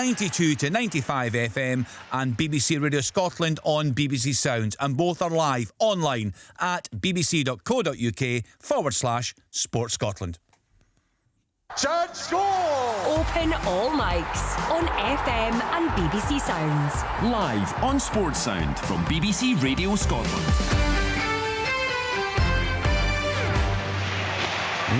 92 to 95 FM and BBC Radio Scotland on BBC Sounds. And both are live online at bbc.co.uk/Sport Scotland. Chance score! Open all mics on FM and BBC Sounds. Live on Sports Sound from BBC Radio Scotland.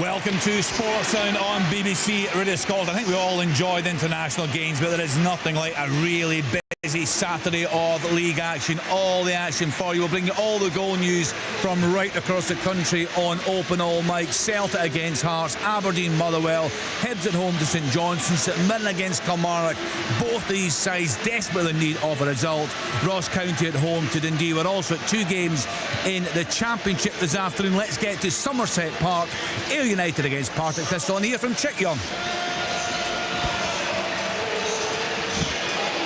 Welcome to Sports Sound on BBC Radio Scotland. I think we all enjoy the international games, but there is nothing like a really busy Saturday of league action. All the action for you. We'll bring you all the goal news from right across the country on Open All Mics. Celtic against Hearts, Aberdeen Motherwell, Hibs at home to St Johnstone, St Mirren against Kilmarnock. Both these sides desperately in need of a result. Ross County at home to Dundee. We're also at two games in the Championship this afternoon. Let's get to Somerset Park. Ayr United against Partick Thistle, and here from Chick Young.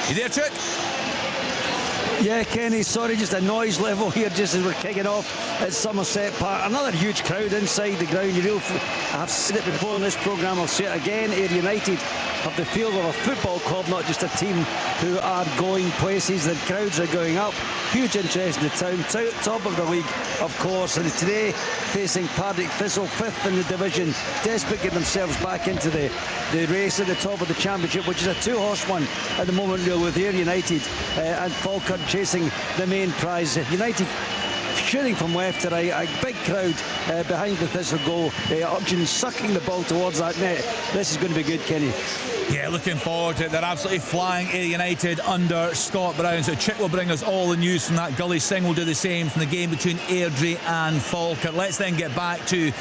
You there, Chick? Yeah, Kenny, sorry, just a noise level here just as we're kicking off at Somerset Park. Another huge crowd inside the ground. I've said it before in this programme, I'll say it again. Ayr United have the feel of a football club, not just a team who are going places. The crowds are going up. Huge interest in the town. Top of the league, of course. And today, facing Partick Thistle, 5th in the division. Desperate to get themselves back into the race at the top of the Championship, which is a two-horse one at the moment, with Ayr United and Falkirk chasing the main prize. United shooting from left to right, a big crowd behind the Thistle goal. Urchin sucking the ball towards that net. This is going to be good, Kenny. Yeah, looking forward to it. They're absolutely flying, Ayr United under Scott Brown. So Chick will bring us all the news from that. Gully Singh will do the same from the game between Airdrie and Falkirk. Let's then get back to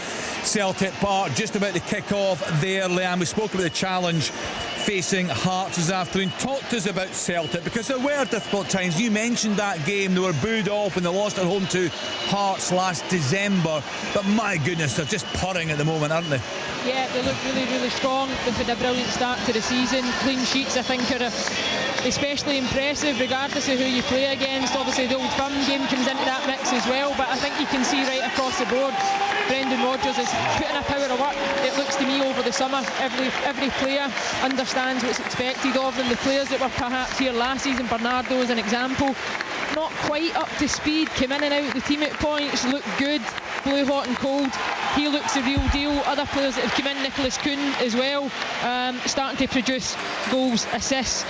Celtic Park. Just about to kick off there, Liam. We spoke about the challenge facing Hearts this afternoon. Talk to us about Celtic, because there were difficult times. You mentioned that game. They were booed off when they lost at home to Hearts last December. But my goodness, they're just purring at the moment, aren't they? Yeah, they look really, really strong. They've had a brilliant start to the season. Clean sheets, I think, are especially impressive, regardless of who you play against. Obviously, the Old Firm game comes into that mix as well, but I think you can see right across the board, Brendan Rodgers is putting a power of work. It looks to me over the summer, every player understands what's expected of them. The players that were perhaps here last season, Bernardo as an example, not quite up to speed, came in and out the team at points, looked good, blew hot and cold. He looks the real deal. Other players that have come in, Nicholas Kuhn as well, starting to produce goals, assists,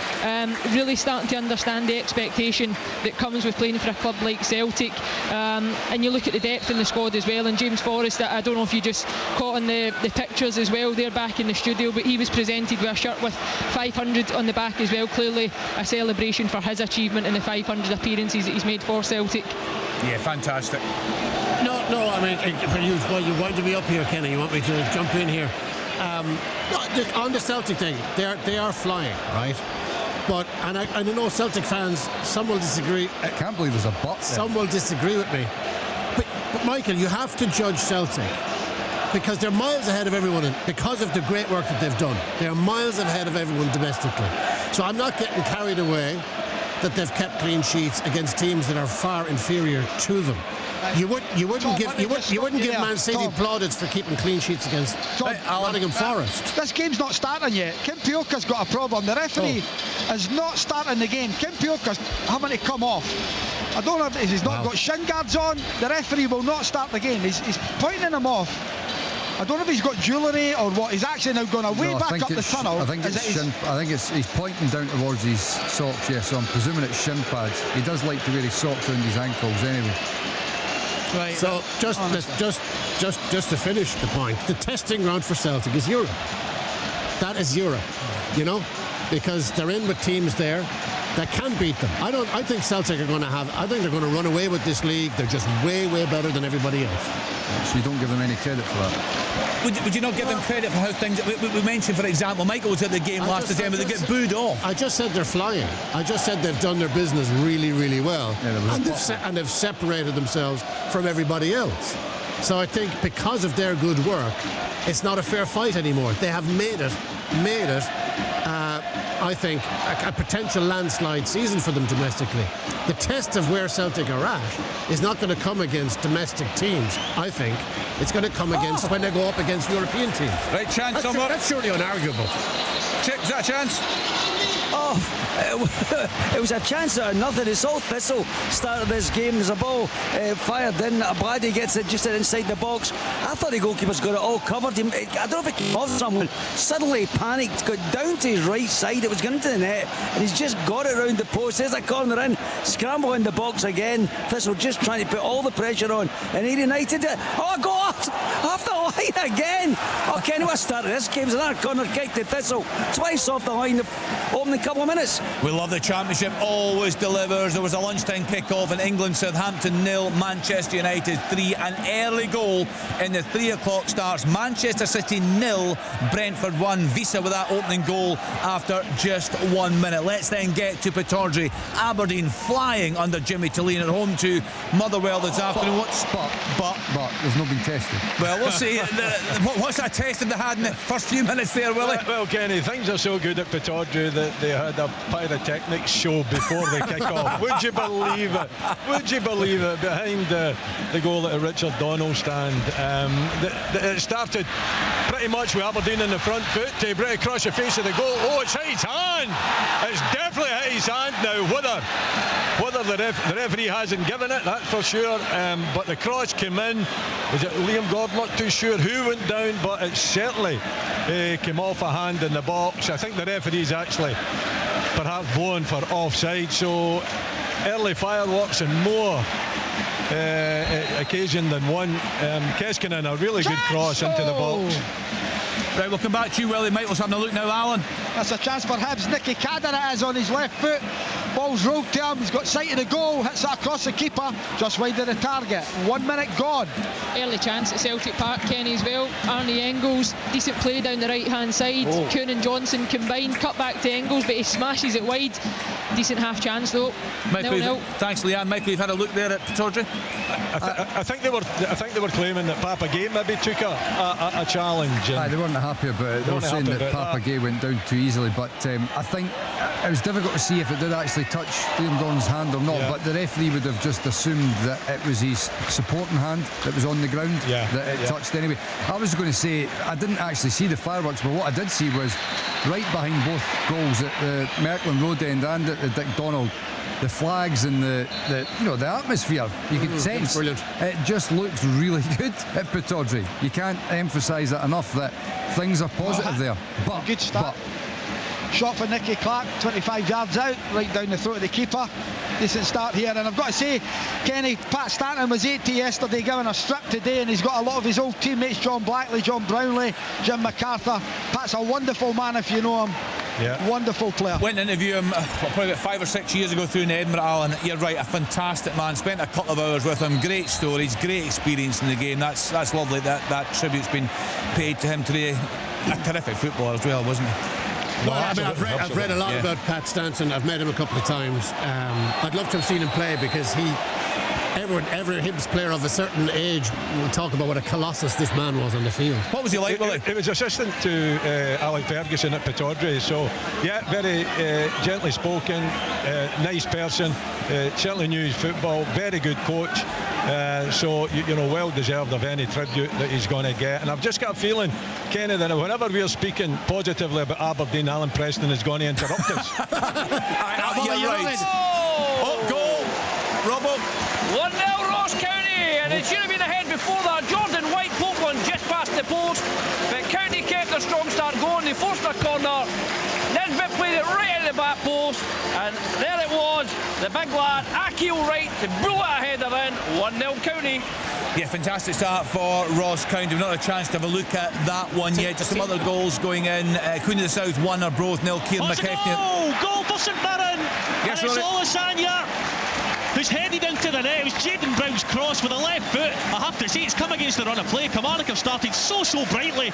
really starting to understand the expectation that comes with playing for a club like Celtic. And you look at the depth in the squad as well, and James Forrest, I don't know if you just caught on the pictures as well there back in the studio, but he was presented with a shirt with 500 on the back as well. Clearly a celebration for his achievement in the 500 appearances that he's made for Celtic. Yeah, fantastic. No, I mean, for you, well, you want to be up here, Kenny. You want me to jump in here? On the Celtic thing, they are flying, right? But and I know Celtic fans, some will disagree. I can't believe there's a but. Some will disagree with me. But Michael, you have to judge Celtic because they're miles ahead of everyone because of the great work that they've done. They're miles ahead of everyone domestically. So I'm not getting carried away that they've kept clean sheets against teams that are far inferior to them. You wouldn't give Man City plaudits for keeping clean sheets against Nottingham Forest. This game's not starting yet. Kim Pioka's got a problem. The referee is not starting the game. Kim Pioka's having to come off. I don't know if he's not got shin guards on. The referee will not start the game. He's pointing him off. I don't know if he's got jewellery or what. He's actually now going away back up the tunnel. I think he's pointing down towards his socks. Yes, so I'm presuming it's shin pads. He does like to wear his socks around his ankles anyway. Right. So just to finish the point, the testing ground for Celtic is Europe. That is Europe, you know, because they're in with teams there that can beat them. I think Celtic are going to I think they're going to run away with this league. They're just way better than everybody else. So you don't give them any credit for that? Would you not give them credit for how things... We mentioned, for example, Michael was at the game last December, they get booed off. I just said they're flying. I just said they've done their business really, really well. Yeah, and they've separated themselves from everybody else. So I think because of their good work, it's not a fair fight anymore. They have made it I think, a potential landslide season for them domestically. The test of where Celtic are at is not going to come against domestic teams, I think. It's going to come against when they go up against European teams. Right, chance somewhere. That's surely unarguable. Check, is that a chance? Oh, it was a chance out of nothing. It's all Thistle started this game. There's a ball fired in. Abadi gets it just inside the box. I thought the goalkeeper's got it all covered. I don't know if he off someone. Suddenly panicked, got down to his right side. It was going into the net, and he's just got it round the post. There's a corner in. Scramble in the box again. Thistle just trying to put all the pressure on, and he United it. Oh, go off the line again. Oh, Kenny, what started this game's another corner kick to Thistle. Twice off the line the opening couple of minutes. We love the Championship, always delivers. There was a lunchtime kick-off in England, Southampton 0, Manchester United 3. An early goal in the 3 o'clock starts. Manchester City 0, Brentford 1. Visa with that opening goal after just 1 minute. Let's then get to Pittodrie. Aberdeen flying under Jimmy Tillene at home to Motherwell this afternoon. But they've not been tested. Well, we'll see. What's that testing they had in the first few minutes there, Willie? Well, Kenny, things are so good at Pittodrie that they had a pyrotechnics show before the kick-off. Would you believe it? Would you believe it? Behind the goal at the Richard Donnell stand. It started pretty much with Aberdeen in the front foot to break across the face of the goal. Oh, it's hit his hand. It's definitely hit his hand now. Whether the referee hasn't given it, that's for sure. But the cross came in. Was it Liam Gordon? Not too sure who went down, but it certainly came off a hand in the box. I think the referee's actually perhaps blown for offside. So early fireworks and more occasion than one. Keskinen, a really good cross into the box. Right, we'll come back to you, Willie. Michael's having a look now, Alan. That's a chance for Hibs. Nicky Cadder it is on his left foot. Ball's rolled to him. He's got sight of the goal. Hits that across the keeper. Just wide of the target. 1 minute gone. Early chance at Celtic Park, Kenny, as well. Arnie Engels, decent play down the right-hand side. Kuhn and Johnson combined, cut back to Engels, but he smashes it wide. Decent half chance though. Michael, thanks, Leanne. Michael, you've had a look there at Pittodrie. I think they were claiming that Papa Gay maybe took a challenge. They weren't happy about it. They were saying that Papa Gay went down too easily, but I think it was difficult to see if it did actually touch Liam Gordon's hand or not. Yeah. But the referee would have just assumed that it was his supporting hand that was on the ground that it touched anyway. I was going to say I didn't actually see the fireworks, but what I did see was right behind both goals at the Merkland Road end and at the Dick Donald, the flags and the atmosphere you can sense. Brilliant. It just looks really good at Pittodrie. You can't emphasise it enough that things are positive there. But good start. Shot for Nicky Clark, 25 yards out, right down the throat of the keeper. Decent start here, and I've got to say, Kenny, Pat Stanton was 80 yesterday, given a strip today, and he's got a lot of his old teammates, John Blackley, John Brownlee, Jim MacArthur. Pat's a wonderful man if you know him. Yeah. Wonderful player. Went to interview him probably about 5 or 6 years ago through in Edinburgh, Alan. You're right, a fantastic man. Spent a couple of hours with him. Great stories, great experience in the game. That's lovely that tribute's been paid to him today. A terrific footballer as well, wasn't he? Well, I've read a lot about Pat Stanton. I've met him a couple of times. I'd love to have seen him play because every Hibs player of a certain age will talk about what a colossus this man was on the field. What was he like, Willie? He was assistant to Alec Ferguson at Pittodrie, so yeah, very gently spoken, nice person, certainly knew his football, very good coach. So well deserved of any tribute that he's going to get. And I've just got a feeling, Kenny, that whenever we're speaking positively about Aberdeen, Alan Preston is going to interrupt us. You're right. Goal, Robbo. 1-0 Ross County, and it should have been ahead before that. Jordan White poked one just past the post, but County kept their strong start going. They forced a corner. Nesbitt played it right at the back post, and there it was, the big lad Akil Wright to bullet a header in. 1-0 County. Yeah, fantastic start for Ross County. We've not had a chance to have a look at that one yet. Just some other goals going in. Queen of the South 1 or Broth 0. Kieran McKechnie. Goal for St Mirren. Yes, and it's Olasanya who's headed into the net. It was Jaden Brown's cross with a left foot. I have to say, it's come against the run of play. Kilmarnock have started so brightly,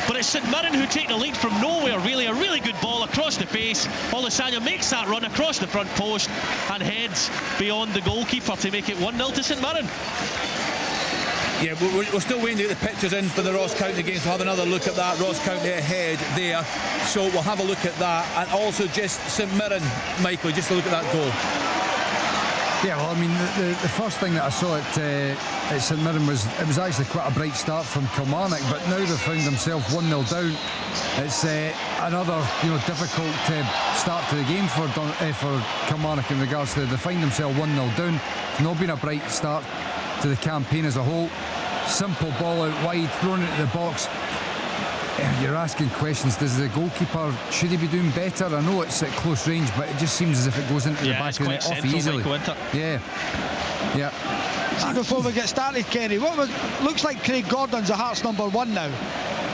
but it's St Mirren who take the lead from nowhere, really. A really good ball across the face. Olasanya makes that run across the front post and heads beyond the goalkeeper to make it 1-0 to St Mirren. Yeah, we're still waiting to get the pictures in for the Ross County games. We'll have another look at that. Ross County ahead there. So we'll have a look at that. And also just St Mirren, Michael, just to look at that goal. Yeah, well, I mean, the first thing that I saw at St Mirren was actually quite a bright start from Kilmarnock, but now they've found themselves 1-0 down. It's another difficult start to the game for Kilmarnock in regards to they find themselves 1-0 down. It's not been a bright start to the campaign as a whole. Simple ball out wide, thrown into the box. You're asking questions. Does the goalkeeper, should he be doing better? I know it's at close range, but it just seems as if it goes into the back of the net off easily. Yeah. See, before we get started, Kenny, looks like Craig Gordon's a Hearts number 1 now.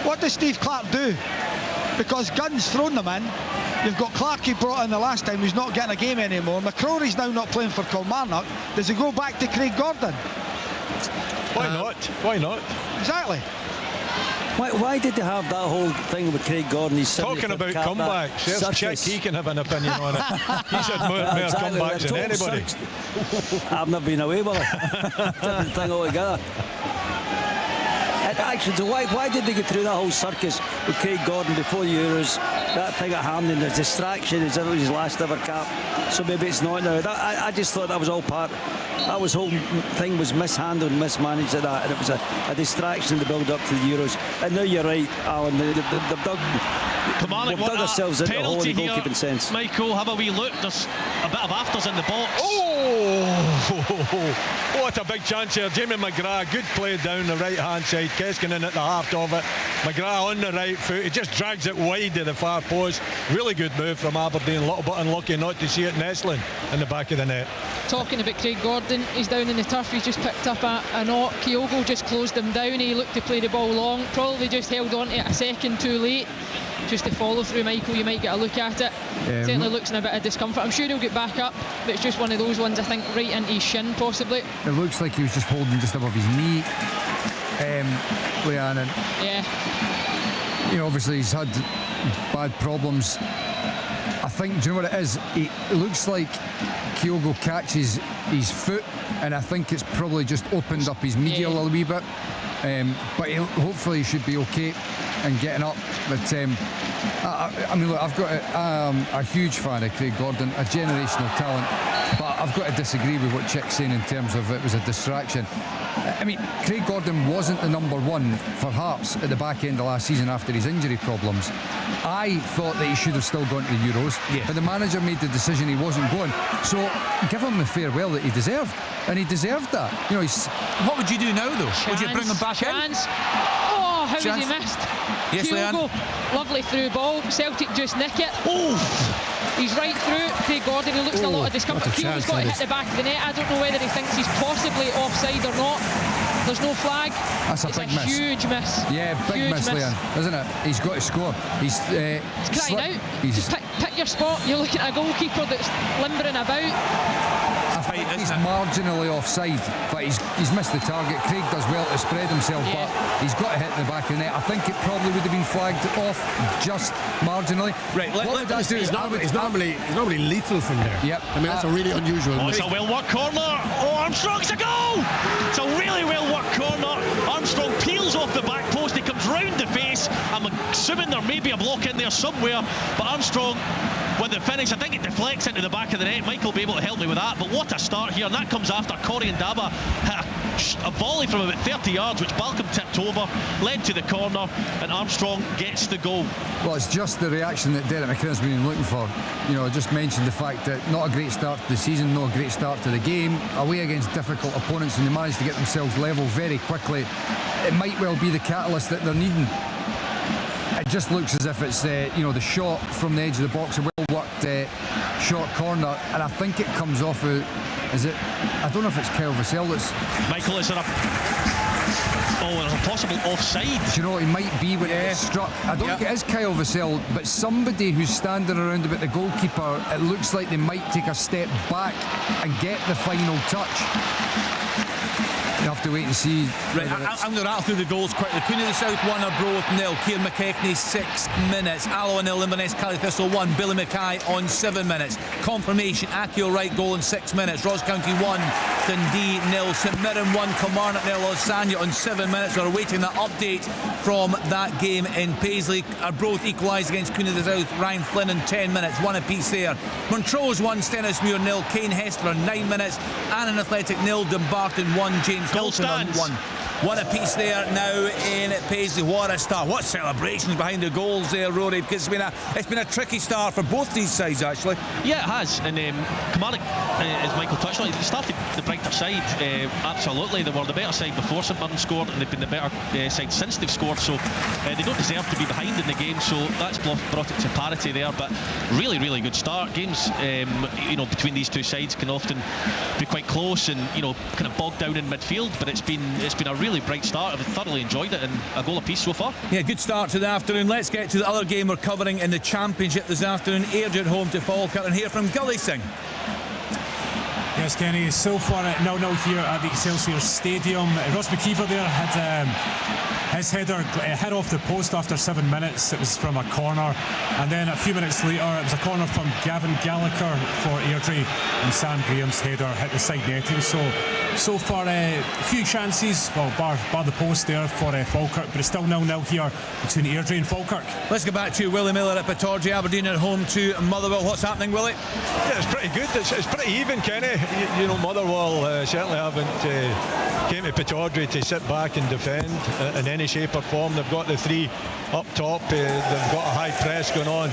What does Steve Clark do? Because Gunn's thrown them in. You've got Clark he brought in the last time, who's not getting a game anymore. McCrory's now not playing for Kilmarnock. Does he go back to Craig Gordon? Why not? Exactly. Why did they have that whole thing with Craig Gordon? He's talking about comebacks. Yes, check, he can have an opinion on it. He's had more comebacks than anybody. I've never been away with it. Different thing altogether. Actually, so why did they go through that whole circus with Craig Gordon before the Euros? That thing at Hampden, the distraction, as if it was his last ever cap. So maybe it's not now. I just thought that was all part. That whole thing was mishandled, mismanaged at that, and it was a distraction in the build-up to the Euros. And now you're right, Alan. They've dug themselves into the hole in the goalkeeping sense. Michael, have a wee look. There's a bit of afters in the box. Oh, what a big chance here. Jamie McGrath, good play down the right-hand side. Keskin in at the heart of it. McGrath on the right foot. He just drags it wide to the far post. Really good move from Aberdeen. A little bit unlucky not to see it nestling in the back of the net. Talking about Craig Gordon, he's down in the turf. He's just picked up a knock. Kyogo just closed him down. He looked to play the ball long. Probably just held on to it a second too late. Just to follow through, Michael, you might get a look at it. Certainly looks in a bit of discomfort. I'm sure he'll get back up, but it's just one of those ones, I think, right into his shin, possibly. It looks like he was just holding just above his knee. Yeah. You know, obviously he's had bad problems. I think, do you know what it is? It looks like Kyogo catches his foot, and I think it's probably just opened up his medial a wee bit. But hopefully he should be okay and getting up. But I mean, look, I've got a huge fan of Craig Gordon, a generational talent, but I've got to disagree with what Chick's saying in terms of it was a distraction. I mean, Craig Gordon wasn't the number 1 for Hearts at the back end of last season after his injury problems. I thought that he should have still gone to the Euros, but the manager made the decision he wasn't going. So give him the farewell that he deserved, and he deserved that. You know, what would you do now, though? Would you bring him back in? Oh, how has he missed? Yes, Kyogo, lovely through ball. Celtic just nick it. He's right through. Craig Gordon, he looks in a lot of discomfort. Kyogo's got to hit the back of the net. I don't know whether he thinks he's possibly offside or not. There's no flag. That's a big miss. Huge miss. Yeah, big miss, Leon, isn't it? He's got to score. He's crying out. Just pick your spot. You're looking at a goalkeeper that's limbering about. I think he's marginally offside, but he's missed the target. Craig does well to spread himself, but he's got to hit the back of the net. I think it probably would have been flagged off just marginally. Right, he's normally lethal from there. Yep. I mean, that's a really unusual. It's a well-worked corner. Armstrong's a goal! It's a really well-worked corner. Armstrong peels off the back post. He comes round the face. I'm assuming there may be a block in there somewhere, but Armstrong, with the finish, I think it deflects into the back of the net. Michael will be able to help me with that, but what a start here, and that comes after Corey and Daba hit a volley from about 30 yards, which Balcom tipped over, led to the corner, and Armstrong gets the goal. Well, it's just the reaction that Derek McKinnon's been looking for. You know, I just mentioned the fact that not a great start to the season, not a great start to the game, away against difficult opponents, and they managed to get themselves level very quickly. It might well be the catalyst that they're needing. It just looks as if it's the shot from the edge of the box, a well-worked short corner, and I think it comes off of, I don't know if it's Kyle Vassell that's... Michael, is there there's a possible offside. Do you know what, he might be when it's struck. I don't think it is Kyle Vassell, but somebody who's standing around about the goalkeeper, it looks like they might take a step back and get the final touch. You have to wait and see. Right, I'm going to rattle through the goals quickly. Queen of the South 1, Arbroath 0. Kieran McKechnie 6 minutes. Alloa 0, Inverness Cally Thistle 1. Billy Mackay on 7 minutes. Confirmation, Akio Wright goal in 6 minutes. Ross County 1, Dundee 0. St Mirren 1, Kilmarnock 0. Lasagna on 7 minutes. We're awaiting the update from that game in Paisley. Arbroath equalised against Queen of the South. Ryan Flynn in 10 minutes. 1 apiece there. Montrose 1, Stennismuir 0. Kane Hester on 9 minutes. Annan Athletic 0. Dumbarton 1. James Hilton on 1. One apiece there now in Paisley. What a start. What celebrations behind the goals there, Rory, because it's been a tricky start for both these sides, actually. Yeah, it has. And Kilmarnock, as Michael touched on, they started the brighter side. Absolutely. They were the better side before St Mirren scored, and they've been the better side since they've scored. So they don't deserve to be behind in the game. So that's brought it to parity there. But really, really good start. Games, between these two sides can often be quite close and, kind of bogged down in midfield. But it's been a really bright start. I've thoroughly enjoyed it, and a goal apiece so far. Yeah, good start to the afternoon. Let's get to the other game we're covering in the Championship this afternoon. Airdrie at home to Falkirk, and hear from Gully Singh. Yes, Kenny, so far 0-0 here at the Excelsior Stadium. Ross McKeever there had his header hit off the post after 7 minutes. It was from a corner, and then a few minutes later it was a corner from Gavin Gallagher for Airdrie, and Sam Graham's header hit the side netting. So far a few chances, well, bar the post there for Falkirk, but it's still 0-0 here between Airdrie and Falkirk. Let's go back to Willie Miller at Pittodrie. Aberdeen at home to Motherwell. What's happening, Willie? Yeah, it's pretty good. It's pretty even, Kenny. Motherwell certainly haven't came to Pittodrie to sit back and defend in any shape or form. They've got the three up top. They've got a high press going on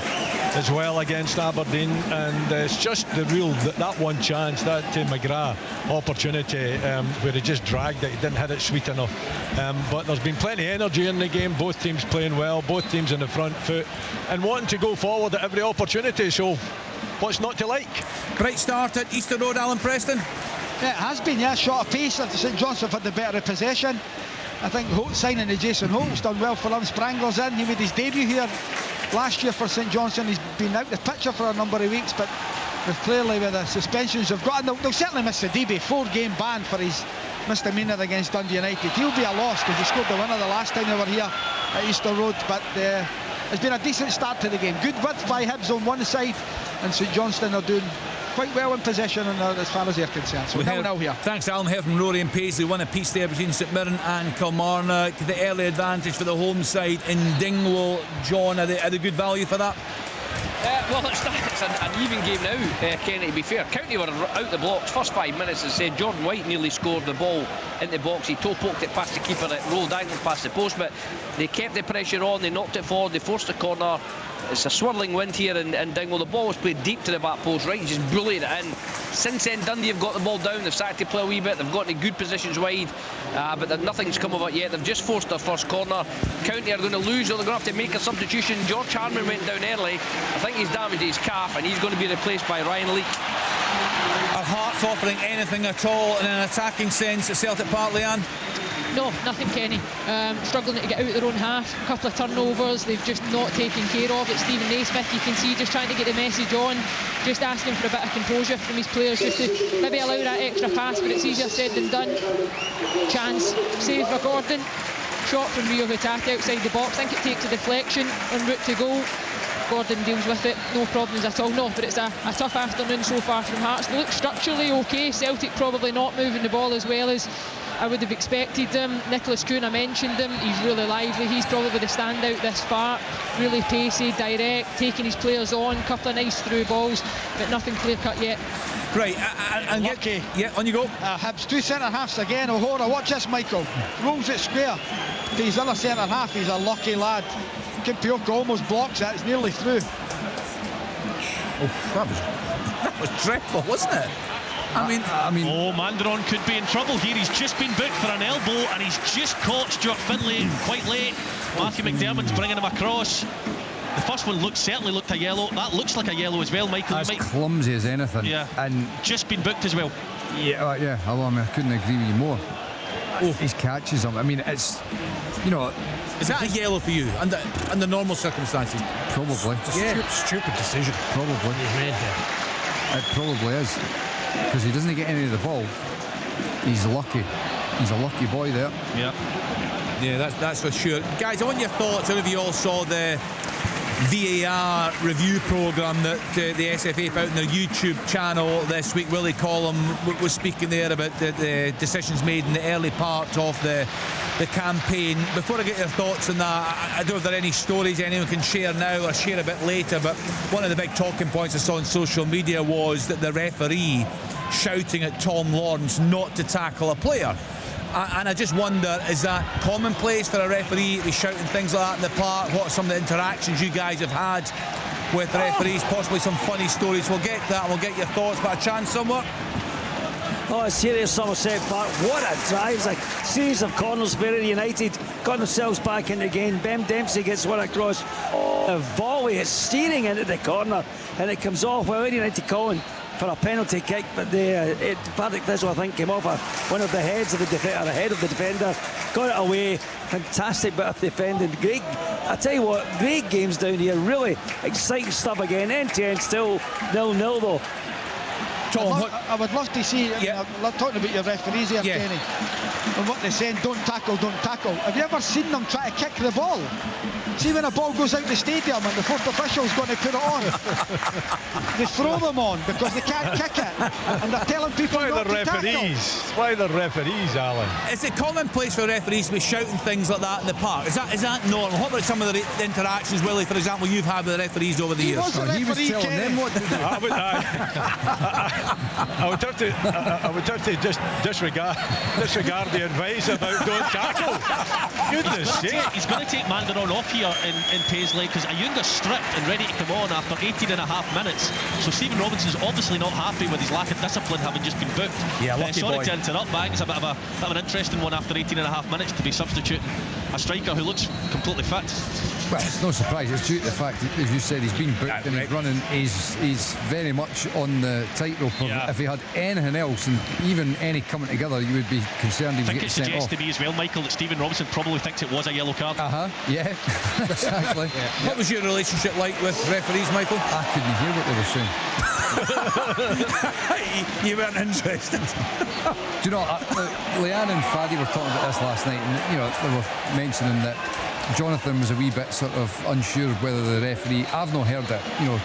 as well against Aberdeen, and it's just that one chance, that McGrath opportunity where he just dragged it. He didn't hit it sweet enough. But there's been plenty of energy in the game. Both teams playing well. Both teams in the front foot and wanting to go forward at every opportunity. So what's not to like? Bright start at Easter Road, Alan Preston. Yeah, it has been, yeah. Short of pace. St Johnstone had the better possession. I think signing of Jason Holt's done well for them. Sprangler's in. He made his debut here last year for St Johnstone. He's been out the picture for a number of weeks, but clearly with the suspensions they've got, and they'll certainly miss the DB. 4-game ban for his misdemeanour against Dundee United. He'll be a loss because he scored the winner the last time they were here at Easter Road, but it's been a decent start to the game. Good width by Hibs on one side, and St Johnstone are doing quite well in possession as far as they're concerned. So now here. Thanks, Alan. Here from Rory and Paisley. One apiece there between St Mirren and Kilmarnock. The early advantage for the home side in Dingwall. John, are they good value for that? Well, it's an even game now, Kenny, to be fair. County were out the blocks first 5 minutes. As I said, Jordan White nearly scored the ball in the box. He toe poked it past the keeper, it rolled diagonal past the post, but they kept the pressure on, they knocked it forward, they forced the corner. It's a swirling wind here in Dingwall. The ball was played deep to the back post, right, just bullied it in. Since then, Dundee have got the ball down. They've started to play a wee bit. They've got in good positions wide, but nothing's come of it yet. They've just forced their first corner. County are going to lose, or they're going to have to make a substitution. George Harman went down early. I think he's damaged his calf, and he's going to be replaced by Ryan Leake. Are Hearts offering anything at all in an attacking sense at Celtic Park, Leanne? No, nothing, Kenny. Struggling to get out their own half. A couple of turnovers they've just not taken care of. It's Stephen Naismith, you can see, just trying to get the message on, just asking for a bit of composure from his players, just to maybe allow that extra pass, but it's easier said than done. Chance, save for Gordon. Shot from Rio Hutaki outside the box. I think it takes a deflection en route to goal. Gordon deals with it, no problems at all. No, but it's a tough afternoon so far from Hearts. They look structurally okay. Celtic probably not moving the ball as well as I would have expected them. Nicholas Kuhn, I mentioned him, he's really lively. He's probably the standout this far. Really pacey, direct, taking his players on. Couple of nice through balls, but nothing clear cut yet. Right, and lucky. Yeah, on you go. Hibs, two centre halves again. O'Hora, watch this, Michael. Rolls it square to his other centre half. He's a lucky lad. Kimpioka almost blocks that. It's nearly through. Oh, that was dreadful, wasn't it? I mean, Mandaron could be in trouble here. He's just been booked for an elbow, and he's just caught Stuart Finlay quite late. Matthew McDermott's bringing him across. The first one certainly looked a yellow. That looks like a yellow as well, Michael. As clumsy as anything. Yeah, and just been booked as well. Yeah. I couldn't agree with you more. His catches him. I mean, it's, is that a yellow for you under normal circumstances? Probably. Stupid decision. Probably. He's made there. It probably is, because he doesn't get any of the ball. He's lucky. He's a lucky boy there. Yeah, that's for sure. Guys, I want your thoughts. I don't know if you all saw the VAR review programme that the SFA put out on their YouTube channel this week. Willie Collum was speaking there about the decisions made in the early part of the campaign. Before I get your thoughts on that, I don't know if there are any stories anyone can share now or share a bit later, but one of the big talking points I saw on social media was that the referee shouting at Tom Lawrence not to tackle a player. And I just wonder, is that commonplace for a referee to be shouting things like that in the park? What are some of the interactions you guys have had with referees? Possibly some funny stories. We'll get that. We'll get your thoughts. But a chance somewhere? Oh, serious Somerset Park. What a drive. It's a series of corners where United got themselves back in the game. Ben Dempsey gets one across. A volley is steering into the corner and it comes off. Well, United calling for a penalty kick, but the verdict is, I think, came off one of the heads of the defender, head of the defender, got it away. Fantastic bit of defending. Great, I tell you what, great games down here. Really exciting stuff again. End to end, still 0-0 though. I would love to see, I'm talking about your referees here, Kenny, and what they're saying, don't tackle. Have you ever seen them try to kick the ball? See when a ball goes out the stadium and the fourth official's going to put it on, they throw them on because they can't kick it, and they're telling people not to tackle. Why the referees, Alan? Is it commonplace for referees to be shouting things like that in the park? Is that normal? What about some of the interactions, Willie, for example, you've had with the referees over the years? He was telling them what to do. I would have to just disregard the advice about don't tackle. Goodness sake. He's going to take Mandaron off here in Paisley because Ayunga's stripped and ready to come on after 18 and a half minutes. So Stephen Robinson's obviously not happy with his lack of discipline having just been booked. Yeah, lucky sorry boy. to interrupt, Bang. It's a bit of an interesting one after 18 and a half minutes to be substituting a striker who looks completely fit. Well, it's no surprise. It's due to the fact that, as you said, he's been booked and he's running. He's very much on the tightrope. If he had anything else and even any coming together, you would be concerned he was getting sent off. I think it suggests to me as well, Michael, that Stephen Robinson probably thinks it was a yellow card. Yeah, exactly. What was your relationship like with referees, Michael? I couldn't hear what they were saying. You weren't interested. Do you know, Leanne and Faddy were talking about this last night, and they were mentioning that Jonathan was a wee bit sort of unsure of whether the referee, I've not heard it,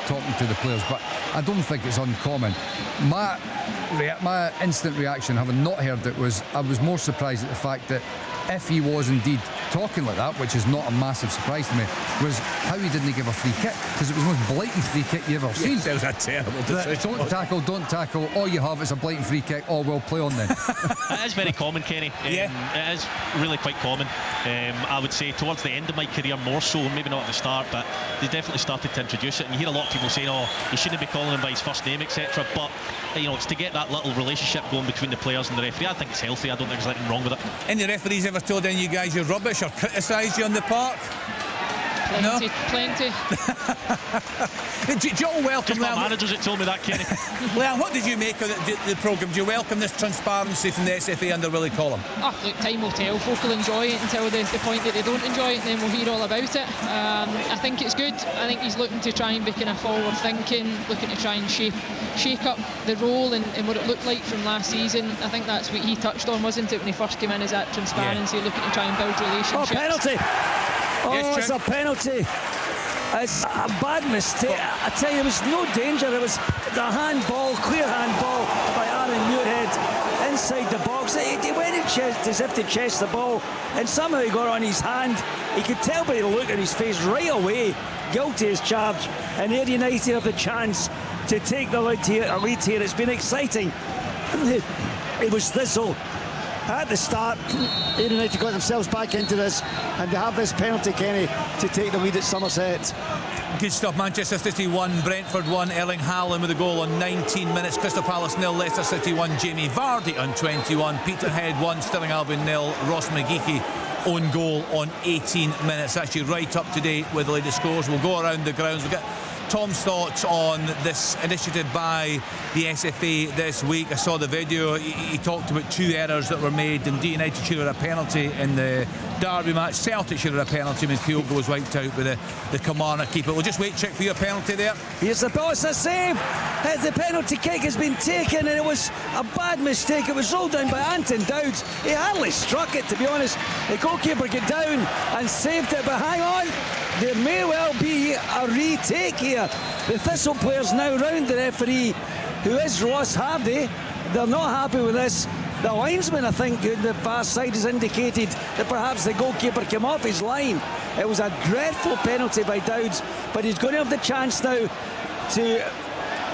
talking to the players, but I don't think it's uncommon. My instant reaction, having not heard it, was I was more surprised at the fact that if he was indeed talking like that, which is not a massive surprise to me, was how he didn't give a free kick, because it was the most blatant free kick you ever seen. That was a terrible decision. Don't tackle, all you have is a blatant free kick. Oh, well, play on then. It is very common, Kenny. It is really quite common. I would say towards the end of my career more so, maybe not at the start, but they definitely started to introduce it, and you hear a lot of people saying, you shouldn't be calling him by his first name, etc. But it's to get that little relationship going between the players and the referee. I think it's healthy. I don't think there's anything wrong with it. Any referees ever told any of you guys you're rubbish or criticised you on the park? Plenty. Do you all welcome just my managers that told me that, Kenny. Leanne, what did you make of the programme? Do you welcome this transparency from the SFA under Willie Collum? Look, time will tell. Folk will enjoy it until the point that they don't enjoy it, and then we'll hear all about it. I think it's good. I think he's looking to try and be kind of forward thinking, looking to try and shake up the role and what it looked like from last season. I think that's what he touched on, wasn't it, when he first came in, is that transparency, looking to try and build relationships. Penalty! Yes, it's a penalty. It's a bad mistake. I tell you, there was no danger. It was the handball, clear handball by Aaron Muirhead inside the box. He went in chest as if to chest the ball, and somehow he got on his hand. He could tell by the look on his face right away, guilty as charged. And Ayr United have the chance to take the lead here. It's been exciting. It was Thistle. At the start, Ayr United got themselves back into this, and they have this penalty, Kenny, to take the lead at Somerset. Good stuff. Manchester City 1, Brentford 1. Erling Haaland with a goal on 19 minutes. Crystal Palace 0, Leicester City 1. Jamie Vardy on 21. Peterhead 1, Stirling Albion 0. Ross McGeechy own goal on 18 minutes. Actually right up to date with the latest scores. We'll go around the grounds. We'll get Tom's thoughts on this initiative by the SFA this week. I saw the video. He talked about 2 errors that were made, and United should have a penalty in the Derby match. Celtic should have a penalty when Kyogo was wiped out with the Kilmarnock keeper. We'll just wait, check for your penalty there. Here's the ball, it's a save. The penalty kick has been taken, and it was a bad mistake. It was rolled down by Anton Dowds. He hardly struck it, to be honest. The goalkeeper got down and saved it, but hang on. There may well be a retake here. The Thistle players now round the referee, who is Ross Hardy. They're not happy with this. The linesman, I think, on the far side has indicated that perhaps the goalkeeper came off his line. It was a dreadful penalty by Dowds, but he's going to have the chance now to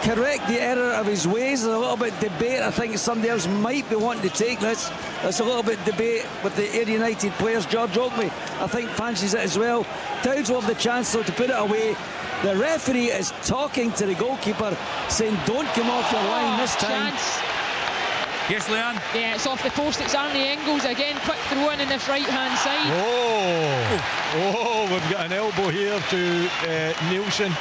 correct the error of his ways. There's a little bit of debate. I think somebody else might be wanting to take this. There's a little bit of debate with the Ayr United players. George Oakley, I think, fancies it as well. Dowds will have the chance though to put it away. The referee is talking to the goalkeeper, saying don't come off your line this time. Chance. Yes, Leanne? Yeah, it's off the post. It's Arnie Engels again. Quick throw in this right-hand side. Oh, we've got an elbow here to Nielsen.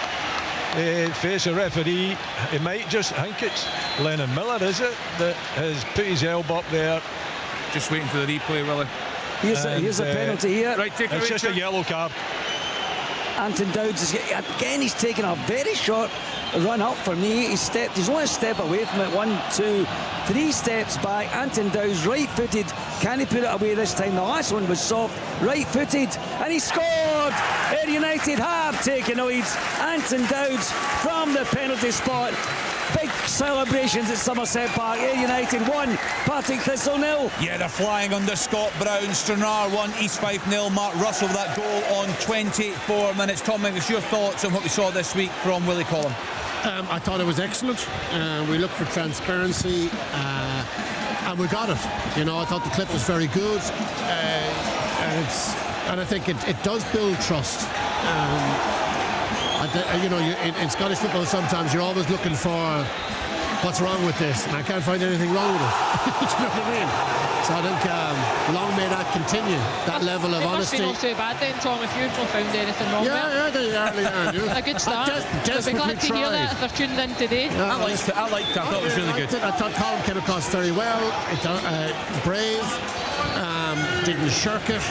Face a referee. He might just, I think it's Lennon Miller, is it, that has put his elbow up there. Just waiting for the replay, Willie. Here's a penalty here. Right, take it's just a yellow card. Anton Dowds again. He's taken a very short run up for me. He's only a step away from it. 1, 2, 3 steps back. Anton Dowds, right-footed. Can he put it away this time? The last one was soft, right-footed, and he scored. Ayr United have taken a lead. Anton Dowds from the penalty spot. Big celebrations at Somerset Park. Ayr United 1, Partick Thistle 0. Yeah, they're flying under Scott Brown. Stranraer 1, East Fife 0. Mark Russell with that goal on 24 minutes. Tom Mengus, your thoughts on what we saw this week from Willie Collum? I thought it was excellent. We looked for transparency and we got it. You know, I thought the clip was very good, and I think it does build trust. You know, in Scottish football sometimes you're always looking for what's wrong with this, and I can't find anything wrong with it. Do you know what I mean? So I think long may that continue, that level of honesty. It must be not too bad then, Tom, if you've not found anything wrong with it. Yeah, they are. A good start. We'll be glad to hear that if they're tuned in today. Yeah, I liked it. I thought it was really good. I thought Colin came across very well. Brave. Didn't shirk it.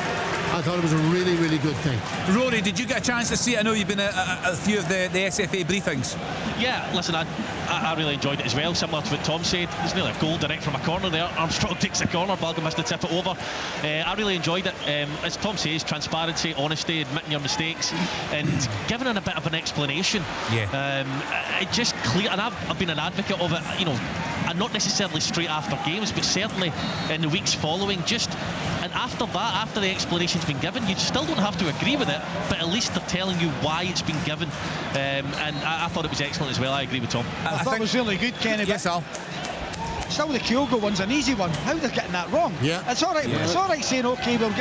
I thought it was a really, really good thing. Rory, did you get a chance to see it? I know you've been at a few of the SFA briefings. Yeah, listen, I really enjoyed it as well. Similar to what Tom said, there's nearly a goal direct from a corner there. Armstrong takes the corner, Balga missed to tip it over. I really enjoyed it. As Tom says, transparency, honesty, admitting your mistakes, and giving it a bit of an explanation. Yeah. It just clear, and I've been an advocate of it, you know, and not necessarily straight after games, but certainly in the weeks following. And after that, after the explanation's been given, you still don't have to agree with it, but at least they're telling you why it's been given. And I thought it was excellent as well. I agree with Tom. I thought it was really good, Kenny. Yes, Al. Still, the Kyogo one's an easy one. How they're getting that wrong? Yeah, it's all right. Yeah. It's all right saying okay, we'll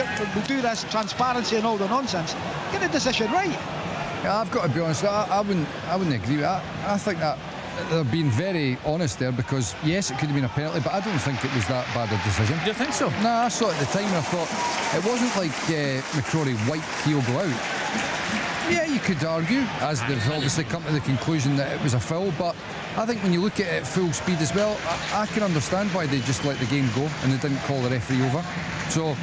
do this transparency and all the nonsense. Get the decision right. Yeah, I've got to be honest. I wouldn't agree with that. I think that they're being very honest there, because yes, it could have been a penalty, but I don't think it was that bad a decision. Do you think so? No, I saw it at the time and I thought it wasn't like McCrory wiped Kyogo out. Yeah, you could argue, as they've obviously come to the conclusion that it was a foul, but I think when you look at it at full speed as well, I can understand why they just let the game go and they didn't call the referee over. So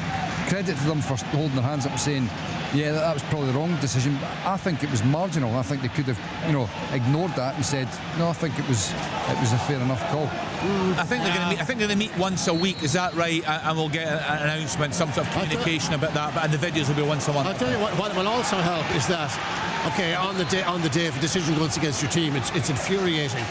credit to them for holding their hands up and saying, yeah, that was probably the wrong decision. I think it was marginal. I think they could have, ignored that and said, no, I think it was a fair enough call. I think they're going to meet. I think they're going to meet once a week. Is that right? And we'll get an announcement, some sort of communication about that. But the videos will be once a month. I'll tell you what will also help is that, okay, on the day if a decision goes against your team, it's infuriating.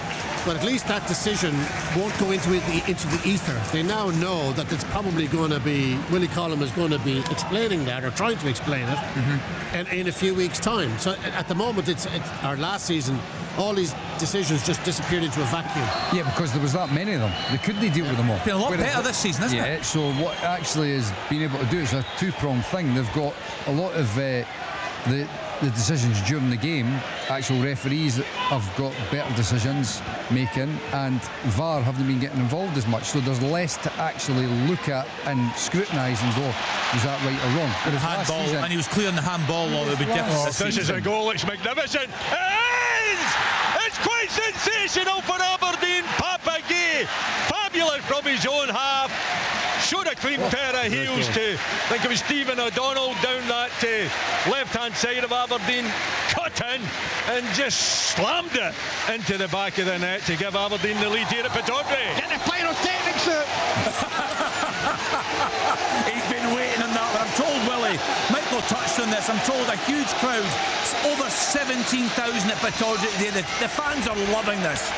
But at least that decision won't go into the ether. They now know that it's probably going to be, Willie Collum is going to be explaining that or trying to explain it in a few weeks' time. So at the moment, it's our last season, all these decisions just disappeared into a vacuum. Yeah, because there was that many of them. They couldn't deal with them all. It's been a lot better this season, isn't it? Yeah, so what actually is being able to do is a two-pronged thing. They've got a lot of the decisions during the game. Actual referees have got better decisions making, and VAR haven't been getting involved as much, so there's less to actually look at and scrutinise and go, was that right or wrong? But handball, season, and he was clear on the handball law. It would be different. This is a goal. It's magnificent. It is! It's quite sensational for Aberdeen. Papa Gay, fabulous from his own half. Showed a clean pair of heels to, I think it was Stephen O'Donnell down that left-hand side of Aberdeen, cut in and just slammed it into the back of the net to give Aberdeen the lead here at Pittodrie. Get the pyrotechnics out. He's been waiting on that one. I'm told, Willie, Michael touched on this, I'm told a huge crowd, over 17,000 at Pittodrie today. The fans are loving this.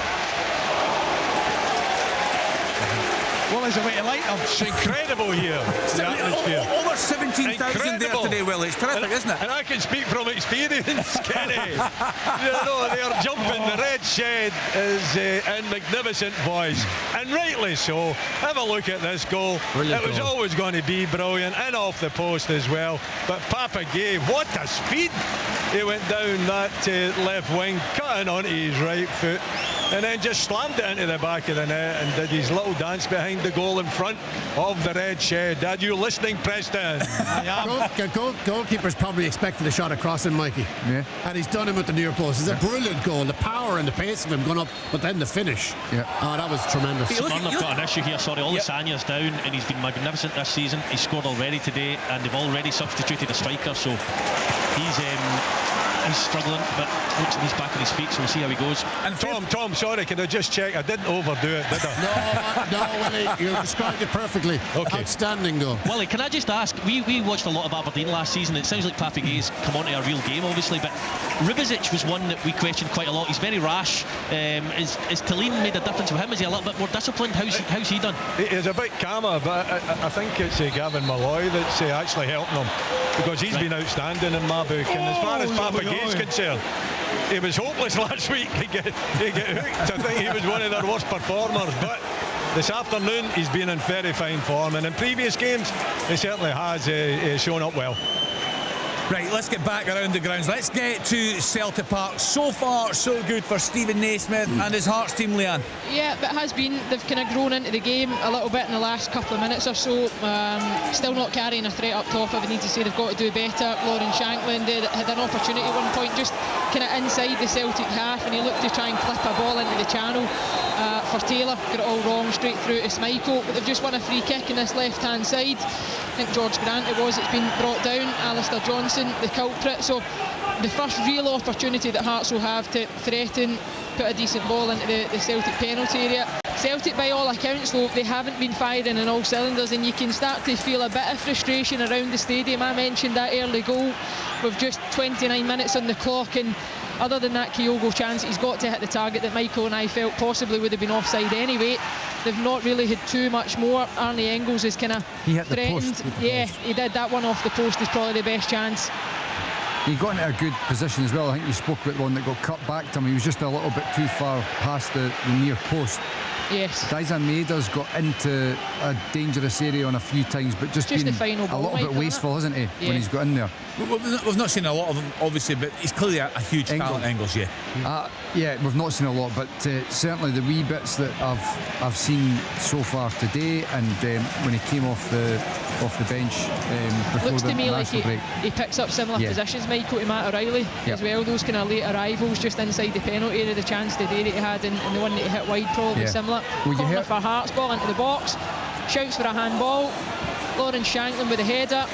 Well, there's a way to like them. It's incredible here. The atmosphere. Over 17,000 there today, Will. It's terrific, isn't it? And I can speak from experience, Kenny. They're jumping. The red shed is in magnificent voice, and rightly so. Have a look at this goal. Brilliant goal. Always going to be brilliant, and off the post as well. But Papa gave what a speed. He went down that left wing, cutting onto his right foot, and then just slammed it into the back of the net and did his little dance behind the goal in front of the red shed. Are you listening, Preston? I am. Goalkeeper's probably expected a shot across him, Mikey. Yeah. And he's done him at the near post. It's a brilliant goal. The power and the pace of him going up, but then the finish. Yeah. Oh, that was tremendous. They've got an issue here, sorry. Olisanyha's down, and he's been magnificent this season. He's scored already today, and they've already substituted a striker, so he's struggling, but looks like he's back on his feet, so we'll see how he goes. And Tom, sorry, can I just check? I didn't overdo it, did I? No, Willie, you described it perfectly. Okay. Outstanding goal. Willie, can I just ask, we watched a lot of Aberdeen last season. It sounds like Papagay's come onto a real game, obviously, but Ribicic was one that we questioned quite a lot. He's very rash. Is Talene made a difference with him? Is he a little bit more disciplined? How's he done? He's a bit calmer, but I think it's Gavin Malloy that's actually helping him, because he's been outstanding in my book. And as far as Papagay's concerned, he was hopeless last week. He get hooked. I think he was one of their worst performers, but this afternoon he's been in very fine form, and in previous games he certainly has shown up well. Right, let's get back around the grounds. Let's get to Celtic Park. So far, so good for Stephen Naismith and his Hearts team, Leanne. Yeah, but it has been. They've kind of grown into the game a little bit in the last couple of minutes or so. Still not carrying a threat up top. I would need to say they've got to do better. Lauren Shanklin had an opportunity at one point just kind of inside the Celtic half, and he looked to try and clip a ball into the channel for Taylor. Got it all wrong, straight through to Schmeichel. But they've just won a free kick in this left-hand side. I think George Grant it was. It's been brought down. Alistair Johnson, the culprit. So the first real opportunity that Hearts will have to threaten, put a decent ball into the Celtic penalty area. Celtic, by all accounts, though, they haven't been firing in all cylinders, and you can start to feel a bit of frustration around the stadium. I mentioned that early goal with just 29 minutes on the clock, and other than that Kyogo chance, he's got to hit the target that Michael and I felt possibly would have been offside anyway. They've not really had too much more. Arne Engels is kind of threatened. Yeah, he did. That one off the post is probably the best chance. He got into a good position as well. I think you spoke about the one that got cut back to him. He was just a little bit too far past the near post. Yes. Daizan Maeda's got into a dangerous area on a few times, but just been a little bit wasteful, hasn't he, when he's got in there? We've not seen a lot of him, obviously, but he's clearly a huge talent, Engels, yeah. Yeah, we've not seen a lot, but certainly the wee bits that I've seen so far today, and when he came off the bench before looks the to me like break. he picks up similar positions, Michael, to Matt O'Reilly as well. Those kind of late arrivals just inside the penalty area, the chance today that he had, and the one that he hit wide, probably similar. Well, corner for Hearts, ball into the box, shouts for a handball. Lauren Shanklin with a header.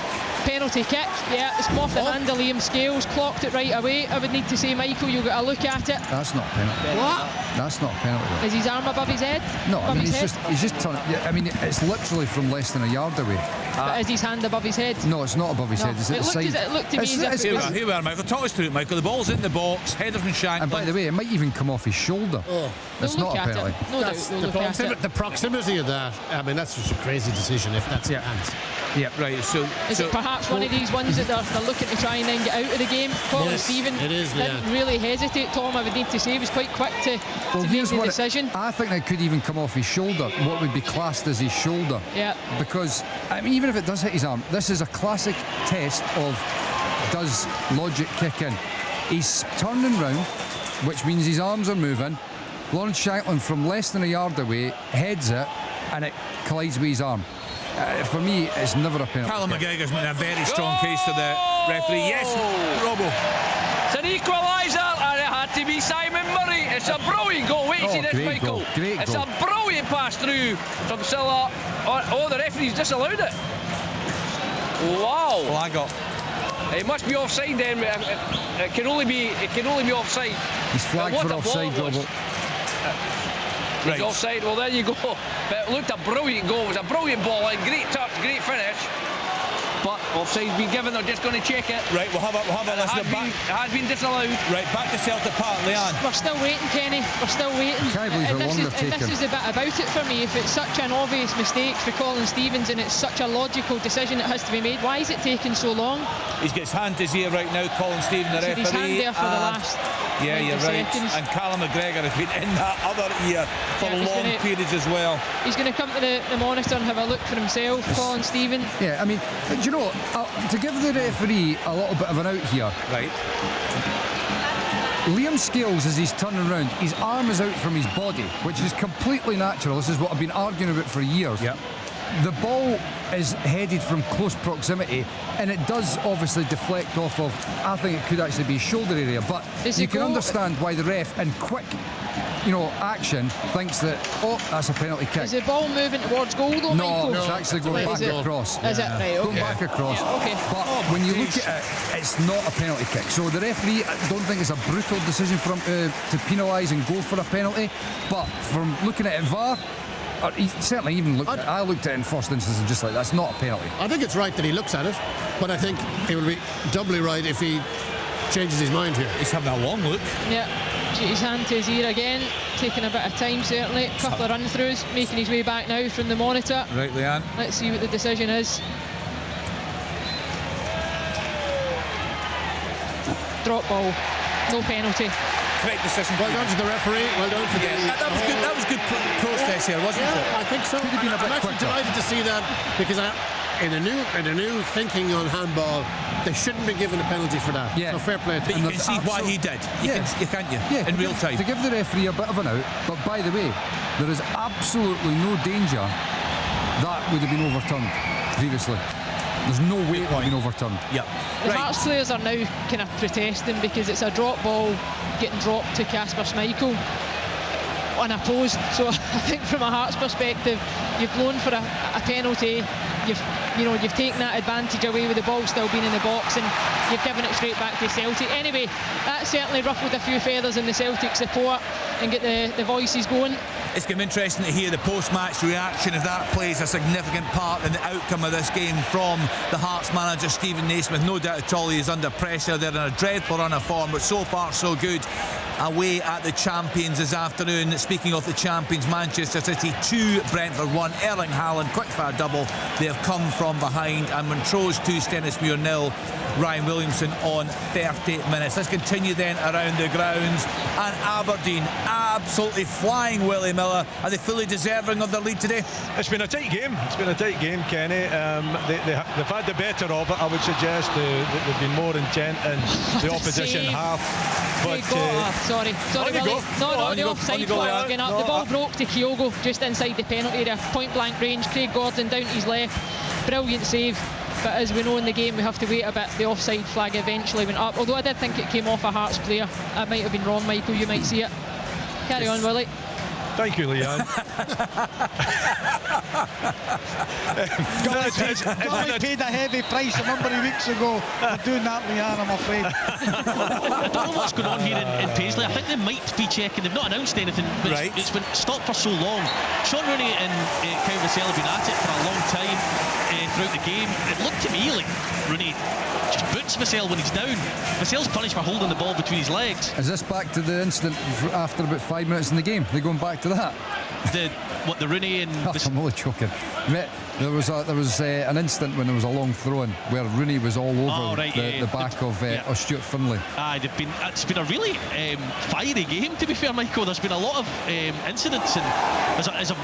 Penalty kick, yeah, it's come off the hand of Liam Scales, clocked it right away. I would need to say, Michael, you've got a look at it. That's not a penalty. What? That's not a penalty. Is his arm above his head? No, I mean, he's just turning. Yeah, I mean, it's literally from less than a yard away. But is his hand above his head? No, it's not above his head. It's at the side. It looked to me as if Here we are, Michael. Talk us through it, Michael. The ball's in the box, header from Shanklin. And by the way, it might even come off his shoulder. It's not a penalty. That's the proximity of that. I mean, that's just a crazy decision if that's your hands. Yeah, right. So is it perhaps one of these ones that they're looking to try and then get out of the game? Colin Stephen didn't really hesitate. Tom, I would need to say, was quite quick to make the decision. I think that could even come off his shoulder, what would be classed as his shoulder. Yeah. Because, I mean, even if it does hit his arm, this is a classic test of does logic kick in. He's turning round, which means his arms are moving. Lawrence Shanklin from less than a yard away heads it, and it collides with his arm. For me, it's never a penalty. Callum McGregor's made a very strong case to the referee. Yes, Robbo. It's an equaliser, and it had to be Simon Murray. It's a brilliant goal. Wait, see this, Michael. It's a brilliant pass through from Silla. Oh, the referee's disallowed it. Wow. Flag up. It must be offside then. It can only be offside. He's flagged for offside, Robbo. Right. Offside, well there you go. But it looked a brilliant goal. It was a brilliant ball, and great touch, great finish. but offside's been given. They're just going to check it. Right, we'll have a listen back. It has been disallowed. Right, back to Celtic Park, Leanne. We're still waiting, Kenny. We're still waiting. Can't believe And how long they're this taking. is the bit about it for me. If it's such an obvious mistake for Colin Stevens and it's such a logical decision that has to be made, why is it taking so long? He's got his hand to his ear right now, Colin Stevens, the referee. His hand there for the last yeah, 90 you're right. seconds. And Callum McGregor has been in that other ear for long periods as well. He's going to come to the monitor and have a look for himself, Colin Stevens. Yeah, I mean, do you know, to give the referee a little bit of an out here. Right. Liam Scales, as he's turning around, his arm is out from his body, which is completely natural. This is what I've been arguing about for years. Yep. The ball is headed from close proximity, and it does obviously deflect off of, I think it could actually be shoulder area, but you can understand why the ref, in quick, action, thinks that, that's a penalty kick. Is the ball moving towards goal though, Michael? No, it's actually going back across. Is it? Right, okay. Going back across. Yeah, okay. But when you look at it, it's not a penalty kick. So the referee, I don't think it's a brutal decision for him to penalise and go for a penalty. But from looking at it VAR, he certainly even looked at it. I looked at it in first instance and just like, that's not a penalty. I think it's right that he looks at it, but I think it will be doubly right if he changes his mind here. He's having a long look. Yeah. His hand to his ear again, taking a bit of time certainly. A couple of run-throughs, making his way back now from the monitor. Right, Leanne. Let's see what the decision is. Drop ball, no penalty. Correct decision. Well done to the referee. Well done for that was good. That was good process here, wasn't it? I think so. Could have been a bit I'm actually quicker. delighted to see that because in a new thinking on handball, they shouldn't be given a penalty for that. Yeah. So fair play to But him. you can see why he did. You can't you? Yeah, In real time. To give the referee a bit of an out, but by the way, there is absolutely no danger that would have been overturned previously. There's no way it would have been overturned. Yep. The Right. Hearts players are now kind of protesting because it's a drop ball getting dropped to Kasper Schmeichel unopposed. So I think from a Hearts perspective, you've blown for a penalty. You've taken that advantage away with the ball still being in the box, and you've given it straight back to Celtic. Anyway, that certainly ruffled a few feathers in the Celtic support and get the voices going. It's going to be interesting to hear the post-match reaction, if that plays a significant part in the outcome of this game from the Hearts manager Stephen Naismith. No doubt at all he is under pressure. They're in a dreadful run of form, but so far so good. Away at the champions this afternoon. Speaking of the champions, Manchester City 2, Brentford 1. Erling Haaland, quick-fire double. They have come from behind. And Montrose 2, Stennismuir 0. Ryan Williamson on 30 minutes. Let's continue then around the grounds. And Aberdeen absolutely flying Willie Miller. Are they fully deserving of their lead today? It's been a tight game. It's been a tight game, Kenny. They've had the better of it, I would suggest. They've been more intent in the opposition half. But sorry, Willie. No, the offside flag going up. The ball broke to Kyogo just inside the penalty area, point blank range. Craig Gordon down to his left, brilliant save. But as we know in the game, we have to wait a bit. The offside flag eventually went up, although I did think it came off a Hearts player. I might have been wrong, Michael, you might see it. Carry on, Willie. Thank you, Leanne. God paid a heavy price a number of weeks ago for doing that, Leanne, I'm afraid. I don't know what's going on here in Paisley. I think they might be checking. They've not announced anything, but it's been stopped for so long. Sean Rooney and Kyle Vassell have been at it for a long time throughout the game. It looked to me like Rooney just boots Vassell when he's down. Vassell's punished for holding the ball between his legs. Is this back to the incident after about 5 minutes in the game? They're going back to that? The Rooney and... I'm only joking. There was an incident when there was a long throw-in where Rooney was all over the back of Stuart Finlay. It's been a really fiery game, to be fair, Michael. There's been a lot of incidents, and there's a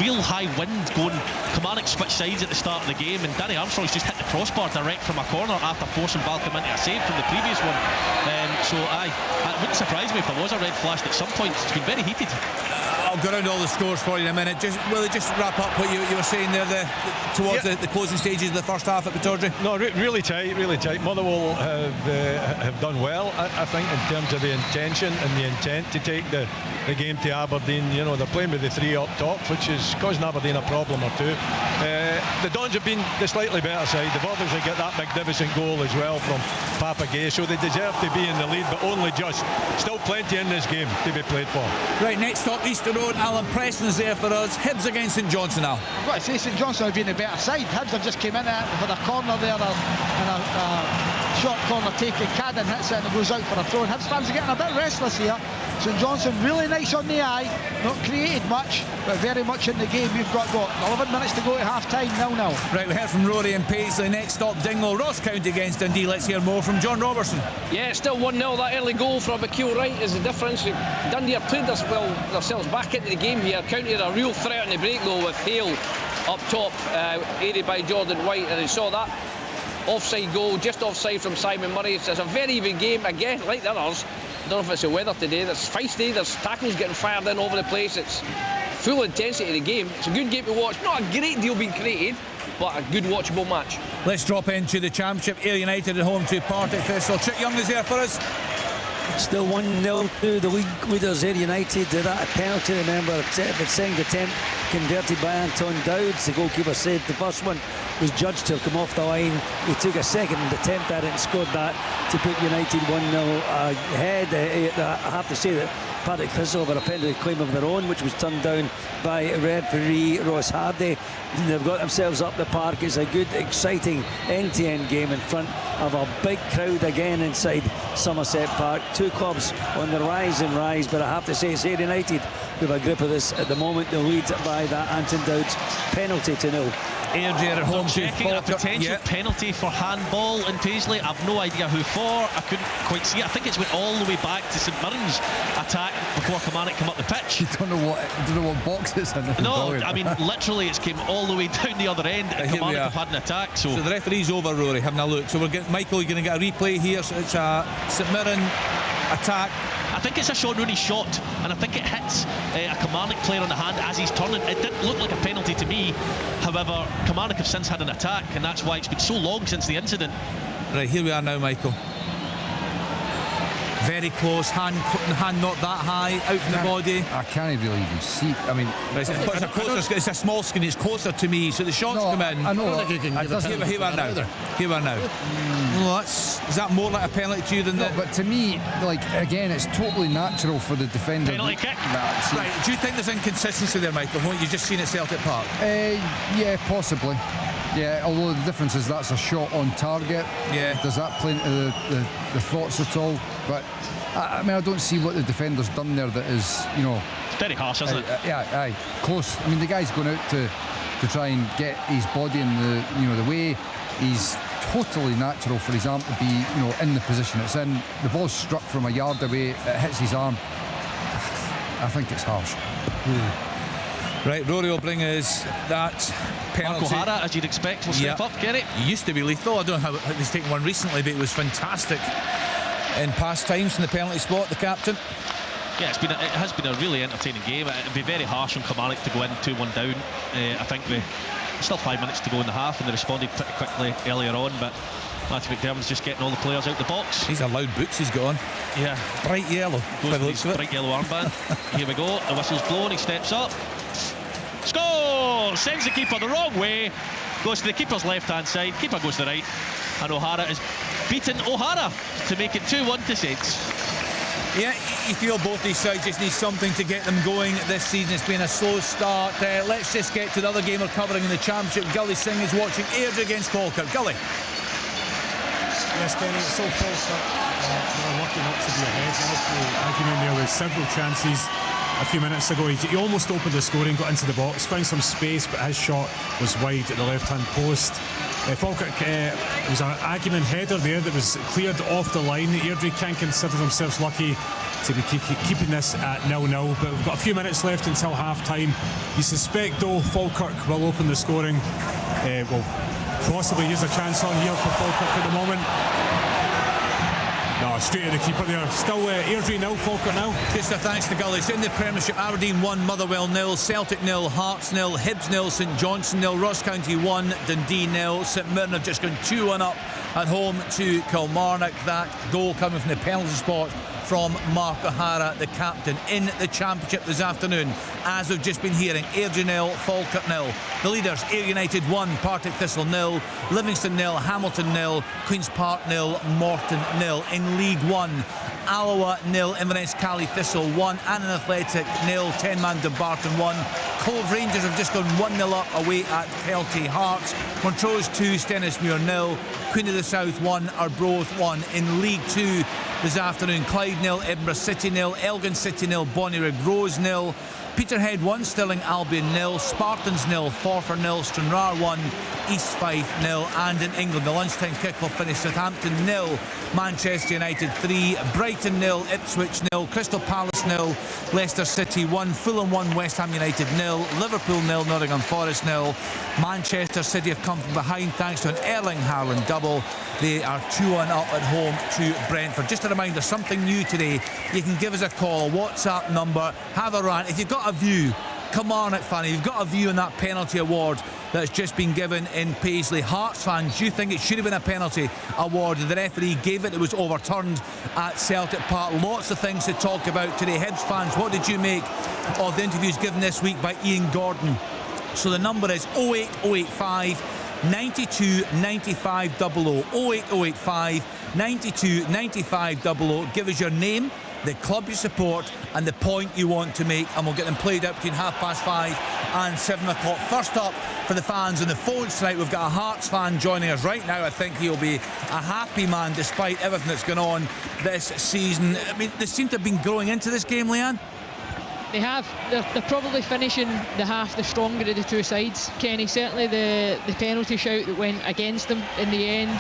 real high wind going. Kilmarnock switched sides at the start of the game, and Danny Armstrong's just hit the crossbar direct from a corner after forcing Balcom into a save from the previous one. It wouldn't surprise me if there was a red flash at some point. It's been very heated. I'll go around all the scores for you in a minute. Just wrap up what you were saying there towards the closing stages of the first half at Pittodrie. No, really tight. Motherwell have done well, I think, in terms of the intention and the intent to take the game to Aberdeen. You know, they're playing with the three up top, which is causing Aberdeen a problem or two. The Dons have been the slightly better side. They've obviously got that magnificent goal as well from Papa Gay, so they deserve to be in the lead, but only just. Still still plenty in this game to be played for. Right, next up, Easter Road. Alan Preston's there for us. Hibs against St Johnstone now. I've got to say, St Johnstone have been the better side. Hibs have just came in for a corner there, and a short corner taken. Cadden hits it and it goes out for a throw. And Hibs fans are getting a bit restless here. St Johnstone really nice on the eye, not created much, but very much in the game. We've got 11 minutes to go to half time, 0-0. Right, we heard from Rory and Paisley. Next up, Dingwall, Ross County against Dundee. Let's hear more from John Robertson. Yeah, still 1-0. That early goal from Akil Wright is the difference. Dundee have played themselves back into the game here. County are a real threat on the break though, with Hale up top, aided by Jordan White, and you saw that offside goal, just offside from Simon Murray. It's a very even game again, like the others. I don't know if it's the weather today. There's feisty, there's tackles getting fired in over the place. It's full intensity of the game. It's a good game to watch. Not a great deal being created, but a good watchable match. Let's drop into the Championship. Ayr United at home to Partick Thistle. Chick Young is there for us. Still 1-0 to the league leaders, Ayr United. That penalty, remember, the second attempt converted by Anton Dowds. The goalkeeper said the first one was judged to have come off the line. He took a second attempt at it and scored that to put United 1-0 ahead. I have to say that Partick Thistle have a penalty claim of their own, which was turned down by referee Ross Hardy. They've got themselves up the park. It's a good, exciting end-to-end game in front of a big crowd again inside Somerset Park. Two clubs on the rise and rise, but I have to say it's Ayr United who have a grip of this at the moment. They'll lead by that Anton Dowds penalty to 0. Airdrie at home to checking a potential penalty for handball in Paisley. I've no idea who for. I couldn't quite see it. I think it's went all the way back to St Mirren's attack before Kilmarnock come up the pitch. You don't know what box it's in. No, I mean literally it's came all the way down the other end and Kilmarnock have had an attack. So the referee's over, Rory, having a look. So we're getting Michael, you're going to get a replay here. So it's a St Mirren attack. I think it's a Sean Rooney shot, and I think it hits a Kilmarnock player on the hand as he's turning. It didn't look like a penalty to me. However, Kilmarnock have since had an attack, and that's why it's been so long since the incident. Right, here we are now, Michael. Very close, hand not that high, out from the body. I can't really even see. I mean, it's a small screen. It's closer to me, so the shots come in. I know. Here we are now. Well, is that more like a penalty to you than that? But to me, like again, it's totally natural for the defender. Penalty kick. Right. Do you think there's inconsistency there, Michael? What you've just seen at Celtic Park? Yeah, possibly. Yeah, although the difference is that's a shot on target. Yeah. Does that play into the thoughts at all? But I mean, I don't see what the defender's done there that is, very harsh, isn't it? Yeah, close. I mean, the guy's going out to try and get his body in the way. He's totally natural for his arm to be, in the position it's in. The ball's struck from a yard away. It hits his arm. I think it's harsh. Right, Rory will bring us that penalty. Mark O'Hara, as you'd expect, will step up, get it. He used to be lethal. I don't know how he's taken one recently, but it was fantastic in past times in the penalty spot, the captain. Yeah, it has been a really entertaining game. It'd be very harsh on Kilmarnock to go in 2-1 down. I think still 5 minutes to go in the half, and they responded pretty quickly earlier on, but Matthew McDermott's just getting all the players out the box. These are loud boots he's got on. Yeah. Bright yellow. Bright yellow armband. Here we go. The whistle's blown. He steps up. Score! Sends the keeper the wrong way. Goes to the keeper's left-hand side. Keeper goes to the right. And O'Hara is beaten O'Hara to make it 2-1 to Saints. Yeah, you feel both these sides just need something to get them going this season. It's been a slow start. Let's just get to the other game we're covering in the Championship. Gully Singh is watching Airdrie against Falkirk. Gully. Yes, Kenny, it's so Falkirk. They're lucky not to be ahead. Obviously, arguing there with several chances a few minutes ago. He almost opened the scoring, got into the box, found some space, but his shot was wide at the left-hand post. Falkirk, it was an argument header there that was cleared off the line. Airdrie can consider themselves lucky to be keeping this at 0-0, but we've got a few minutes left until half-time. You suspect, though, Falkirk will open the scoring. Well, possibly here's a chance on here for Falkirk at the moment. No, straight to the keeper there. Still Airdrie 0, Falkirk 0. Just a thanks to Gully. It's in the Premiership. Aberdeen 1, Motherwell 0, Celtic 0, Hearts 0, Hibs 0, St Johnstone 0, Ross County 1, Dundee 0. St Mirren have just gone 2-1 up at home to Kilmarnock. That goal coming from the penalty spot from Mark O'Hara, the captain, in the Championship this afternoon. As we've just been hearing, Airdrie 0, Falkirk 0. The leaders, Ayr United 1, Partick Thistle 0, Livingston 0, Hamilton 0, Queen's Park 0, Morton 0. In League 1, Alloa 0, Inverness Cali Thistle 1, Annan Athletic 0, 10-man Dumbarton 1. Cove Rangers have just gone 1-0 up away at Kelty Hearts. Montrose 2, Stennismuir 0, Queen of the South 1, Arbroath 1. In League 2 this afternoon, Clyde 0, Edinburgh City 0, Elgin City 0, Bonnyrigg Rose 0, Peterhead 1, Stirling Albion 0, Spartans 0, Forfar 0, Stranraer 1, East Fife 0. And in England, the lunchtime kick-off finish: Southampton 0, Manchester United 3, Brighton 0, Ipswich 0, Crystal Palace 0, Leicester City 1, Fulham 1, West Ham United 0, Liverpool 0, Nottingham Forest 0. Manchester City have come from behind thanks to an Erling Haaland double. They are 2-1 up at home to Brentford. Just a reminder, something new today. You can give us a call, WhatsApp number, have a rant. If you've got a view, come on it, Fanny. You've got a view on that penalty award that's just been given in Paisley. Hearts fans, do you think it should have been a penalty award? The referee gave it was overturned at Celtic Park. Lots of things to talk about today. Hibs fans, what did you make of the interviews given this week by Ian Gordon? So the number is 08085 92 95 00. 08085 92 95 00. Give us your name, the club you support and the point you want to make, and we'll get them played out between 5:30 and 7 o'clock. First up for the fans on the phones tonight, we've got a Hearts fan joining us right now. I think he'll be a happy man despite everything that's gone on this season. I mean, they seem to have been growing into this game, Leanne. They have. They're probably finishing the half the stronger of the two sides, Kenny. Certainly the penalty shout that went against them in the end.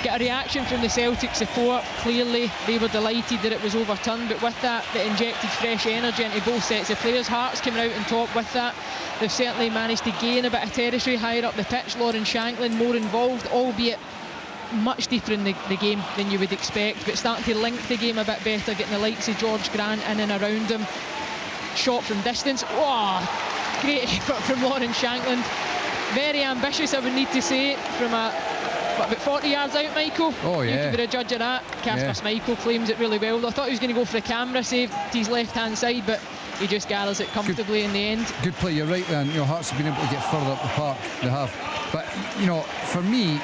Get a reaction from the Celtic support. Clearly they were delighted that it was overturned, but with that, it injected fresh energy into both sets of players. Hearts coming out on top with that. They've certainly managed to gain a bit of territory higher up the pitch. Lauren Shanklin more involved, albeit much deeper in the game than you would expect, but starting to link the game a bit better, getting the likes of George Grant in and around him. Shot from distance. Oh, great effort from Lauren Shanklin. Very ambitious, I would need to say, from about 40 yards out, Michael. Oh, yeah. You could be a judge of that. Casper Michael claims it really well. I thought he was going to go for a camera save to his left-hand side, but he just gathers it comfortably in the end. Good play, you're right, then. Hearts have been able to get further up the park. They have. But, for me,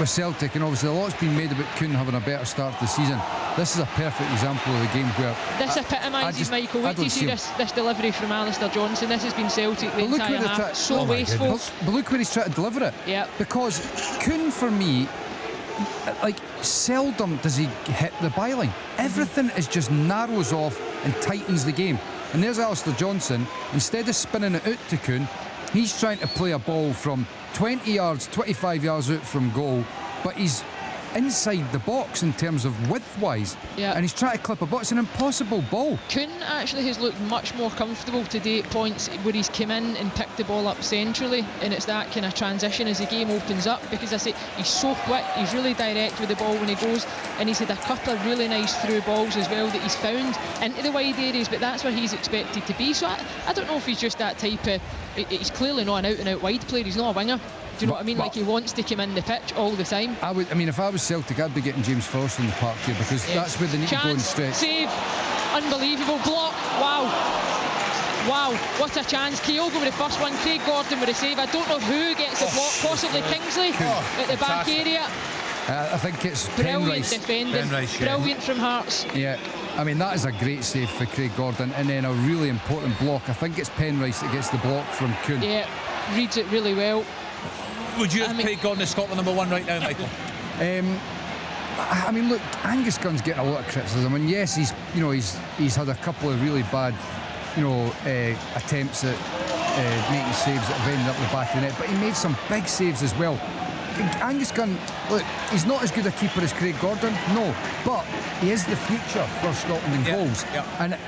with Celtic, and obviously a lot's been made about Kuhn having a better start to the season. This is a perfect example of the game where this epitomises, Michael. Wait till you see this delivery from Alistair Johnson. This has been Celtic the entire half. So wasteful. But look where he's trying to deliver it. Yeah. Because Kuhn, for me, seldom does he hit the byline. Everything is just narrows off and tightens the game. And there's Alistair Johnson. Instead of spinning it out to Kuhn, he's trying to play a ball from 20 yards, 25 yards out from goal, but he's inside the box in terms of width-wise, and he's trying to clip a ball. It's an impossible ball. Kuhn actually has looked much more comfortable today at points where he's come in and picked the ball up centrally, and it's that kind of transition as the game opens up, because I say he's so quick, he's really direct with the ball when he goes, and he's had a couple of really nice through balls as well that he's found into the wide areas, but that's where he's expected to be. So I don't know if he's just that type of, he's clearly not an out-and-out wide player, he's not a winger. Do you know what I mean? Like, he wants to come in the pitch all the time. If I was Celtic, I'd be getting James Forrest in the park here, because that's where they need to go and stretch. Save, unbelievable block. Wow, what a chance. Kyogo with the first one, Craig Gordon with a save. I don't know who gets the block, possibly Kingsley at the back area. I think it's brilliant Penrice. Defending, brilliant from Hearts. Yeah, that is a great save for Craig Gordon, and then a really important block. I think it's Penrice that gets the block from Kuhn. Yeah, reads it really well. Would you have Craig Gordon as Scotland #1 right now, Michael? Look, Angus Gunn's getting a lot of criticism, and yes, he's had a couple of really bad, attempts at making saves that have ended up the back of the net, but he made some big saves as well. Angus Gunn, look, he's not as good a keeper as Craig Gordon, no, but he is the future for Scotland in goals. And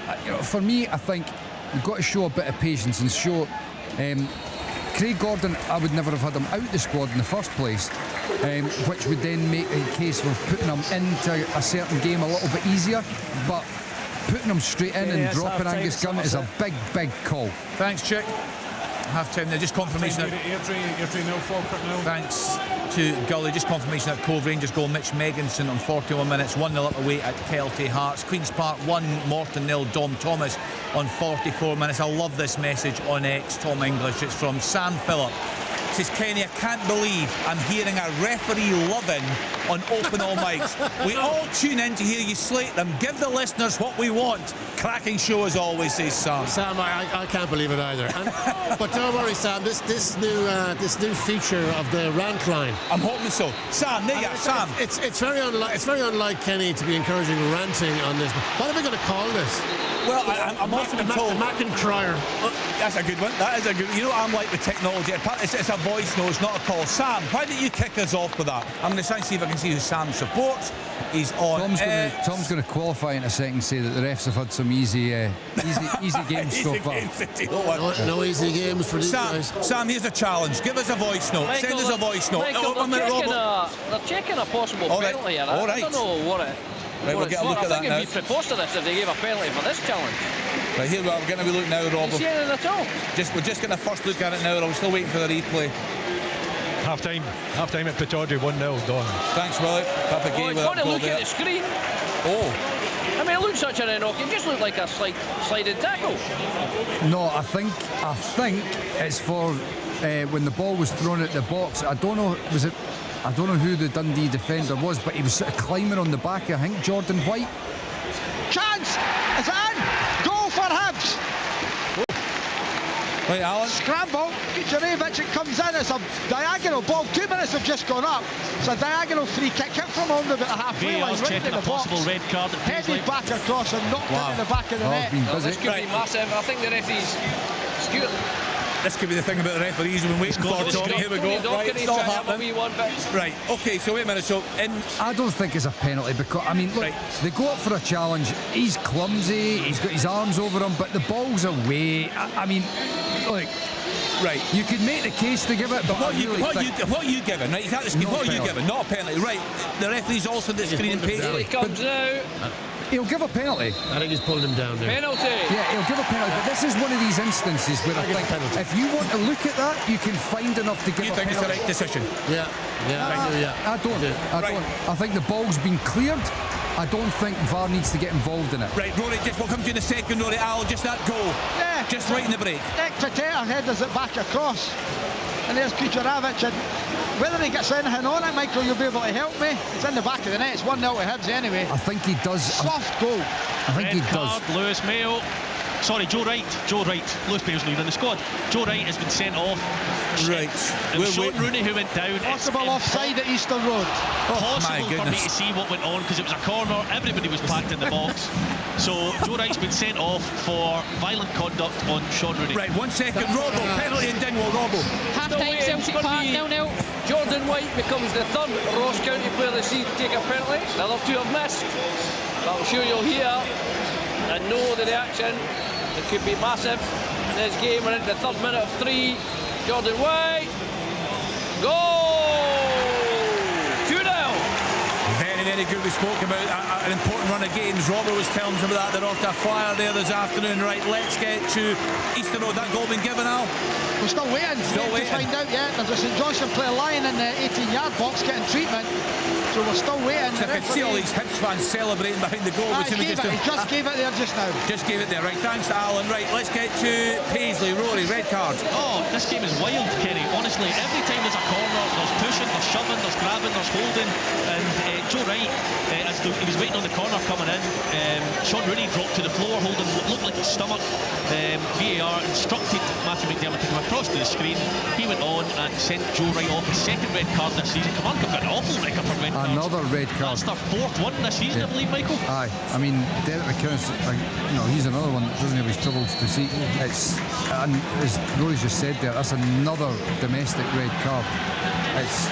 for me, I think you've got to show a bit of patience and show. Craig Gordon, I would never have had him out the squad in the first place, which would then make a case of putting him into a certain game a little bit easier, but putting him straight in and dropping Angus Gunn is a big, big call. Thanks, Chick. Half-time there, just confirmation that Airdrie 0, Falkirk 0. Thanks to Gully, just confirmation that Cove Rangers goal. Mitch Megginson on 41 minutes, 1-0 up away at Kelty Hearts. Queen's Park 1, Morton 0, Dom Thomas on 44 minutes. I love this message on X, Tom English. It's from Sam Phillip. says, Kenny, I can't believe I'm hearing a referee loving on Open All Mics. We all tune in to hear you slate them. Give the listeners what we want. Cracking show as always, says Sam. Sam, I can't believe it either. But don't worry, Sam. This new feature of the rant line. I'm hoping so. Sam, there you go, Sam. It's very unlike Kenny to be encouraging ranting on this. What are we going to call this? Well, I'm also been told. Mac and Crier. That's a good one. That is a good. You know, I'm like with technology. It's a voice note, it's not a call. Sam, why don't you kick us off with that? I'm going to try and see if I can see who Sam supports. He's on. Tom's going to qualify in a second and say that the refs have had some easy games so far. No easy games for these guys. Sam, here's a challenge. Give us a voice note. Michael, Send us a voice note. Michael, they're checking a possible penalty here. All right. I don't know what it. Right, we'll get a look at that now. I think it'd be preposterous if they gave a penalty for this challenge. Right, here we are. We're getting a wee look now, Rob. You see anything at all? We're just getting a first look at it now. I'm still waiting for the replay. Half time at Pittodrie, 1-0, Don. Thanks, Willie. Papa Gay with that to goal look there. at the screen. Oh. I mean, it looks such an knock. It just looked like a sliding tackle. No, I think it's for when the ball was thrown at the box. I don't know who the Dundee defender was, but he was sort of climbing on the back of, I think, Jordan White. Chance! Is it in? Goal for Hibs! Right, Alan. Scramble, Jurevich, it comes in. It's a diagonal ball. 2 minutes have just gone up. It's a diagonal free kick. Hit from under about the halfway line. VAR's checking a possible red card at Headed back across and knocked into the back of the net. This could be massive. I think the referee's skewed. This could be the thing about the referees we've been waiting for. Tom. Here we go. Right, it's not happening. Right, okay, so wait a minute. So I don't think it's a penalty because, I mean, look, they go up for a challenge. He's clumsy. He's got his arms over him, but the ball's away. I mean, look. Right. You could make the case to give it, but what are you giving? Right, exactly. What are you giving? Not a penalty. Right. The referee's also the screen page. He comes out. He'll give a penalty. I think he's pulled him down there. Penalty. Yeah, he'll give a penalty. But this is one of these instances where I think if you want to look at that, you can find enough to give you a think penalty. it's the right decision? Yeah. I don't. I think the ball's been cleared. I don't think VAR needs to get involved in it. Right, Rory, we'll come to you in a second, Rory. Al, just that goal. Yeah. Just right in the break. Nick Pateta headers it back across. And there's Kucheravich. And whether he gets anything on it, Michael, you'll be able to help me. It's in the back of the net. It's 1-0 to Hibs anyway. I think he does. Soft goal. I think he does. Lewis Mayo. Sorry, Joe Wright. Lewis Mayo's leaving the squad. Joe Wright has been sent off. Right. It was Sean Rooney who went down. Possible offside at Easter Road. Possible for me to see what went on because it was a corner. Everybody was packed in the box. So Joe Wright's been sent off for violent conduct on Sean Rooney. Right, 1 second. Robbo, penalty in Dingwall. Robbo. Half-time Celtic Park, 0-0. Jordan White becomes the third Ross County player this season to take a penalty. The other two have missed. But I'm sure you'll hear and know the reaction. It could be massive in this game. We're into the third minute of 3. Jordan White. Goal! 2-0. Very, very good. We spoke about an important run of games. Robert was telling us about that. They're off to a flyer there this afternoon. Right, let's get to Easter Road. That goal been given, Al? We're still waiting. To find out yet. There's a St Johnstone player lying in the 18-yard box getting treatment. So we're still waiting. So I can see all these Hibs fans celebrating behind the goal. He just gave it there just now. Just gave it there. Right, thanks to Alan. Right, let's get to Paisley. Rory, red card. Oh, this game is wild, Kenny. Honestly, every time there's a corner, there's pushing, there's shoving, there's grabbing, there's holding. And Joe Wright, as he was waiting on the corner coming in, Sean Rooney dropped to the floor, holding what looked like his stomach. VAR instructed Matthew McDermott to come across to the screen. He went on and sent Joe Wright off his second red card this season. Command have got an awful record for red cards. Another red card. That's their fourth one this season, I believe, Michael. Aye, I mean, Derek McInnes, he's another one that doesn't have his troubles to see. And as Rory's just said there, that's another domestic red card. It's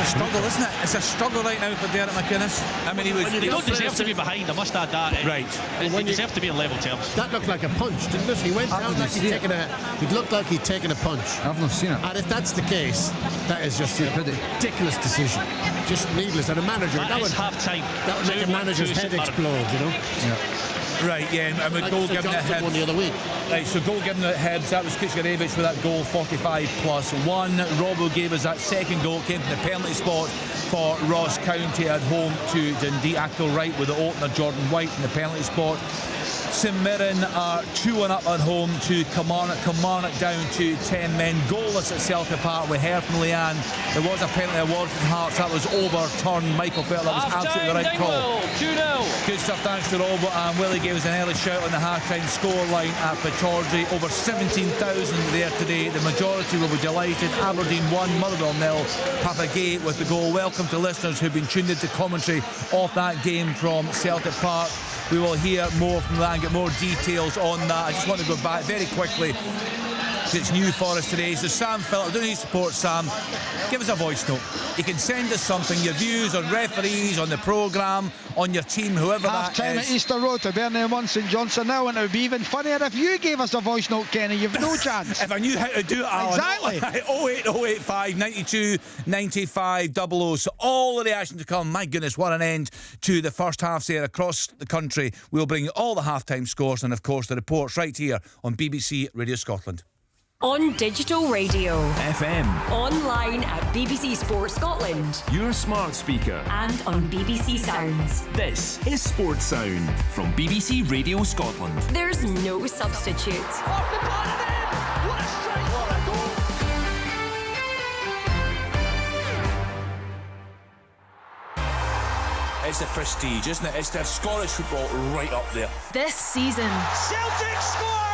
a struggle, isn't it? It's a struggle right now for Derek McInnes. I mean, they don't deserve to be behind, I must add that. Right. They deserve to be in level terms. That looked like a punch, didn't it? He went down like it looked like he'd taken a punch. I've not seen it. And if that's the case, that is just a ridiculous decision. Just needless. And a manager, that would half-time. That would make a manager's head explode, you know? Yeah. Right, yeah, and with goal given at Hibs. The other week. Right, so goal given at Hibs, that was Kucherevich with that goal, 45+1. Robbo gave us that second goal, came from the penalty spot for Ross County at home to Dundee. Ackle Wright with the opener, Jordan White in the penalty spot. St Mirren are 2-1 up at home to Kilmarnock. Kilmarnock down to 10 men. Goalless at Celtic Park. We heard from Leanne there was a penalty awarded to Hearts. That was overturned. Michael felt that was absolutely the right call. 2-0. Good stuff, thanks to Rob. And Willie gave us an early shout on the half-time score line at Pittodrie. Over 17,000 there today. The majority will be delighted. Aberdeen 1, Motherwell 0. Papagay with the goal. Welcome to listeners who've been tuned into commentary of that game from Celtic Park. We will hear more from that and get more details on that. I just want to go back very quickly. It's new for us today. So Sam Phillips, don't need support, Sam. Give us a voice note. You can send us something, your views on referees, on the programme, on your team, whoever that is. Half-time at Easter Road to Burnley 1 St Johnstone now, and it would be even funnier if you gave us a voice note, Kenny. You've no chance. If I knew how to do it, Alan. Exactly. 08085 92 95 00. So all of the action to come. My goodness, what an end to the first half there across the country. We'll bring you all the half-time scores and, of course, the reports right here on BBC Radio Scotland. On digital radio, FM, online at BBC Sports Scotland, your smart speaker, and on BBC Sounds. This is Sports Sound from BBC Radio Scotland. There's no substitute. Off the corner then. What a strike, what a goal. It's the prestige, isn't it? It's the Scottish football right up there. This season, Celtic score!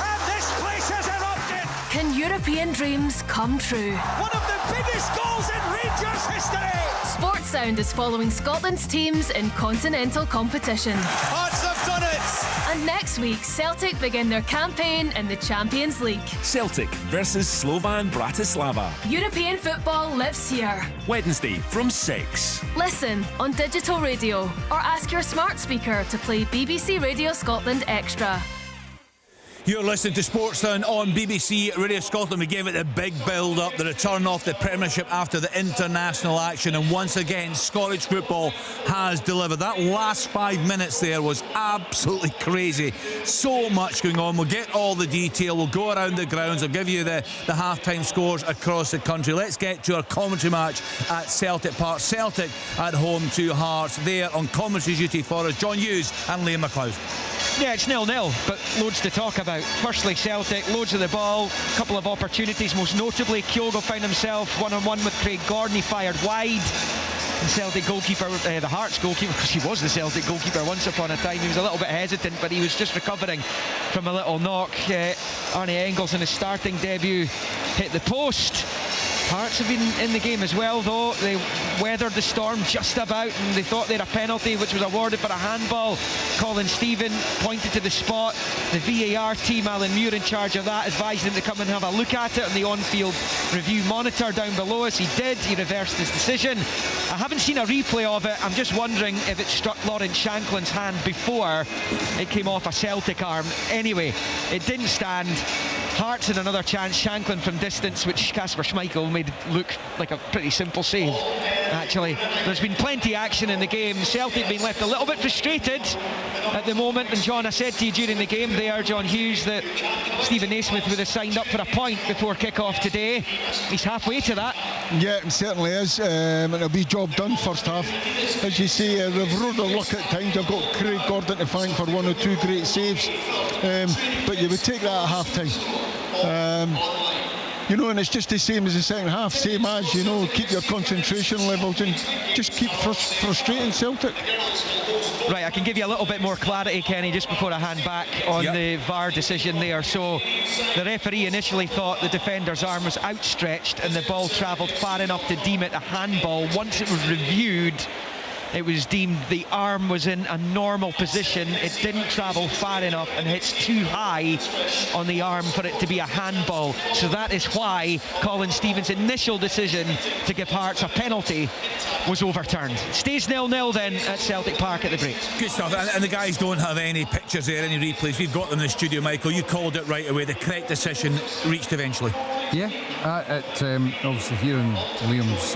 And this place has erupted! can European dreams come true? One of the biggest goals in Rangers history! Sports Sound is following Scotland's teams in continental competition. Hearts have done it! And next week, Celtic begin their campaign in the Champions League. Celtic versus Slovan Bratislava. European football lives here. Wednesday from 6. Listen on digital radio or ask your smart speaker to play BBC Radio Scotland Extra. You're listening to Sports Sound on BBC Radio Scotland. We gave it a big build-up, the return of the Premiership after the international action, and once again, Scottish football has delivered. That last 5 minutes there was absolutely crazy. So much going on. We'll get all the detail. We'll go around the grounds. I'll give you the half-time scores across the country. Let's get to our commentary match at Celtic Park. Celtic at home to Hearts. There on commentary duty for us, John Hughes and Liam McLeod. Yeah, it's 0-0, but loads to talk about. Firstly, Celtic, loads of the ball, a couple of opportunities, most notably Kyogo found himself one-on-one with Craig Gordon. He fired wide. The Celtic goalkeeper, the Hearts goalkeeper, because he was the Celtic goalkeeper once upon a time, he was a little bit hesitant, but he was just recovering from a little knock. Arnie Engels in his starting debut hit the post. Hearts have been in the game as well, though. They weathered the storm just about, and they thought they had a penalty which was awarded for a handball. Colin Stephen pointed to the spot. The VAR team, Alan Muir in charge of that, advised him to come and have a look at it on the on-field review monitor down below us. He did. He reversed his decision. I haven't seen a replay of it. I'm just wondering if it struck Lawrence Shanklin's hand before it came off a Celtic arm. Anyway, it didn't stand. Hearts had another chance. Shanklin from distance, which Kasper Schmeichel made look like a pretty simple save, actually. There's been plenty of action in the game. Celtic being left a little bit frustrated at the moment. And John, I said to you during the game there, John Hughes, that Stephen Naismith would have signed up for a point before kick-off today. He's halfway to that. Yeah, it certainly is. And it'll be job done first half. As you say, they've rode their luck at times. I've got Craig Gordon to thank for one or two great saves. But you would take that at half-time. You know, and it's just the same as the second half, same as, you know, keep your concentration levels and just keep frustrating Celtic. Right, I can give you a little bit more clarity, Kenny, just before I hand back on the VAR decision there. So the referee initially thought the defender's arm was outstretched and the ball travelled far enough to deem it a handball. Once it was reviewed, it was deemed the arm was in a normal position. It didn't travel far enough and hits too high on the arm for it to be a handball. So that is why Colin Stevens' initial decision to give Hearts a penalty was overturned. Stays 0-0 then at Celtic Park at the break. Good stuff. And the guys don't have any pictures there, any replays. We've got them in the studio, Michael. You called it right away. The correct decision reached eventually. Yeah, obviously hearing Liam's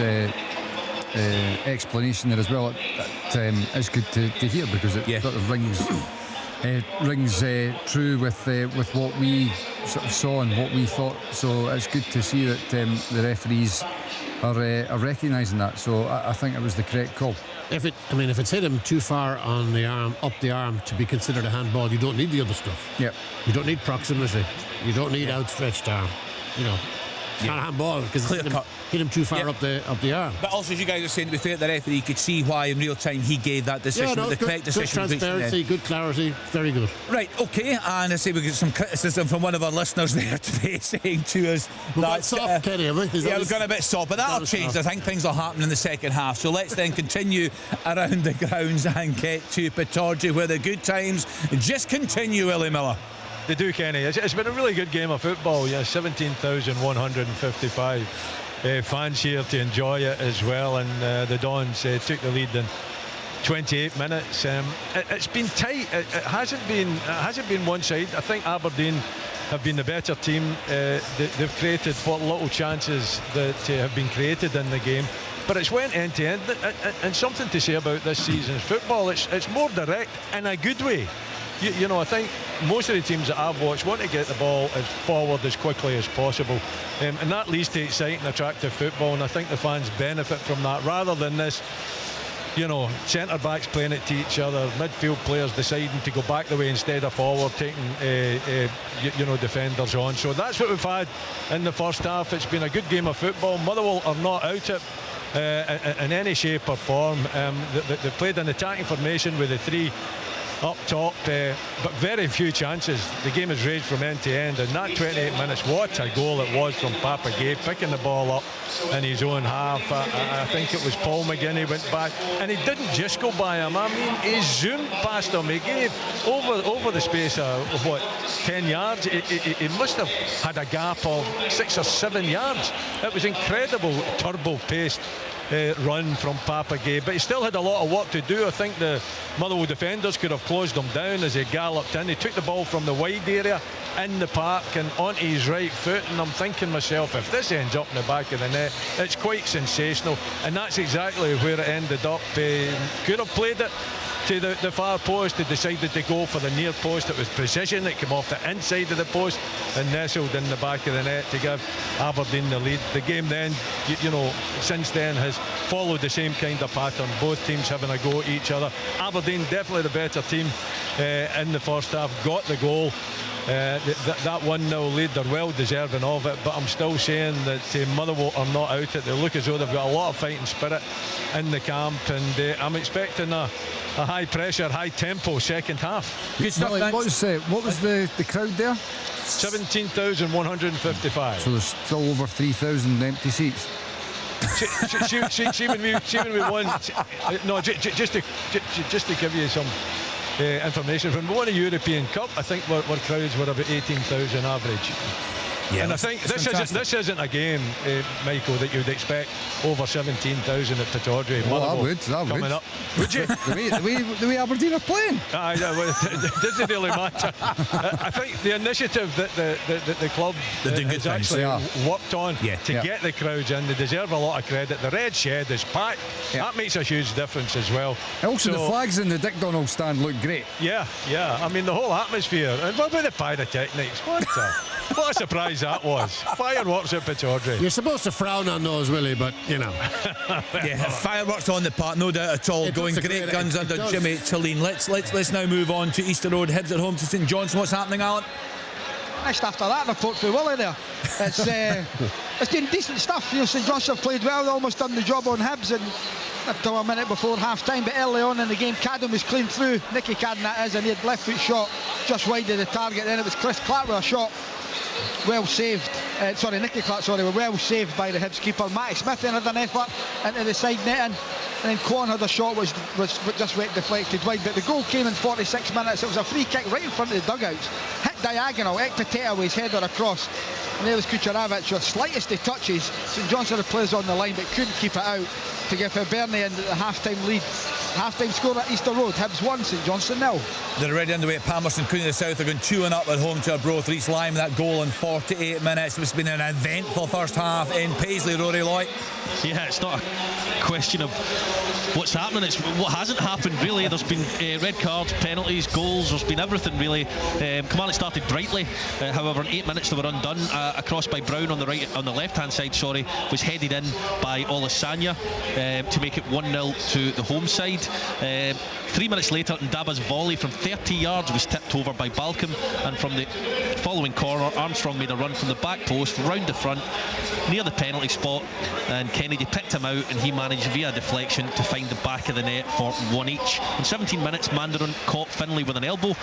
explanation there as well, it's good to hear, because it sort of rings rings true with what we sort of saw and what we thought. So it's good to see that the referees are recognising that. So I think it was the correct call. If it's hit him too far on the arm, up the arm, to be considered a handball, you don't need the other stuff. Yep. You don't need proximity. You don't need outstretched arm. You know. It's not a handball because hit him too far up the arm. But also, as you guys were saying, to be fair, the referee could see why in real time he gave that decision, the correct decision. Good transparency, good clarity, very good. Right, okay, and I say we get some criticism from one of our listeners there today saying to us that soft, Kenny, have we? We've gone a bit soft, but that'll change. I think things will happen in the second half. So let's then continue around the grounds and get to Pittodrie, where the good times just continue, Willie Miller. They do, Kenny. It's been a really good game of football. 17,155 fans here to enjoy it as well, and the Dons took the lead in 28 minutes. It's been tight. It hasn't been one-sided. I think Aberdeen have been the better team. They've created what little chances that have been created in the game, but it's went end to end. And something to say about this season's football, it's more direct in a good way. You know, I think most of the teams that I've watched want to get the ball as forward as quickly as possible, and that leads to exciting, attractive football, and I think the fans benefit from that, rather than this, you know, centre backs playing it to each other, midfield players deciding to go back the way instead of forward, taking defenders on. So that's what we've had in the first half. It's been a good game of football. Motherwell are not out it in any shape or form. They played an attacking formation with the three up top, but very few chances. The game is raged from end to end, and that 28 minutes, what a goal it was from Papa Gay, picking the ball up in his own half. I think it was Paul McGinney went back, and he didn't just go by him. I mean, he zoomed past him. He gave over the space of 10 yards. He must have had a gap of 6 or 7 yards. It was incredible turbo-paced run from Papa Gay, but he still had a lot of work to do. I think the Motherwell defenders could have closed him down as he galloped in. He took the ball from the wide area in the park and onto his right foot, and I'm thinking myself, if this ends up in the back of the net, it's quite sensational, and that's exactly where it ended up. Could have played it to the far post. They decided to go for the near post. It was precision. It came off the inside of the post and nestled in the back of the net to give Aberdeen the lead. The game then, since then has followed the same kind of pattern, both teams having a go at each other. Aberdeen definitely the better team in the first half, got the goal. That 1-0 lead, they're well deserving of it, but I'm still saying that Motherwell are not out it. They look as though they've got a lot of fighting spirit in the camp, and I'm expecting a high pressure, high tempo second half. Good stuff. What was the crowd there? 17,155. So there's still over 3,000 empty seats. See when we won. No, just to give you some information, when we won a European Cup, I think our crowds were about 18,000 average. Yeah, and I think this isn't a game, Michael, that you'd expect over 17,000 at Pittodrie. I would. Coming up. Would you? the way Aberdeen are playing. It doesn't really matter. I think the initiative that the club has actually worked on to get the crowds in, they deserve a lot of credit. The red shed is packed. That makes a huge difference as well. Also, the flags in the Dick Donald stand look great. Yeah. I mean, the whole atmosphere. And what about the pyrotechnics? What a surprise that was. Fireworks at Pittodrie. You're supposed to frown on those, Willie, but fireworks on the park, no doubt at all. Going great guns under Jimmy Tilleen. Let's now move on to Easter Road. Hibs at home to St Johnstone. What's happening, Alan? Just after that report for Willie there, it's been decent stuff. St Johnstone played well, almost done the job on Hibs, and until a minute before half time, but early on in the game, Cadden was clean through. Nicky Cadden that is, and he had left foot shot just wide of the target. Then it was Chris Clark with a shot well saved. Nicky Clark, were well saved by the Hibs keeper. Matty Smith then had an effort into the side netting, and then Quan had a shot was just wet deflected wide. But the goal came in 46 minutes. It was a free kick right in front of the dugouts, hit diagonal. Ekpiteta with his header across, and there was Kucheravic with slightest of touches. St Johnstone had players on the line but couldn't keep it out to give Hibernian the half-time lead. Half-time score at Easter Road, Hibs 1, St Johnstone 0. They're already underway at Palmerston. Queen of the South are going 2-1 up at home to Arbroath. Reece Lyme, that goal in 48 minutes. It's been an eventful first half in Paisley, Rory Lloyd. Yeah, it's not a question of what's happening, it's what hasn't happened really. There's been red cards, penalties, goals, there's been everything really. Kilmarnock started brightly, however in 8 minutes they were undone. A cross by Brown on the left hand side, was headed in by Olasanya to make it 1-0 to the home side. 3 minutes later, Ndaba's volley from 30 yards was tipped over by Balcom, and from the following corner Armstrong made a run from the back post round the front near the penalty spot, and Kennedy picked him out and he managed via deflection to find the back of the net for one each. In 17 minutes Mandarin caught Finlay with an elbow.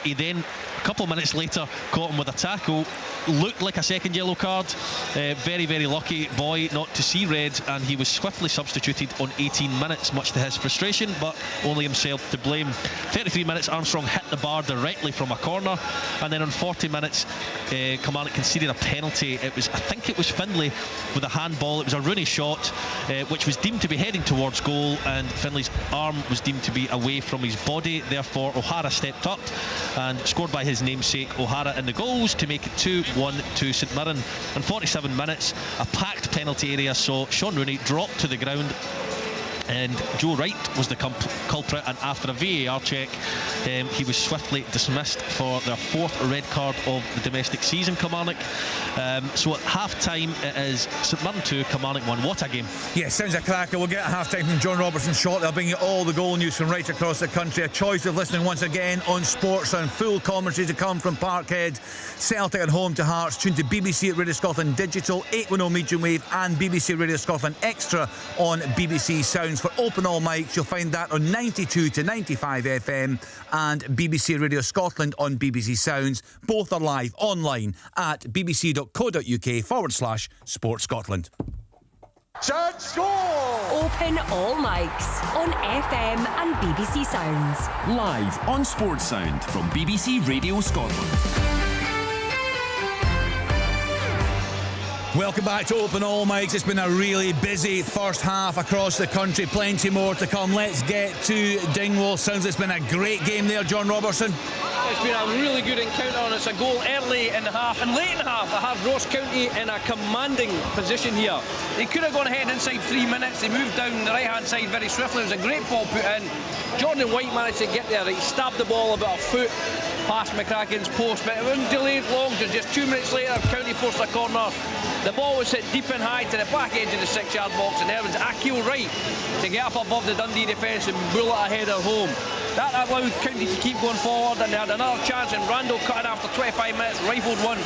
He then, a couple of minutes later, caught him with a tackle. Looked like a second yellow card. Very, very lucky boy not to see red, and he was swiftly substituted on 18 minutes, much to his frustration, but only himself to blame. 33 minutes, Armstrong hit the bar directly from a corner, and then on 40 minutes Kilmarnock conceded a penalty. I think it was Finlay with a handball. It was a Rooney shot which was deemed to be heading towards goal, and Finlay's arm was deemed to be away from his body. Therefore O'Hara stepped up and scored by his namesake O'Hara in the goals to make it 2-1 to St Mirren. In 47 minutes, a packed penalty area saw Sean Rooney drop to the ground, and Joe Wright was the culprit, and after a VAR check he was swiftly dismissed for their 4th red card of the domestic season, Kilmarnock. So at half time it is St Mirren 2, Kilmarnock 1. What a game. Yeah, sounds a cracker. We'll get a half time from John Robertson shortly. I'll bring you all the goal news from right across the country. A choice of listening once again on Sports and full commentary to come from Parkhead. Celtic at home to Hearts. Tuned to BBC Radio Scotland Digital, 810 medium wave, and BBC Radio Scotland Extra on BBC Sounds. For open all mics, you'll find that on 92 to 95 FM and BBC Radio Scotland on BBC Sounds. Both are live online at bbc.co.uk/Sport Scotland. Chance score! Open all mics on FM and BBC Sounds. Live on Sports Sound from BBC Radio Scotland. Welcome back to Open All Mics. It's been a really busy first half across the country. Plenty more to come. Let's get to Dingwall. Sounds it's been a great game there, John Robertson. It's been a really good encounter, and it's a goal early in the half and late in the half that had Ross County in a commanding position here. They could have gone ahead inside 3 minutes. They moved down the right hand side very swiftly. It was a great ball put in. Jordan White managed to get there. He stabbed the ball about a foot past McCracken's post, but it wasn't delayed long. Just 2 minutes later, County forced a corner. The ball was hit deep and high to the back edge of the 6-yard box, and there was Akil Wright to get up above the Dundee defence and bullet a header home. That allowed County to keep going forward, and they had another chance, and Randall cut in after 25 minutes, rifled one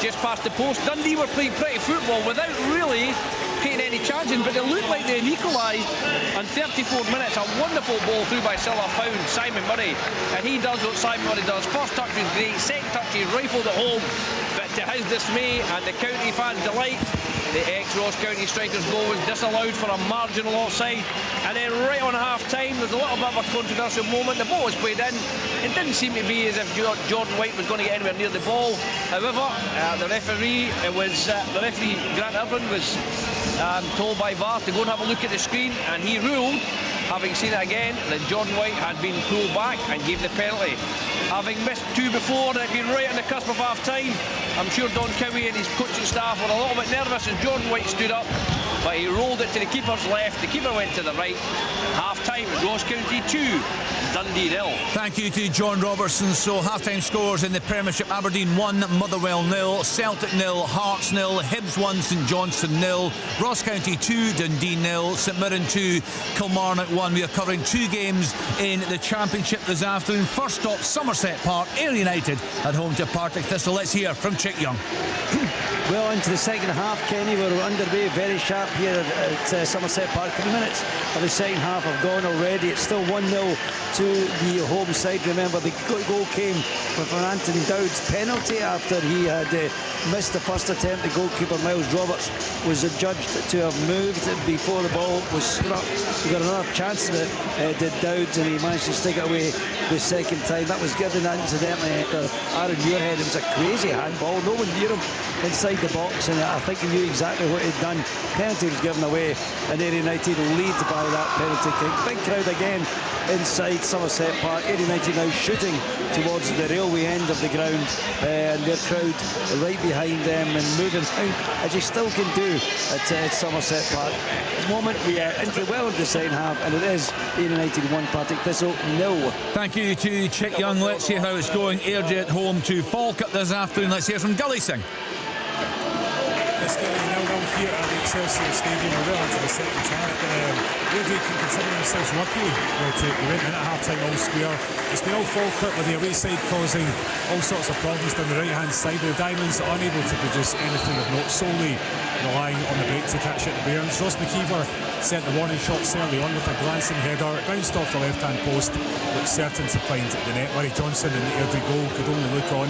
just past the post. Dundee were playing pretty football without really creating any chances, but they looked like they had equalised. And 34 minutes, a wonderful ball through by Silla found Simon Murray, and he does what Simon Murray does. First touch was great, second touch he rifled it home, but to his dismay and the County fans' delight, the ex-Ross County striker's goal was disallowed for a marginal offside. And then right on half-time, there's a little bit of a controversial moment. The ball was played in. It didn't seem to be as if Jordan White was going to get anywhere near the ball. However, the referee, Grant Irvin, was told by VAR to go and have a look at the screen, and he ruled, having seen it again, that Jordan White had been pulled back and gave the penalty. Having missed two before, they'd been right on the cusp of half-time. I'm sure Don Cowie and his coaching staff were a little bit nervous as Jordan White stood up, but he rolled it to the keeper's left. The keeper went to the right. Half-time, Ross County 2, Dundee 0. Thank you to John Robertson. So half-time scores in the Premiership: Aberdeen 1, Motherwell 0, Celtic 0, Hearts 0, Hibs 1, St Johnstone 0, Ross County 2, Dundee 0, St Mirren 2, Kilmarnock 1. We are covering two games in the Championship this afternoon. First stop, Somerset Park, Ayr United at home to Partick Thistle. Let's hear from Chick Young. Well, into the second half, Kenny. We're underway very sharp here at Somerset Park. 3 minutes of the second half have gone already. It's still 1-0 to the home side. Remember, the goal came from Anton Dowd's penalty after he had missed the first attempt. The goalkeeper, Miles Roberts, was adjudged to have moved before the ball was struck. He got another chance at it, did Dowds, and he managed to stick it away the second time. That was given incidentally after Aaron Muirhead. It was a crazy handball. No one near him inside the box, and I think he knew exactly what he'd done. Penalty was given away, and Ayr United lead by that penalty kick. Big crowd again inside Somerset Park. Ayr United now shooting towards the railway end of the ground, and their crowd right behind them and moving out, as you still can do at Somerset Park. At the moment we are well into the second half, and it is Ayr United 1, Partick Thistle 0. Thank you to Chick Young. Let's hear how it's going. Airdrie at home to Falkirk this afternoon. Let's hear from Gully Singh. It's going to be 0-0 here at the Excelsior Stadium. We're well into the second half. Airdrie can consider themselves lucky. They went in at half-time all square. It's been all Falkirk with the away side causing all sorts of problems down the right-hand side. The Diamonds are unable to produce anything of note, solely relying on the break to catch it to Bairns. Ross McKeever sent the warning shots early on with a glancing header. It bounced off the left-hand post, looked certain to find the net. Murray Johnson in the Airdrie goal could only look on.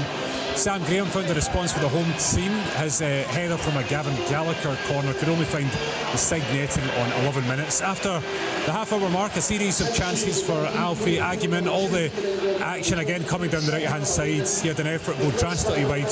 Sam Graham found the response for the home team. His header from a Gavin Gallagher corner could only find the side netting on 11 minutes. After the half-hour mark, a series of chances for Alfie Agyeman. All the action again coming down the right-hand side. He had an effort go drastically wide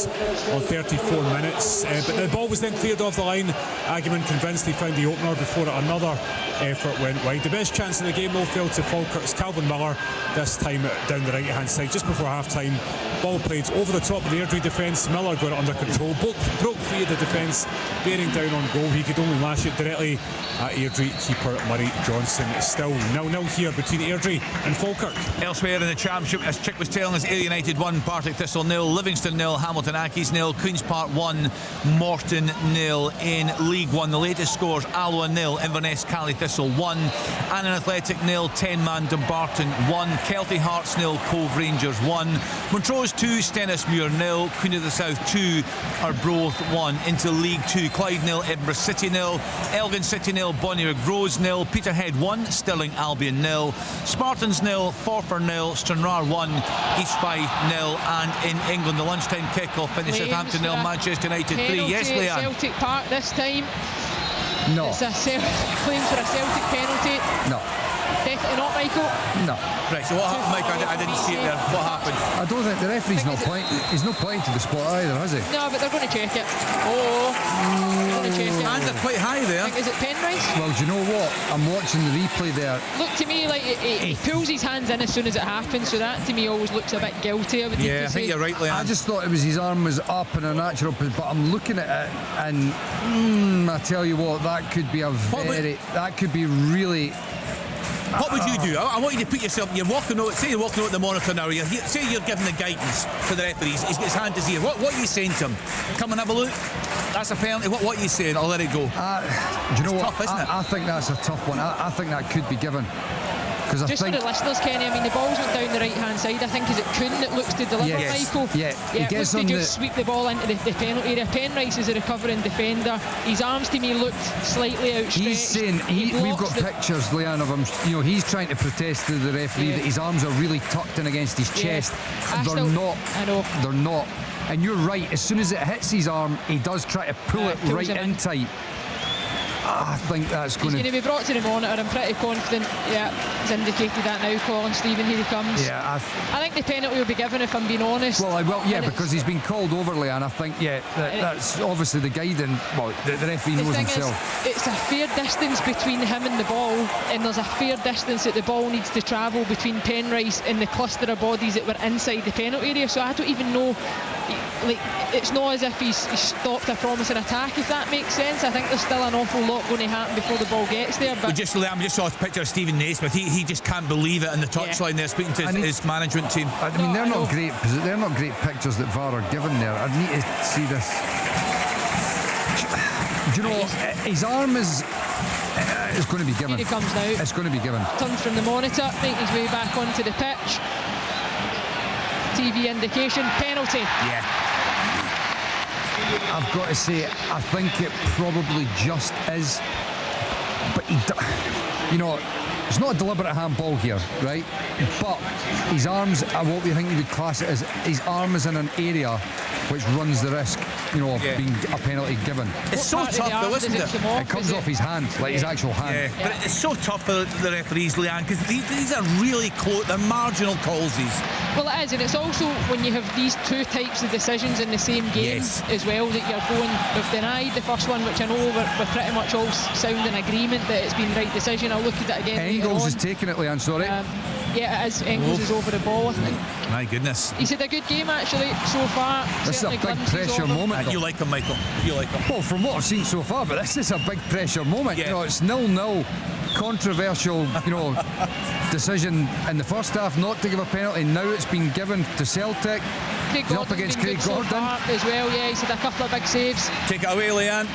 on 34 minutes, but the ball was then cleared off the line. Agyeman convinced he found the opener before another effort went wide. The best chance of the game though fell to Falkirk's Calvin Miller, this time down the right-hand side just before half-time. Ball played over the top of the Airdrie defence. Miller got it under control, broke free of the defence, bearing down on goal. He could only lash it directly at Airdrie keeper Murray Johnson. It's still 0-0 here between Airdrie and Falkirk. Elsewhere in the Championship, as Chick was telling us, Ayr United 1, Partick Thistle 0, Livingston 0, Hamilton Accies 0, Queen's Park 1, Morton 0. In League 1, the latest scores: Alloa 0, Inverness Cally Thistle 1, Annan Athletic 0, 10-man Dumbarton 1, Kelty Hearts 0, Cove Rangers 1, Montrose 2, Stennismuir 0, Queen of the South 2, Arbroath 1. Into League 2, Clyde 0, Edinburgh City 0, Elgin City 0, Bonnyrigg Rose 0, Peterhead 1, Stirling Albion 0, Spartans 0, Forfar 0, Stranraer 1, East Fife 0. And in England, the lunchtime kick-off finished Southampton 0, Manchester United 3. Yes, Leanne? Celtic Park this time. No. It's a claims for a Celtic penalty. No. Definitely not, Michael. No. Right, so what happened, Michael? I didn't see it there. What happened? I don't think the referee's not playing. He's not playing to the spot either, has he? No, but they're going to check it. Oh. They're going to check it. Hands are quite high there. Is it Penrice? Well, do you know what? I'm watching the replay there. Looked to me like he pulls his hands in as soon as it happens, so that to me always looks a bit guilty. I think you're right, Leanne. I just thought it was his arm was up in a natural position, but I'm looking at it and I tell you what, that could be that could be really. What would you do? I want you to put yourself. You're walking out. Say you're walking out the monitor now. Say you're giving the guidance to the referees. He's got his hand to his ear. What are you saying to him? Come and have a look. That's a penalty. What are you saying? I'll let it go. Do you know what? Tough, isn't it? I think that's a tough one. I think that could be given. Just for the listeners, Kenny, I mean, the balls went down the right-hand side. I think is it Kuhn that looks to deliver, Michael? Yeah, he gets to just sweep the ball into the penalty area. Penrice is a recovering defender. His arms to me looked slightly outstretched. He's saying we've got pictures, Leanne, of him. You know, he's trying to protest to the referee that his arms are really tucked in against his chest. They're not. I know. They're not. And you're right. As soon as it hits his arm, he does try to pull it right in tight. I think that's going to be brought to the monitor. I'm pretty confident. Yeah, he's indicated that now. Colin Stephen, here he comes. Yeah, I think the penalty will be given, if I'm being honest. Well, because he's been called overly, and I think that's obviously the guiding. Well, the referee knows himself. It's a fair distance between him and the ball, and there's a fair distance that the ball needs to travel between Penrice and the cluster of bodies that were inside the penalty area. So I don't even know. Like, it's not as if he's stopped a promising attack, if that makes sense. I think there's still an awful lot going to happen before the ball gets there. But I just saw a picture of Stephen Naismith. He just can't believe it in the touchline there, speaking to his management team. I mean, they're not great pictures that VAR are given there. I'd need to see this. Do you know his arm is going to be given. Here he comes now. It's going to be given. Turns from the monitor, making his way back onto the pitch. TV indication, penalty. Yeah. I've got to say, I think it probably just is. But it's not a deliberate handball here, right? But his arms are what we think you would class it as. His arm is in an area which runs the risk, of being a penalty given. It's so tough though, isn't it? It comes off his hand, like his actual hand. Yeah, but it's so tough for the referees, Leanne, because these are really close, they're marginal calls, these. Well, it is, and it's also when you have these two types of decisions in the same game as well that you're going. We've denied the first one, which I know we're pretty much all sound in agreement that it's been the right decision. I'll look at it again. Engels is taking it, Leanne, sorry. Yeah, it is. Engels is over the ball, I think. My goodness. He's had a good game actually so far. This is a big pressure moment. You like him, Michael? You like him? Well, from what I've seen so far, but this is a big pressure moment. Yeah. It's 0-0. Controversial, decision in the first half not to give a penalty. Now it's been given to Celtic. He's up against Craig Gordon as well. Yeah, he's had a couple of big saves. Take it away, Leanne.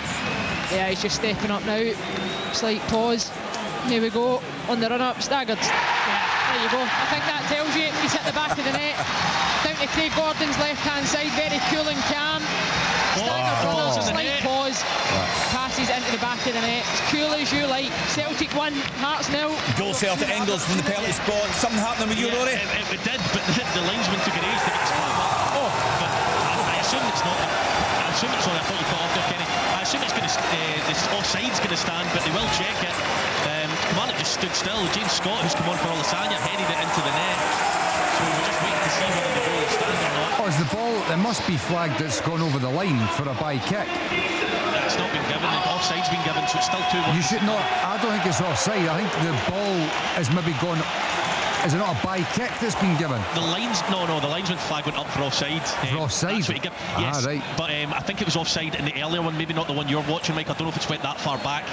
Yeah, he's just stepping up now. Slight pause. Here we go on the run-up. Staggered. Yeah, there you go. I think that tells you he's hit the back of the net. Down to Craig Gordon's left-hand side. Very cool and calm. Staggered runners. Slight pause. Passes into the back of the net. As cool as you like. Celtic 1, Hearts 0. Goal Celtic. Engels from the penalty spot. Something happening with you, Rory? It did, but the linesman took an age to get his time up. But I assume it's not. Sorry, I thought you cut off there, Kenny. I assume it's going to. This offside's going to stand, but they will check it. Kilmarnock just stood still. James Scott, who's come on for Lasagna, headed it into the net. So we're just waiting to see whether the goal will stand or not. Is the ball? It must be flagged that's gone over the line for a by kick. It's not been given. The offside's been given, so it's still 2-1. You should not. I don't think it's offside. I think the ball is maybe gone. Is it not a by kick that's been given? The linesman flag went up for offside. For offside? That's what he gave. Yes, right. But I think it was offside in the earlier one, maybe not the one you're watching, Mike. I don't know if it's went that far back.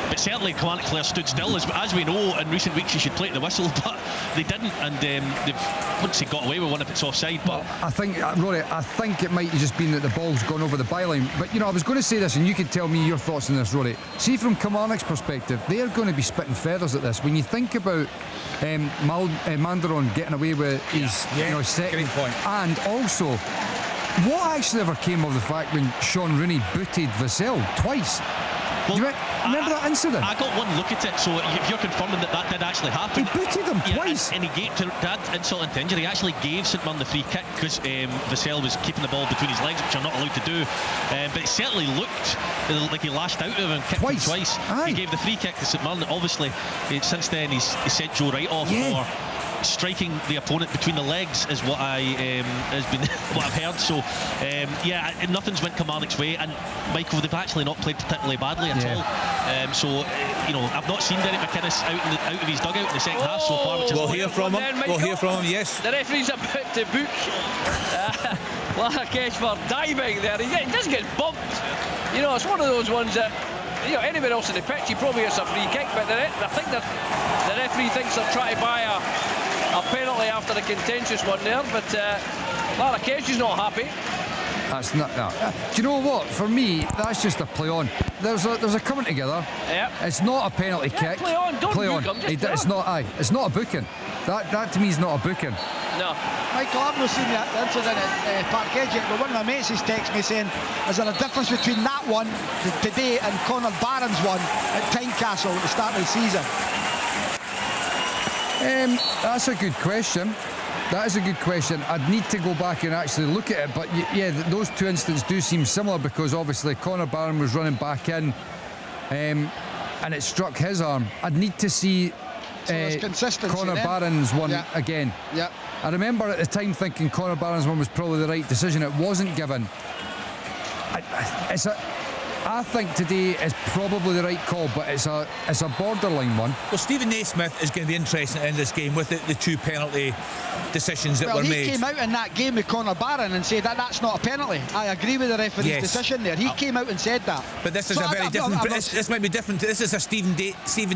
But certainly Kilmarnock players stood still. As we know, in recent weeks you should play the whistle, but they didn't, and they've once they got away with one if it's offside. But I think, Rory, I think it might have just been that the ball's gone over the byline. But I was going to say this, and you could tell me your thoughts on this, Rory. See, from Kilmarnock's perspective, they're going to be spitting feathers at this. When you think about Mandaron getting away with his second point, and also what actually ever came of the fact when Sean Rooney booted Vassell twice? Well, do you remember that incident? I got one look at it, so if you're confirming that did actually happen. He booted him twice. And he gave to that insult into injury. He actually gave St Mirren the free kick because Vassell was keeping the ball between his legs, which you're not allowed to do. But it certainly looked like he lashed out of him and kicked him twice. He gave the free kick to St Mirren. Obviously, since then he's sent Joe Wright off for striking the opponent between the legs, is what what I've heard. So nothing's went Kilmarnock's way, and Michael, they've actually not played particularly badly at all. So I've not seen Derek McInnes out of his dugout in the second half so far, which is we'll hear from him. Yes, the referee's about to book Larakesh for diving there. He does get bumped. It's one of those ones that anywhere else in the pitch he probably gets a free kick, but I think that the referee thinks they're trying to buy a penalty after a contentious one there, but Larakesh is not happy. That's not. Do you know what? For me, that's just a play on. There's a coming together. Yeah. It's not a penalty kick. Play on. Don't play book on. him, just It's not. It's not a booking. That to me is not a booking. No. Michael, I've not seen the incident at Parkhead yet, but one of my mates has texted me saying, is there a difference between that one today and Conor Barron's one at Tynecastle at the start of the season? That's a good question. That is a good question. I'd need to go back and actually look at it, but those two incidents do seem similar because obviously Conor Barron was running back in and it struck his arm. I'd need to see Conor Barron's one again. Yeah. I remember at the time thinking Conor Barron's one was probably the right decision. It wasn't given. I think today is probably the right call, but it's a borderline one. Well, Stephen Naismith is going to be interesting in this game with the two penalty decisions that were made. He came out in that game with Conor Barron and said that's not a penalty. I agree with the referee's decision there. He came out and said that. But this is a very different. This might be different. This is a Stephen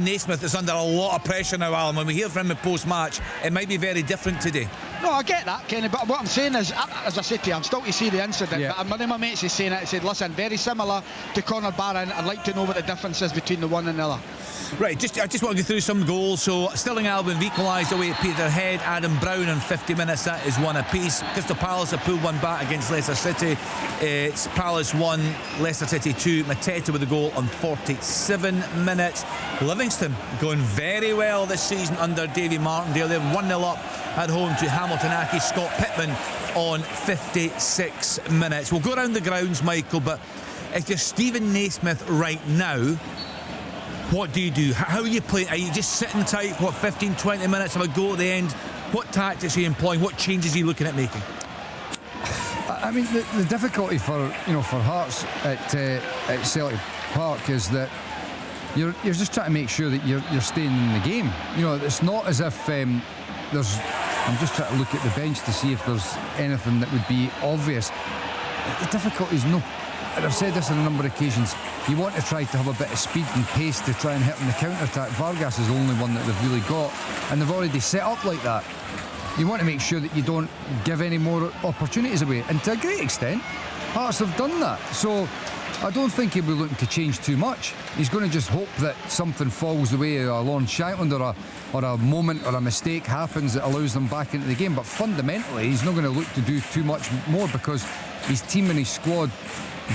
Naismith that's under a lot of pressure now, Alan. When we hear from him post-match, it might be very different today. No, I get that, Kenny, but what I'm saying is, as I said to you, I'm still to see the incident, but one of my mates is saying it. He said, listen, very similar to Conor Barron. I'd like to know what the difference is between the one and the other. Right, I just want to go through some goals. So Stirling Albion have equalised away at Peterhead. Adam Brown in 50 minutes, that is one apiece. Crystal Palace have pulled one back against Leicester City. It's Palace 1, Leicester City 2. Mateta with a goal on 47 minutes. Livingston going very well this season under Davy Martindale. They're 1-0 up at home to Hamilton Accy. Scott Pittman on 56 minutes. We'll go around the grounds, Michael, but if you're Stephen Naismith right now, what do you do? How are you playing? Are you just sitting tight, 15-20 minutes of a goal at the end? What tactics are you employing? What changes are you looking at making? I mean, the difficulty for Hearts at Celtic Park is that you're just trying to make sure that you're staying in the game. It's not as if there's. I'm just trying to look at the bench to see if there's anything that would be obvious. The difficulty is no. And I've said this on a number of occasions, you want to try to have a bit of speed and pace to try and hit on the counter-attack. Vargas is the only one that they've really got, and they've already set up like that. You want to make sure that you don't give any more opportunities away, and to a great extent Hearts have done that. So I don't think he'll be looking to change too much. He's going to just hope that something falls the way of Lawrence Shankland, or a moment or a mistake happens that allows them back into the game. But fundamentally he's not going to look to do too much more, because his team and his squad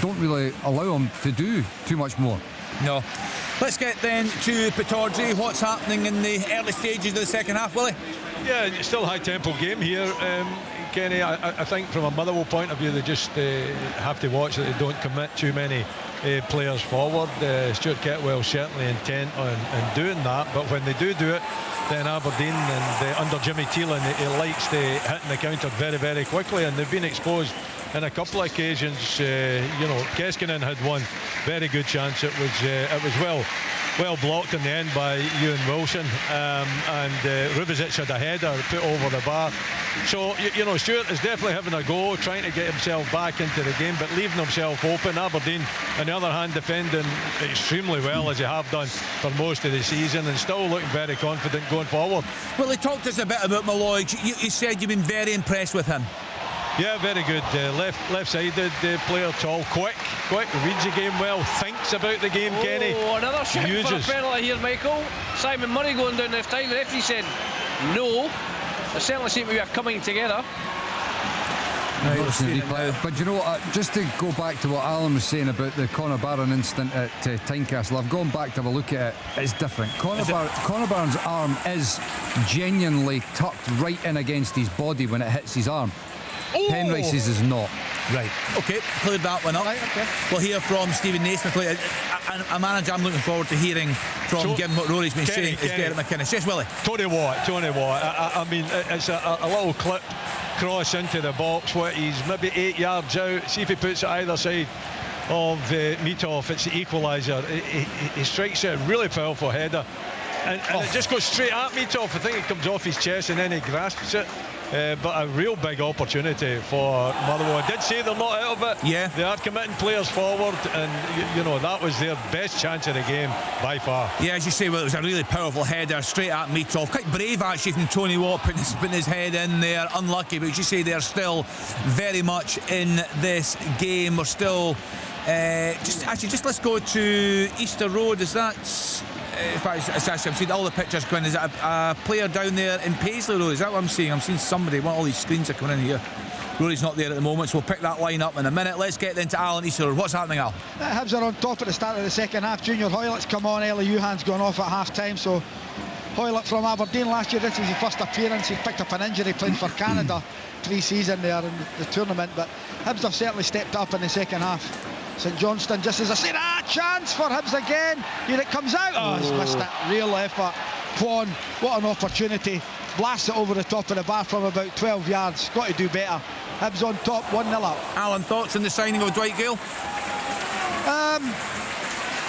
don't really allow him to do too much more. No. Let's get then to Pittodrie. What's happening in the early stages of the second half, Willie? Yeah, it's still a high-tempo game here, Kenny. I think from a Motherwell point of view, they just have to watch that they don't commit too many players forward. Stuart Ketwell's certainly intent on doing that, but when they do it, then Aberdeen and under Jimmy Teelan, he likes to hit the counter very, very quickly, and they've been exposed on a couple of occasions. Keskinen had one very good chance. It was well blocked in the end by Ewan Wilson, and Rubizic had a header put over the bar. So Stuart is definitely having a go, trying to get himself back into the game, but leaving himself open. Aberdeen, on the other hand, defending extremely well, as they have done for most of the season, and still looking very confident going forward. Well, they talked to us a bit about Malloy. You said you've been very impressed with him. Yeah, very good. Left-sided player, tall, quick, reads the game well, thinks about the game, Kenny. Another shout for a penalty here, Michael. Simon Murray going down this time. The referee said no. They certainly seem to be coming together. But you know what, just to go back to what Alan was saying about the Conor Barron incident at Tynecastle, I've gone back to have a look at it. It's different. Conor Barron's arm is genuinely tucked right in against his body when it hits his arm. Penrice's is not. Right. Okay, cleared that one up. Right, okay. We'll hear from Stephen Naismith. A manager I'm looking forward to hearing from, given what Rory's been saying, is Derek McInnes. Yes, Willie? Tony Watt. I mean, it's a little clip cross into the box where he's maybe 8 yards out. See if he puts it either side of Mitov. It's the equaliser. He strikes it, a really powerful header. And it just goes straight at Mitov. I think it comes off his chest and then he grasps it. But a real big opportunity for Motherwell. I did say they're not out of it. Yeah. They are committing players forward, and that was their best chance of the game by far. Yeah, as you say, well, it was a really powerful header straight at Mitov. Quite brave actually from Tony Watt putting his head in there. Unlucky, but as you say, they're still very much in this game. We're still just let's go to Easter Road. Is that? In fact, it's actually, I've seen all the pictures going. Is it a player down there in Paisley Road? Is that what I'm seeing? I'm seeing somebody. All these screens are coming in here. Rory's not there at the moment, so we'll pick that line up in a minute. Let's get into Alan Easter Road. What's happening, Al? Hibs are on top at the start of the second half. Junior Hoylett's come on early. Youhan's gone off at half time. So Hoylett from Aberdeen last year, this is his first appearance. He picked up an injury playing for Canada pre-season there in the tournament. But Hibs have certainly stepped up in the second half. St Johnstone, just as I said, chance for Hibs again. Here it comes out. Oh, he's missed it. Real effort. Kwon, what an opportunity. Blasts it over the top of the bar from about 12 yards. Got to do better. Hibs on top, 1-0 up. Alan, thoughts on the signing of Dwight Gale?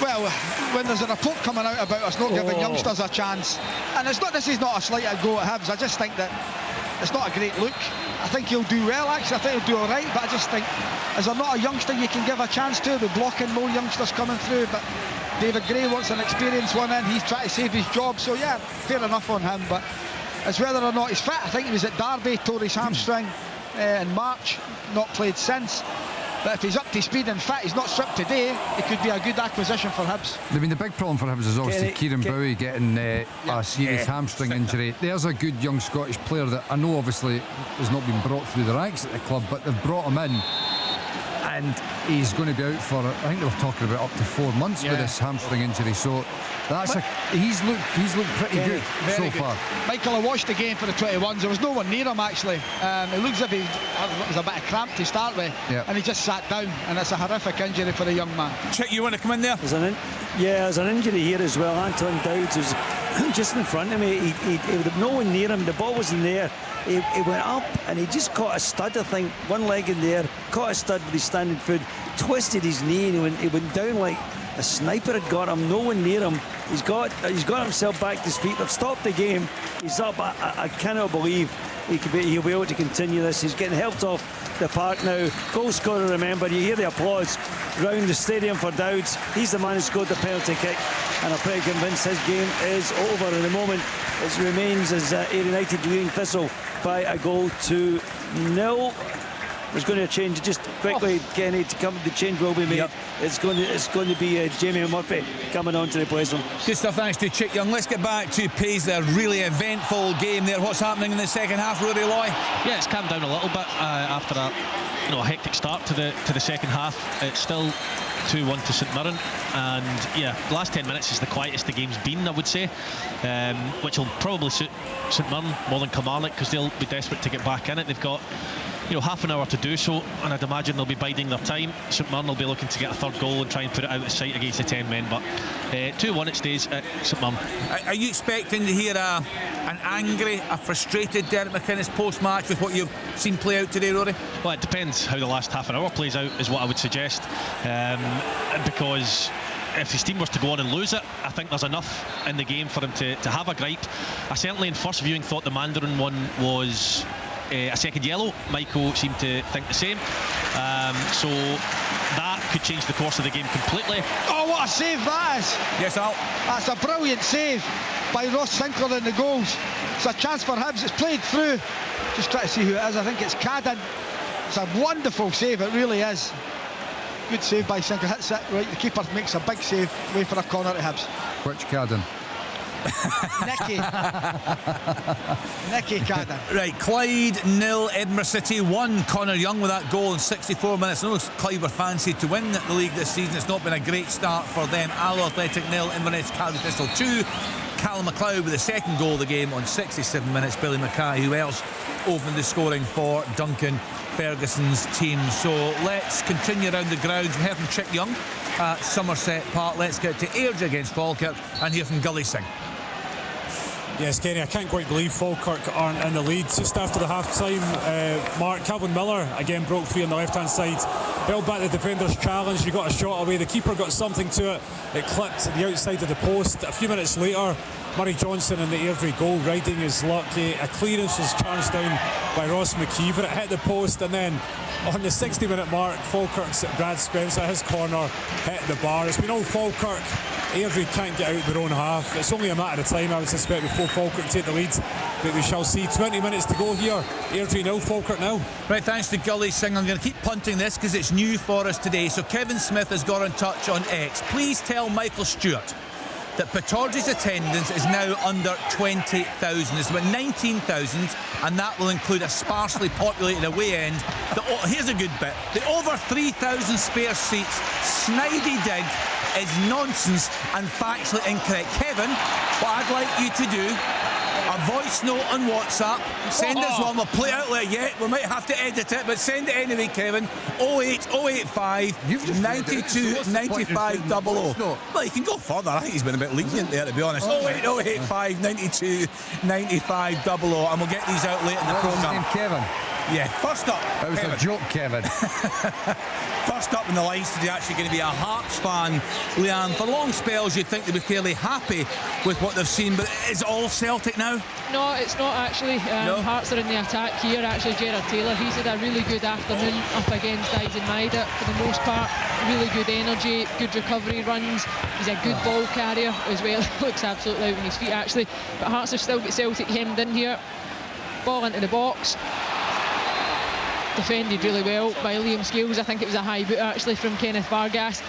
Well, when there's a report coming out about us not giving youngsters a chance, and this is not a slight go at Hibs, I just think that it's not a great look. I think he'll do well, actually. I think he'll do all right, but I just think, is there not a youngster you can give a chance to? We're blocking more youngsters coming through, but David Gray wants an experienced one in. He's trying to save his job, so yeah, fair enough on him, but is whether or not he's fit. I think he was at Derby, tore his hamstring in March, not played since. But if he's up to speed and fit, he's not stripped today, it could be a good acquisition for Hibs. I mean, the big problem for Hibs is obviously Kieran Bowie getting a serious hamstring injury. There's a good young Scottish player that I know obviously has not been brought through the ranks at the club, but they've brought him in. And he's going to be out for, I think they were talking about up to 4 months with this hamstring injury. So that's he's looked pretty good so far. Michael, I watched the game for the 21s. There was no one near him actually. It looks as if he was a bit of cramp to start with, and he just sat down. And it's a horrific injury for a young man. Chick, you want to come in there? There's an injury here as well. Anton Dowds was just in front of me. He had no one near him. The ball was in the air. He went up and he just caught a stud, I think, one leg in the air, caught a stud with his standing foot, twisted his knee, and he went down like a sniper had got him. No one near him. He's got himself back to speed. They've stopped the game. He's up. I cannot believe he'll be able to continue this. He's getting helped off the park now. Goal scorer, remember, you hear the applause round the stadium for Dowds. He's the man who scored the penalty kick, and I'm pretty convinced his game is over. At the moment, it remains as Ayr United leading Thistle by a goal to 0. There's going to be a change just quickly, Kenny, to come. The change will be made. It's going to be Jamie Murphy coming on to replace him. Good stuff, thanks to Chick Young. Let's get back to Paisley. A really eventful game there. What's happening in the second half, Rudy Loy? Yeah, it's calmed down a little bit after a hectic start to the second half. It's still 2-1 to St Mirren, and the last 10 minutes is the quietest the game's been, I would say, which will probably suit St Mirren more than Kilmarnock, because they'll be desperate to get back in it. They've got half an hour to do so, and I'd imagine they'll be biding their time. St Mirren will be looking to get a third goal and try and put it out of sight against the 10 men, but 2-1 it stays at St Mirren. Are you expecting to hear an angry, a frustrated Derek McInnes post-match with what you've seen play out today, Rory? Well, it depends how the last half an hour plays out, is what I would suggest, because if his team was to go on and lose it, I think there's enough in the game for him to have a gripe. I certainly in first viewing thought the Mandarin one was a second yellow. Michael seemed to think the same, so that could change the course of the game completely. Oh, what a save that is! Yes, Al. That's a brilliant save by Ross Sinclair in the goals. It's a chance for Hibs. It's played through. Just try to see who it is. I think it's Cadden. It's a wonderful save, it really is. Good save by Sinclair. Hits it right. The keeper makes a big save, away for a corner to Hibs. Which Cadden? Nicky Cadden. Right, Clyde 0, Edinburgh City 1. Connor Young with that goal in 64 minutes. I know Clyde were fancied to win the league this season. It's not been a great start for them. Alloa Athletic 0, Inverness Calgary Thistle 2. Callum McLeod with the second goal of the game on 67 minutes. Billy Mackay, who else opened the scoring for Duncan Ferguson's team. So let's continue around the grounds. We heard from Chick Young at Somerset Park. Let's get to Airdrie against Falkirk and hear from Gully Singh. Yes, Kenny, I can't quite believe Falkirk aren't in the lead. Just after the half-time mark, Calvin Miller again broke free on the left-hand side, held back the defender's challenge. He got a shot away. The keeper got something to it. It clipped at the outside of the post. A few minutes later, Murray Johnson in the Airdrie goal, riding his luck. A clearance was charged down by Ross McKeever. It hit the post, and then on the 60-minute mark, Falkirk's Brad Spencer, his corner, hit the bar. It's been all Falkirk. Airdrie can't get out their own half. It's only a matter of time, I would suspect, before Falkirk take the lead. But we shall see. 20 minutes to go here. Airdrie 0, Falkirk 0. Right, thanks to Gully Singh. I'm going to keep punting this because it's new for us today. So Kevin Smith has got in touch on X. Please tell Michael Stewart that Pittodrie's attendance is now under 20,000. It's about 19,000, and that will include a sparsely populated away end. Here's a good bit. The over 3,000 spare seats snidey dig is nonsense and factually incorrect. Kevin, what I'd like you to do, a voice note on WhatsApp, send us one, we'll play it out later. Yeah, we might have to edit it, but send it anyway, Kevin. 08085 92 95 00. Well, you can go further. I think he's been a bit lenient there, to be honest. 08085 92 95 00, and we'll get these out later in the programme. Kevin? Yeah, first up. That was Kevin. a joke, Kevin. First up in the lines today, actually going to be a Hearts fan. Leanne, for long spells you'd think they'd be fairly happy with what they've seen, but is it all Celtic now? No, it's not actually. Hearts are in the attack here. Actually, Gerard Taylor, he's had a really good afternoon up against Dyson Maida for the most part. Really good energy, good recovery runs. He's a good ball carrier as well. Looks absolutely out on his feet actually. But Hearts have still got Celtic hemmed in here. Ball into the box. Defended really well by Liam Scales. I think it was a high boot actually from Kenneth Vargas.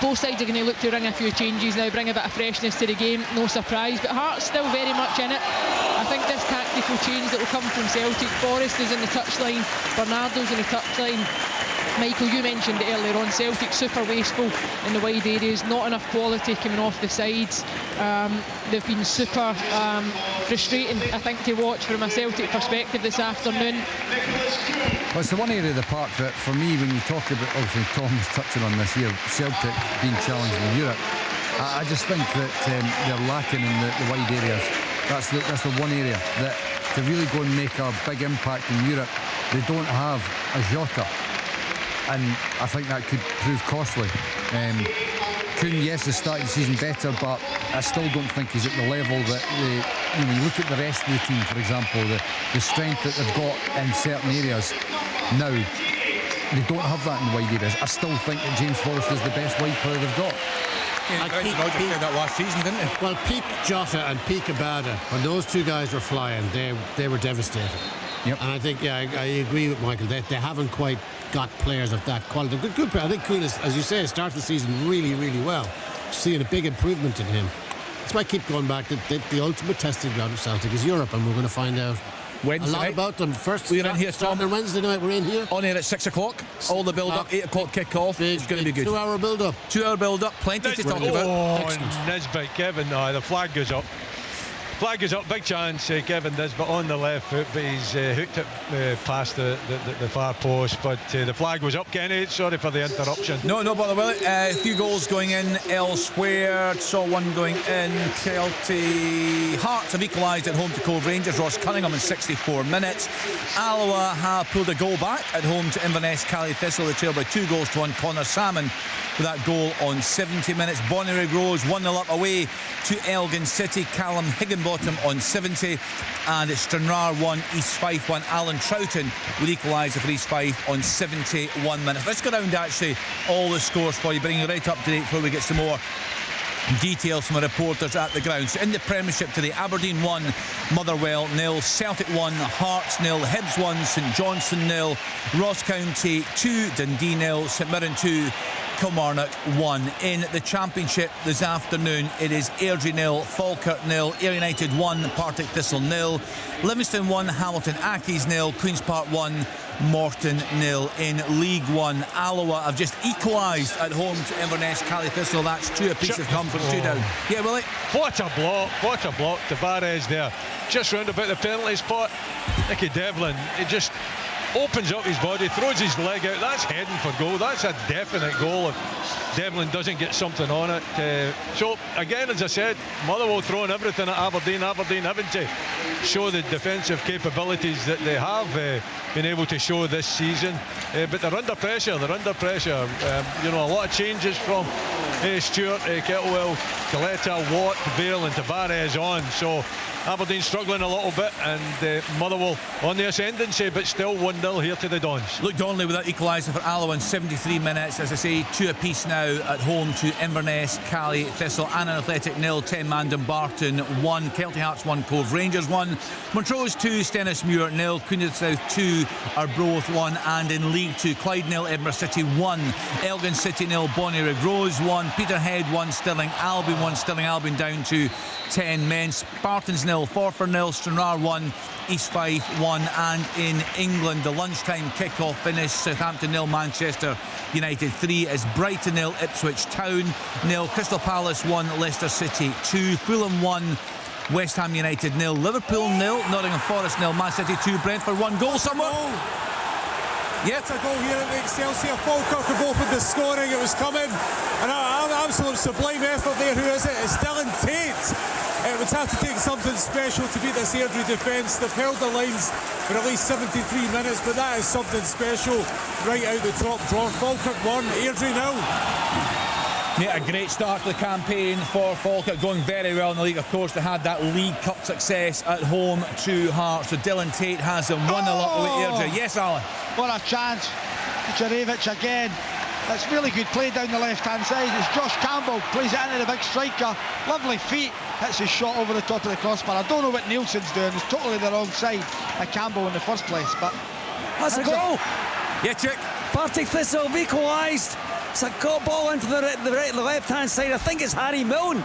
Both sides are going to look to ring a few changes now, bring a bit of freshness to the game, no surprise, but Hearts still very much in it. I think this tactical change that will come from Celtic, Forrest is in the touchline, Bernardo's in the touchline. Michael, you mentioned it earlier on, Celtic super wasteful in the wide areas, not enough quality coming off the sides. They've been super frustrating, I think, to watch from a Celtic perspective this afternoon. Well, it's the one area of the park that, for me, when you talk about, obviously Tom was touching on this here, Celtic being challenged in Europe, I just think that they're lacking in the wide areas. That's the one area that to really go and make a big impact in Europe, they don't have a Jota. And I think that could prove costly. Kuhn, yes, has started the season better, but I still don't think he's at the level that you look at the rest of the team, for example, the strength that they've got in certain areas. Now, they don't have that in the wide areas. I still think that James Forrest is the best wide player they've got. Roger said that last season, didn't he? Well, peak Jota and peak Abada, when those two guys were flying, they were devastating. Yep. And I think, I agree with Michael. They haven't quite got players of that quality. Good player. I think Kuhn is, as you say, started the season really, really well. Seeing a big improvement in him. That's why I keep going back that the ultimate testing ground of Celtic is Europe, and we're going to find out Wednesday a lot night. about them. First, we're in here, Tom. On Wednesday night, we're in here. On air at 6 o'clock. All the build-up, 8 o'clock kick-off. It's going to be good. 2-hour build-up. 2-hour build-up. Plenty to talk about. Oh, Nisbet, Kevin. The flag goes up. Flag is up, big chance, Kevin Nisbet on the left foot, but he's hooked it past the far post. But the flag was up, Kenny. Sorry for the interruption. No bother with it. A few goals going in elsewhere. Saw one going in. Kelty Hearts have equalised at home to Cove Rangers. Ross Cunningham in 64 minutes. Alloa have pulled a goal back at home to Inverness Cali Thistle. They trail by 2-1. Connor Salmon with that goal on 70 minutes. Bonnyrigg Rose 1-0 up away to Elgin City. Callum Higginbottom on 70, and it's Stranraer 1, East Fife 1. Alan Troughton with equaliser for East Fife on 71 minutes. Let's go round actually all the scores for you, bringing you right up to date before we get some more details from our reporters at the ground. So in the Premiership today, Aberdeen 1, Motherwell 0, Celtic 1, Hearts 0, Hibs 1, St Johnstone 0, Ross County 2, Dundee 0, St Mirren 2, Kilmarnock 1. In the Championship this afternoon, it is Airdrie 0, Falkirk 0, Ayr United 1, Partick Thistle 0, Livingston 1, Hamilton Accies 0, Queen's Park 1, Morton 0. In League One, Alloa have just equalised at home to Inverness Cali Thistle. That's 2 apiece have come from 2 down. Yeah, Willie? What a block Tavares there, just round about the penalty spot. Nicky Devlin, he just opens up his body, throws his leg out. That's heading for goal. That's a definite goal if Devlin doesn't get something on it. So again, as I said, Motherwell throwing everything at Aberdeen having to show the defensive capabilities that they have been able to show this season, but they're under pressure. A lot of changes from Stewart, Kettlewell, Coletta, Watt, Vale and Tavares on. So Aberdeen struggling a little bit, and Motherwell on the ascendancy, but still 1-0 here to the Dons. Luke Donnelly with that equaliser for Alloa in 73 minutes. As I say, 2 apiece now at home to Inverness, Cali Thistle, Annan Athletic 0, 10 Mandon Barton 1, Kelty Hearts 1, Cove Rangers 1, Montrose 2, Stennismuir 0, Queen of the South 2, Arbroath 1, and in League 2, Clyde 0, Edinburgh City 1, Elgin City 0, Bonnyrigg Rose 1, Peterhead 1, Stirling Albion 1, Stirling Albion down to 10 men, Spartans 0, Forfar 0, Stranraer 1, East Fife 1, and in England, the lunchtime kick-off finish, Southampton 0, Manchester United 3, as Brighton 0, Ipswich Town 0, Crystal Palace 1, Leicester City 2, Fulham 1, West Ham United 0, Liverpool 0, Nottingham Forest 0, Man City 2, Brentford 1. Goal somewhere? Yep. It's a goal here at the Excelsior. Falkirk have opened the scoring. It was coming. And an absolute sublime effort there. Who is it? It's Dylan Tate. It would have to take something special to beat this Airdrie defence. They've held the lines for at least 73 minutes, but that is something special right out the top drawer. Falkirk 1, Airdrie 0. Yeah, a great start to the campaign for Falkirk, going very well in the league. Of course, they had that League Cup success at home to Hearts. So Dylan Tate has them 1-0 up with Airdrie. Yes, Alan? What a chance. Jarevich again. It's really good play down the left-hand side. It's Josh Campbell, plays it into the big striker. Lovely feet, hits his shot over the top of the crossbar. I don't know what Nielsen's doing. It's totally the wrong side of Campbell in the first place. But that's a goal. Yeah, Chick. Partick Thistle have equalised. It's a ball into the left-hand side. I think it's Harry Milne.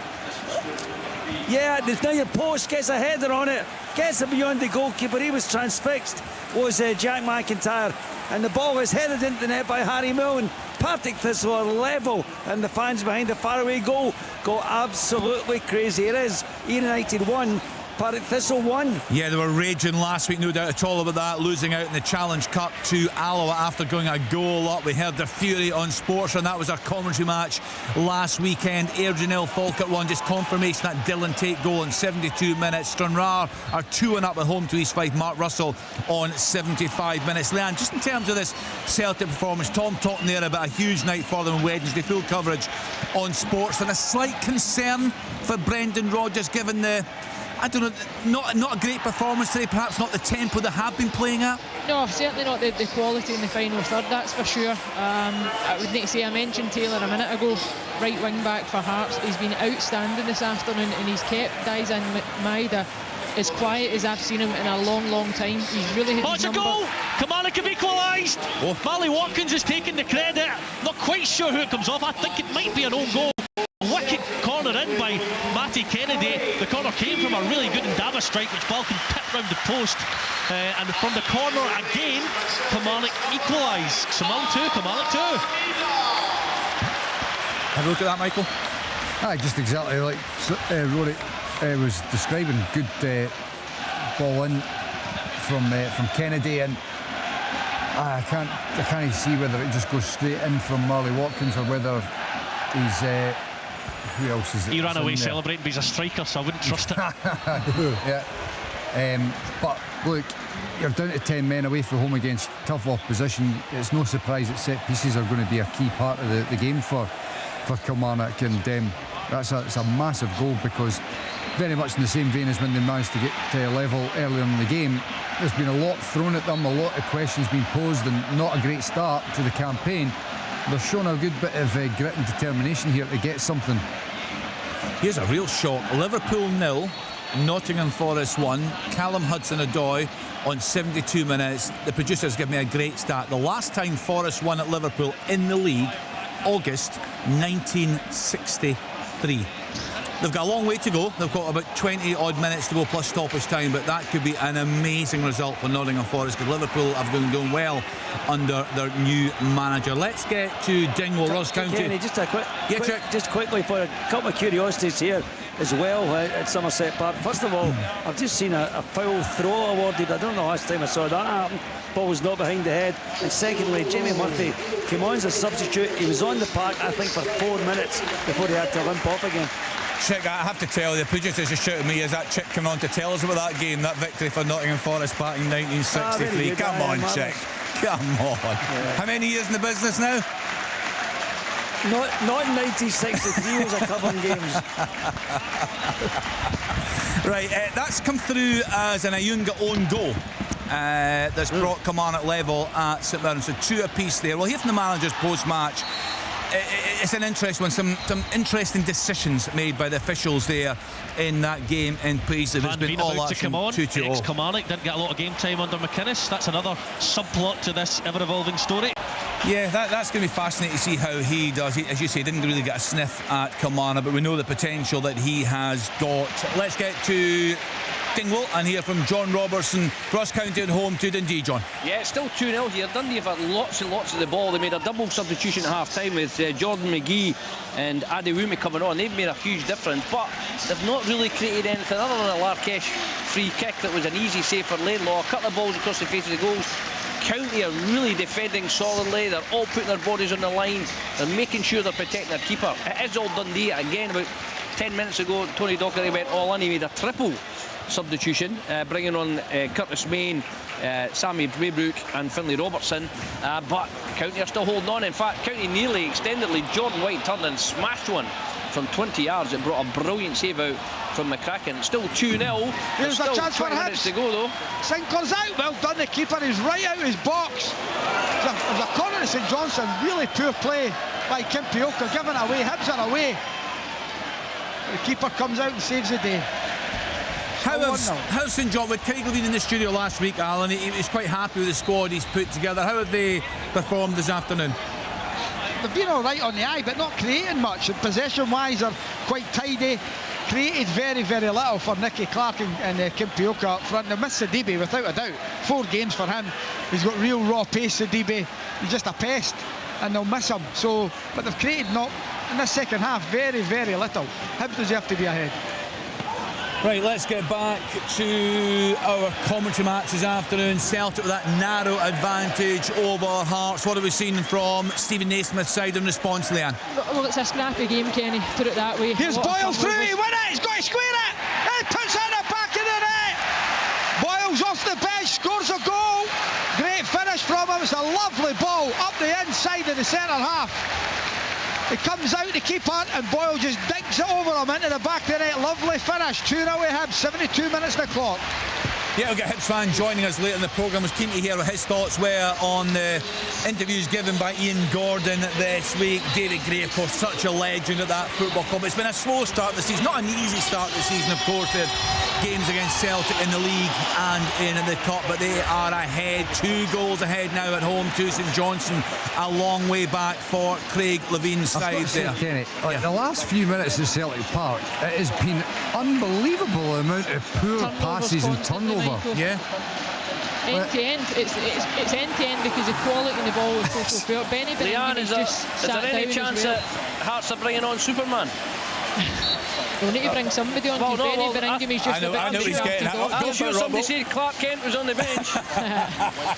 Yeah, there's now your post, gets a header on it, gets it beyond the goalkeeper. He was transfixed, was Jack McIntyre. And the ball is headed into the net by Harry Milne. Partick Thistle are level, and the fans behind the faraway goal go absolutely crazy. It is United 1, Partick Thistle 1. Yeah, they were raging last week, no doubt at all about that, losing out in the Challenge Cup to Alloa after going a goal up. We heard the fury on Sports, and that was our commentary match last weekend. Airdrie 0, Falkirk 1, just confirmation that Dylan Tate goal in 72 minutes. Stranraer are 2-1 up at home to East Fife. Mark Russell on 75 minutes. Leanne, just in terms of this Celtic performance, Tom talking there about a huge night for them on Wednesday, full coverage on Sports, and a slight concern for Brendan Rodgers given the, I don't know, not a great performance today, perhaps not the tempo they have been playing at? No, certainly not the quality in the final third, that's for sure. I would need to say, I mentioned Taylor a minute ago, right wing back for Hearts. He's been outstanding this afternoon, and he's kept Daizan Maeda as quiet as I've seen him in a long time. He's really hit his number. It's a goal! Kilmarnock have equalised! Marley Watkins is taking the credit. Not quite sure who it comes off. I think it might be an own goal. Wicked corner in by Matty Kennedy. The corner came from a really good Ndava strike, which Balkan tipped round the post. And from the corner again, Kilmarnock equalise. Simone 2, Kilmarnock 2. Have a look at that, Michael. Just exactly like Rory was describing. Good ball in from Kennedy, and I can't see whether it just goes straight in from Marley Watkins or whether he's. Who else is it? He ran away celebrating, but he's a striker, so I wouldn't trust it. Yeah. But look, you're down to 10 men away from home against tough opposition. It's no surprise that set pieces are going to be a key part of the game for Kilmarnock, and it's a massive goal, because very much in the same vein as when they managed to get to a level earlier in the game, there's been a lot thrown at them, a lot of questions being posed, and not a great start to the campaign. They're showing a good bit of grit and determination here to get something. Here's a real shock. Liverpool 0, Nottingham Forest 1. Callum Hudson-Odoi on 72 minutes. The producers give me a great start. The last time Forest won at Liverpool in the league, August 1963. They've got a long way to go. They've got about 20 odd minutes to go plus stoppage time, but that could be an amazing result for Nottingham Forest, because Liverpool have been going well under their new manager. Let's get to Dingwall, Ross County. Kenny, just quickly for a couple of curiosities here as well at Somerset Park. First of all, I've just seen a foul throw awarded. I don't know the last time I saw that happen. Ball was not behind the head. And secondly, Jamie Murphy came on as a substitute. He was on the park, I think, for 4 minutes before he had to limp off again. Chick, I have to tell you, the producers just shouted at me, is that Chick coming on to tell us about that game, that victory for Nottingham Forest back in 1963? Come on, Chick. Come on. Yeah. How many years in the business now? Not in 1963, was a covering games. Right, that's come through as an Ayunga own goal. That's brought Kilmarnock level at St Mirren. So 2 apiece there. We'll hear from the manager's post-match. It's an interesting one. Some interesting decisions made by the officials there in that game in Paisley. It's been all to come on. 2-2. Kilmarnock didn't get a lot of game time under McInnes. That's another subplot to this ever-evolving story. Yeah, that's going to be fascinating to see how he does. As you say, didn't really get a sniff at Kilmarnock, but we know the potential that he has got. Let's get to Dingwall and hear from John Robertson. Ross County at home to Dundee, John. Yeah, it's still 2-0 here. Dundee have had lots and lots of the ball. They made a double substitution at half-time with Jordan McGee and Adewumi coming on. They've made a huge difference, but they've not really created anything other than a Larkesh free kick that was an easy save for Laidlaw. A couple of balls across the face of the goals. County are really defending solidly. They're all putting their bodies on the line. They're making sure they're protecting their keeper. It is all Dundee. Again, about 10 minutes ago, Tony Dockery went all in. He made a triple substitution, bringing on Curtis Main, Sammy Braybrook and Finlay Robertson, but County are still holding on. In fact, County nearly extended lead. Jordan White turned and smashed one from 20 yards. It brought a brilliant save out from McCracken. Still 2-0. Here's still a chance 20 for minutes to go though. Sinclair's out. Well done, the keeper is right out of his box. There's a corner to St Johnson. Really poor play by Kimpioka, giving it away. Hibs are away. The keeper comes out and saves the day. How's St John, with Craig Levine in the studio last week, Alan, he was quite happy with the squad he's put together. How have they performed this afternoon? They've been all right on the eye, but not creating much. Possession-wise, they're quite tidy. Created very, very little for Nicky Clark and Kimpioka up front. They missed Sidibe without a doubt. 4 games for him. He's got real raw pace, Sidibe. He's just a pest, and they'll miss him. So, but they've created not in the second half very, very little. Hibs deserve to be ahead. Right, let's get back to our commentary match this afternoon. Celtic with that narrow advantage over Hearts. What have we seen from Stephen Naismith's side in response, Leanne? Well, it's a scrappy game, Kenny, put it that way. Here's Boyle through, he win it, he's got to square it! He puts it in the back of the net! Boyle's off the bench, scores a goal! Great finish from him, it's a lovely ball up the inside of the centre half. It comes out the keeper and Boyle just digs it over him into the back of the net. Lovely finish. 2-0 Hibs, 72 minutes to the clock. Yeah, we'll get Hibs fan joining us later in the programme. I was keen to hear what his thoughts were on the interviews given by Ian Gordon this week. David Gray, of course, such a legend at that football club. It's been a slow start this season, not an easy start this season, of course. They had games against Celtic in the league and in the cup, but they are ahead, 2 goals ahead now at home to St Johnstone. A long way back for Craig Levine's side there. Kenny, the last few minutes at Celtic Park, it has been unbelievable amount of poor passes and turnover. Yeah. End to end, it's end to end because the quality in the ball is so fair. Benny Leanne, is there any chance that Hearts are bringing on Superman? We'll need to bring somebody on. Benny Beringham's just I know he's getting I'm sure somebody said Clark Kent was on the bench.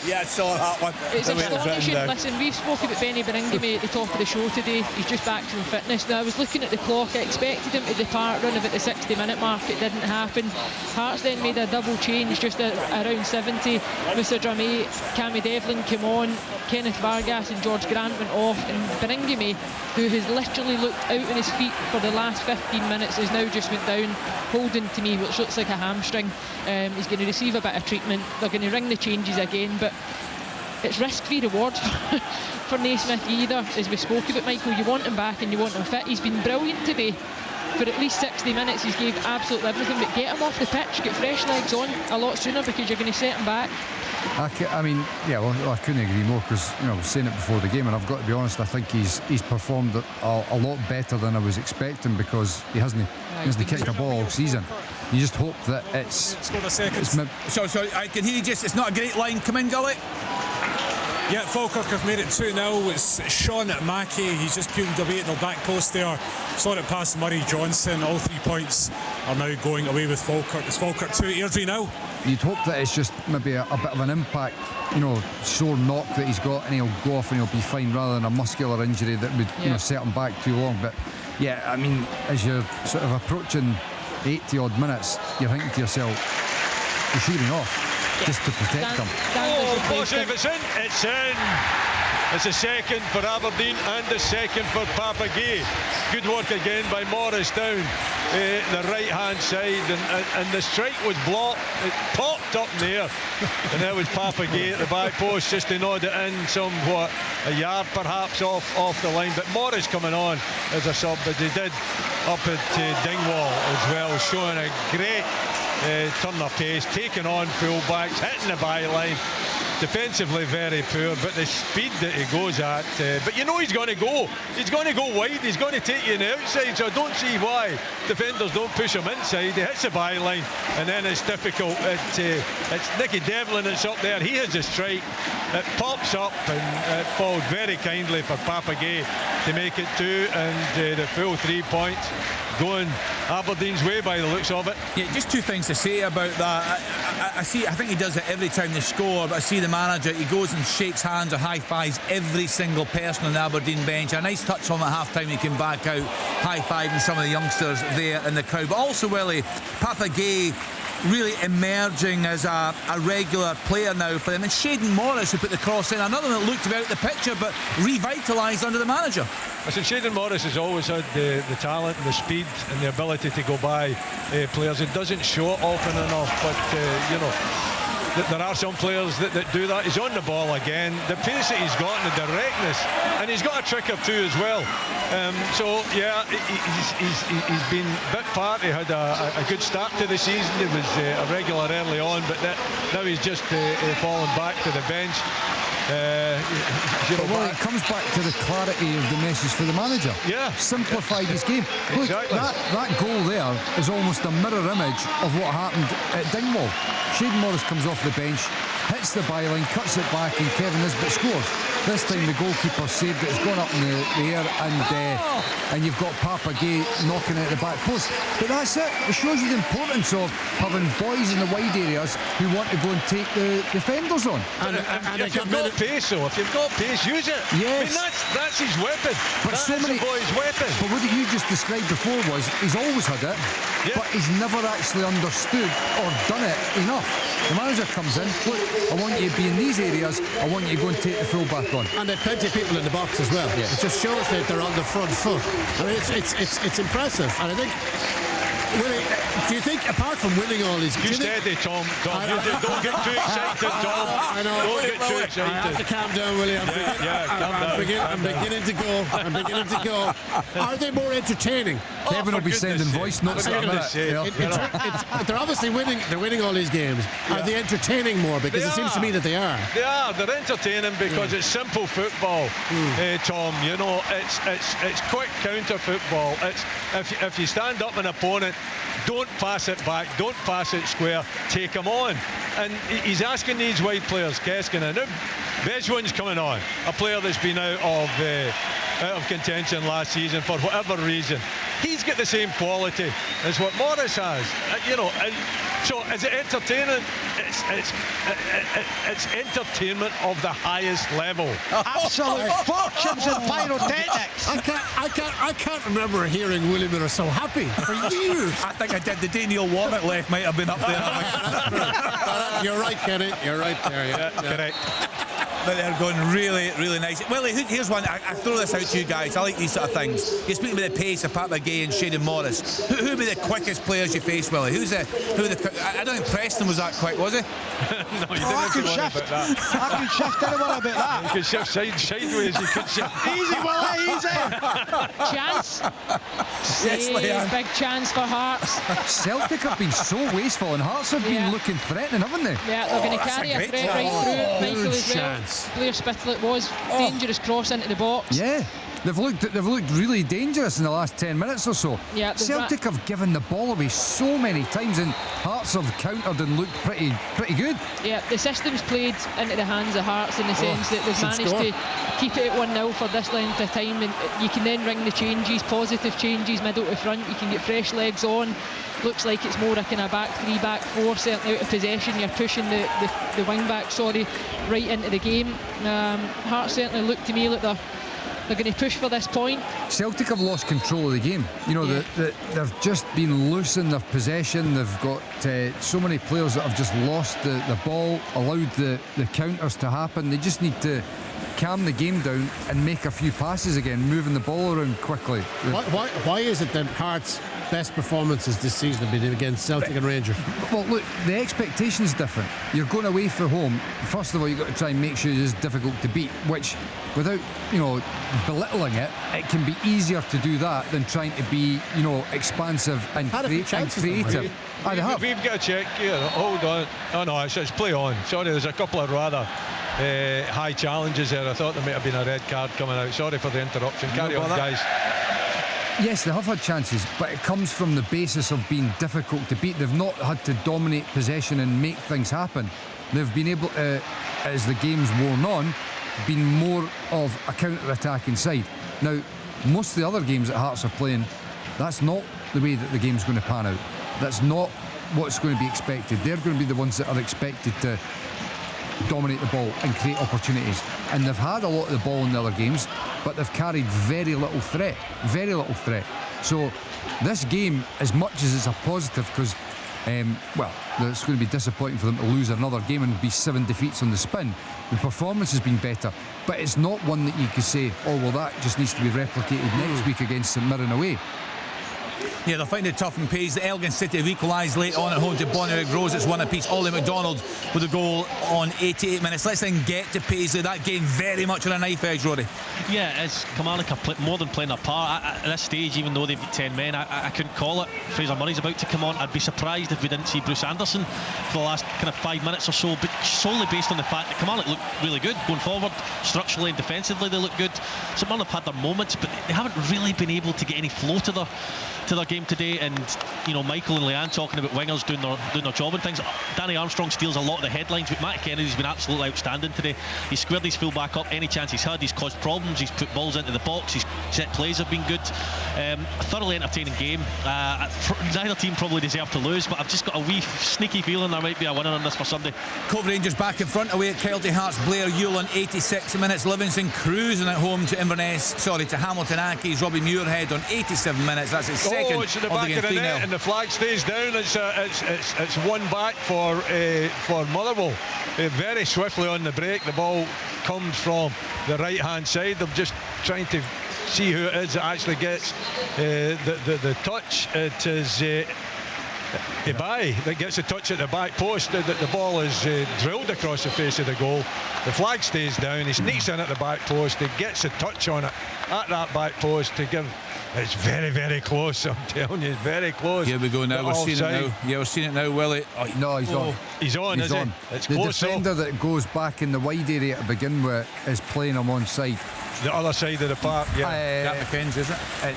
Yeah, I saw that one. It's astonishing. Listen, we've spoken about Benny Beringham at the top of the show today. He's just back from fitness. Now, I was looking at the clock. I expected him to depart around about the 60-minute mark. It didn't happen. Hearts then made a double change just around 70. Mr. Dramé, Cammy Devlin came on. Kenneth Vargas and George Grant went off. And Beringham, who has literally looked out on his feet for the last 15 minutes, has now just went down, holding to me which looks like a hamstring. He's going to receive a bit of treatment. They're going to ring the changes again, but it's risk-free reward for Naismith either. As we spoke about, Michael, you want him back and you want him fit. He's been brilliant today. For at least 60 minutes he's gave absolutely everything, but get him off the pitch, get fresh legs on a lot sooner because you're going to set him back. I mean, yeah, well, I couldn't agree more because, you know, I was saying it before the game, and I've got to be honest, I think he's performed a lot better than I was expecting because he hasn't kicked a ball all season. You just hope that it's... Sorry, I can hear you just... It's not a great line. Come in, Gully. Yeah, Falkirk have made it 2-0. It's Sean Mackey. He's just peeled away at the back post there. Saw it past Murray Johnson. All 3 points are now going away with Falkirk. It's Falkirk 2, Airdrie now. You'd hope that it's just maybe a bit of an impact, you know, sore knock that he's got, and he'll go off and he'll be fine rather than a muscular injury that would, you know, set him back too long. But yeah, I mean, as you're sort of approaching 80 odd minutes, you're thinking to yourself, you're shearing off. Just to protect them. It's in. It's in. It's a second for Aberdeen and a second for Papagay. Good work again by Morris down the right-hand side, and the strike was blocked. It popped up in the air, and that was Papagay at the back post just to nod it in somewhat, a yard perhaps off the line. But Morris coming on as a sub, but he did up at Dingwall as well, showing a great turn of pace, taking on full-backs, hitting the byline. Defensively very poor, but the speed that he goes at, but you know he's going to go wide, he's going to take you on the outside, so I don't see why defenders don't push him inside. He hits the byline and then it's difficult. It's Nicky Devlin that's up there, he has a strike, it pops up and it falls very kindly for Papagay to make it 2, and the full 3 points going Aberdeen's way by the looks of it. Yeah, just 2 things to say about that. I think he does it every time they score, but I see the manager, he goes and shakes hands or high-fives every single person on the Aberdeen bench. A nice touch on at half-time, he came back out high-fiving some of the youngsters there in the crowd. But also, Willie, Papa Gay really emerging as a regular player now for them. And Shayden Morris, who put the cross in, another one that looked about the picture but revitalised under the manager. I said Shayden Morris has always had the talent and the speed and the ability to go by players. It doesn't show it often enough, but you know, there are some players that do that. He's on the ball again, the pace that he's got and the directness, and he's got a trick or two as well. So yeah, he's been a bit part. He had a good start to the season. He was a regular early on, but now he's just fallen back to the bench. Well, it comes back to the clarity of the message for the manager. Yeah. Simplified his game. Look, exactly. that goal there is almost a mirror image of what happened at Dingwall. Shayden Morris comes off the bench, hits the byline, cuts it back, and Kevin Nisbet scores. This time the goalkeeper saved it. It's gone up in the air, and you've got Papa Gay knocking it at the back post. But that's it. It shows you the importance of having boys in the wide areas who want to go and take the defenders on. And if you've got pace, though, if you've got pace, use it. Yes. I mean, that's his weapon. But that so is many the boy's weapon. But what you just described before was he's always had it, but he's never actually understood or done it enough. The manager comes in, look, I want you to be in these areas, I want you to go and take the full back on. And there are plenty of people in the box as well. Yes. It just shows that they're on the front foot. I mean, it's impressive. And I think, Willie, do you think, apart from winning all these... You steady, Tom. Don't get too excited, Tom. I know. Don't get too excited. I have to calm down, Willie. I'm beginning to go. I'm beginning to go. Are they more entertaining? Kevin will be sending voice notes in a minute. They're obviously winning. They're winning all these games. Are they entertaining more? Because it seems to me that they are. They are. They're entertaining because it's simple football, Tom. You know, it's quick counter football. It's if you stand up an opponent, don't pass it back, don't pass it square, take him on. And he's asking these wide players, Keskinen. Now, Bejwin's coming on, a player that's been out of contention last season for whatever reason. He's got the same quality as what Morris has. You know, so is it entertaining? It's entertainment of the highest level. Absolute fortunes in pyrotechnics. I can't remember hearing Willie Miller so happy for years. I think I did. The day Neil Warnock left might have been up there. You're right, Kenny. You're right there. Yeah. Correct. But they're going really, really nice. Well, here's one. I throw this out to you guys. I like these sort of things. You're speaking about the pace of Papa Gay and Shayden Morris. Who would be the quickest players you face, Willie? I don't think Preston was that quick, was he? No, you didn't have to worry about that. I can shift. Don't worry about that. You can shift sideways. You could shift. Easy, Willie, easy. Chance. Yes, Leanne. Big chance for Hearts. Celtic have been so wasteful, and Hearts have been looking threatening, haven't they? Yeah, they're going to carry a threat right through it. Michael as well. Blair Spithlett was dangerous cross into the box. Yeah. They've looked really dangerous in the last 10 minutes or so. Yeah, Celtic have given the ball away so many times, and Hearts have countered and looked pretty good. Yeah, the system's played into the hands of Hearts in the sense that they've managed to keep it at 1-0 for this length of time, and you can then ring the changes, positive changes, middle to front. You can get fresh legs on. Looks like it's more a kind of back three, back four, certainly out of possession. You're pushing the wing back, right into the game. Hearts certainly look to me like they're going to push for this point. Celtic have lost control of the game. You know, they've just been loose in their possession. They've got so many players that have just lost the ball, allowed the counters to happen. They just need to calm the game down and make a few passes again, moving the ball around quickly. Why is it that Hearts' best performances this season have been against Celtic and Rangers? Well, look, the expectation's different. You're going away from home. First of all, you've got to try and make sure it's difficult to beat, which, without, belittling it, it can be easier to do that than trying to be, expansive and creative. We've got to check here. Hold on. Oh, no, it's play on. Sorry, there's a couple of rather high challenges there. I thought there might have been a red card coming out. Sorry for the interruption. Carry on, guys. Yes, they have had chances, but it comes from the basis of being difficult to beat. They've not had to dominate possession and make things happen. They've been able to, as the game's worn on, been more of a counter-attacking side. Now, most of the other games that Hearts are playing, that's not the way that the game's going to pan out. That's not what's going to be expected. They're going to be the ones that are expected to dominate the ball and create opportunities. And they've had a lot of the ball in the other games, but they've carried very little threat. So this game, as much as it's a positive, because it's going to be disappointing for them to lose another game and be 7 defeats on the spin. The performance has been better, but it's not one that you could say, that just needs to be replicated next week against St Mirren away. Yeah, they'll find it tough and pace. The Elgin City have equalised late on at home to Bonnyrigg Rose. It's 1 apiece. Ollie McDonald with a goal on 88 minutes. Let's then get to Paisley. That game very much on a knife edge, Rory. Yeah, as Kilmarnock are more than playing their part. At this stage, even though they've got 10 men, I couldn't call it. Fraser Murray's about to come on. I'd be surprised if we didn't see Bruce Anderson for the last kind of 5 minutes or so, but solely based on the fact that Kilmarnock look really good going forward. Structurally and defensively, they look good. St Mirren have had their moments, but they haven't really been able to get any flow to their game today. And Michael and Leanne talking about wingers doing their job and things. Danny Armstrong steals a lot of the headlines, but Matt Kennedy's been absolutely outstanding today. He's squared his full back up any chance he's had. He's caused problems, he's put balls into the box, his set plays have been good. A thoroughly entertaining game. Neither team probably deserve to lose, but I've just got a wee sneaky feeling there might be a winner on this for Sunday. Cove Rangers back in front away at Kelty Hearts. Blair Ewell on 86 minutes. Livingston cruising at home to Hamilton Accies. Robbie Muirhead on 87 minutes. That's his second it's in the back of the net, and the flag stays down. It's one back for Motherwell. Very swiftly on the break. The ball comes from the right hand side. They're just trying to see who it is that actually gets the touch. It is Ibai that gets a touch at the back post. The ball is drilled across the face of the goal. The flag stays down. He sneaks in at the back post. He gets a touch on it at that back post to give. It's very, very close. I'm telling you, it's very close. Here we go now. We're seeing it now. Yeah, we're seeing it now, Willie. No, he's on. He's on, is he? It's the close. Defender that goes back in the wide area to begin with is playing him on side. The other side of the park, yeah. Jack McKenzie, is it? I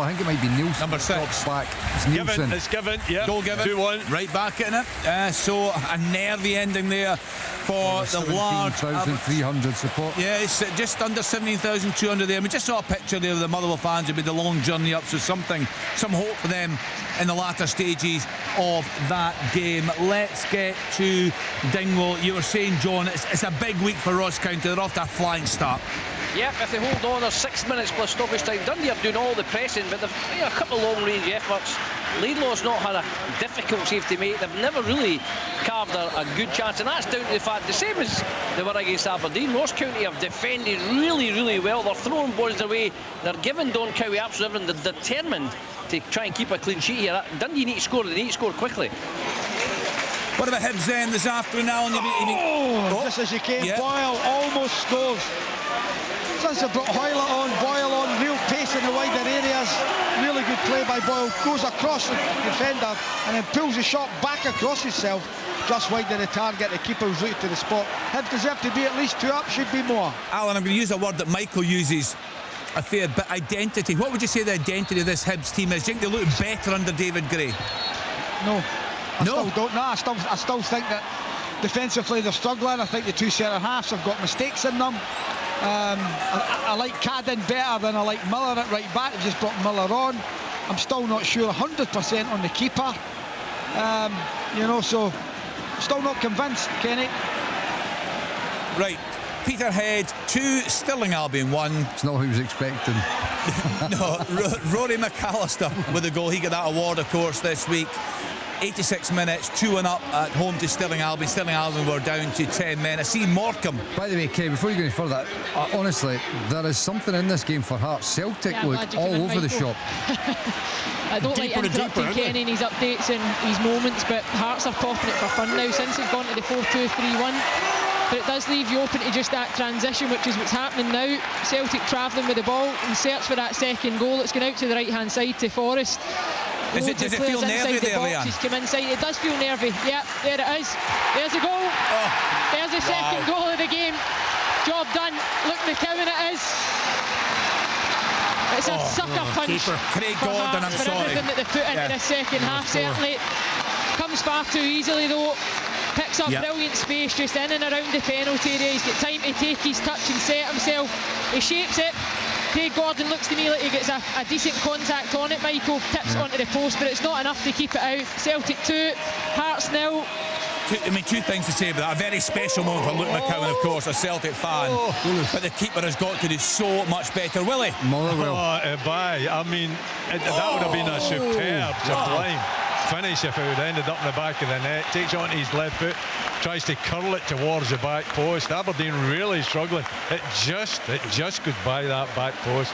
think it might be Nielsen. Number 6. Back. It's Nielsen. It's given, yeah. Goal given. 2-1. Right back in it. So a nervy ending there for the large 17,300 support. Yeah, it's just under 17,200 there. We just saw a picture there of the Motherwell fans who'd been the long journey up, so some hope for them in the latter stages of that game. Let's get to Dingwall. You were saying, John, it's a big week for Ross County. They're off to a flying start. Yep, if they hold on, there's 6 minutes plus stoppage time. Dundee are doing all the pressing, but they've made a couple of long-range efforts. Laidlaw's not had a difficult save to make. They've never really carved a good chance, and that's down to the fact, the same as they were against Aberdeen, Ross County have defended really, really well. They're throwing balls away. They're giving Don Cowie absolutely everything. They're determined to try and keep a clean sheet here. Dundee need to score. They need to score quickly. What about Hibs then this afternoon, Alan? Just as you came, Boyle almost scores. Since they brought Boyle on, real pace in the wider areas. Really good play by Boyle. Goes across the defender and then pulls the shot back across himself, just wide of the target. The keeper was right to the spot. Hibs deserve to be at least 2 up, should be more. Alan, I'm going to use a word that Michael uses a fair bit, identity. What would you say the identity of this Hibs team is? Do you think they look better under David Gray? No. I still think that defensively they're struggling. I think the 2 centre-halves have got mistakes in them. I like Cadden better than I like Miller at right back. They've just brought Miller on. I'm still not sure 100% on the keeper. So still not convinced, Kenny. Right. Peterhead 2, Stirling Albion 1. It's not what he was expecting. No, Rory McAllister with the goal. He got that award, of course, this week. 86 minutes, 2-1 up at home to Stirling Albion. Stirling Albion were down to 10 men. I see Morecambe. By the way, Kay, before you go any further, honestly, there is something in this game for Hearts. Celtic look all over the shop. I don't like interrupting Kenny in his updates and his moments, but Hearts are popping it for fun now since they've gone to the 4-2-3-1. But it does leave you open to just that transition, which is what's happening now. Celtic travelling with the ball in search for that second goal. It's going out to the right-hand side to Forrest. Does it feel nervy there, Leanne? He's come inside. It does feel nervy. Yeah, there it is. There's a goal. There's the second goal of the game. Job done. Look, McCowan it is. It's a sucker punch. Craig Gordon, I'm sorry. Everything that they put into the second half, certainly. Comes far too easily though. Picks up brilliant space just in and around the penalty area. He's got time to take his touch and set himself. He shapes it. Craig Gordon looks to me like he gets a decent contact on it. Michael tips onto the post, but it's not enough to keep it out. Celtic 2, Hearts 0. two things to say about that. A very special moment for Luke McCowan, of course, a Celtic fan. But the keeper has got to do so much better, Willie. Motherwell. I mean, that would have been a superb, sublime finish if it would have ended up in the back of the net. Takes on his left foot, tries to curl it towards the back post. Aberdeen really struggling. It just goes by that back post.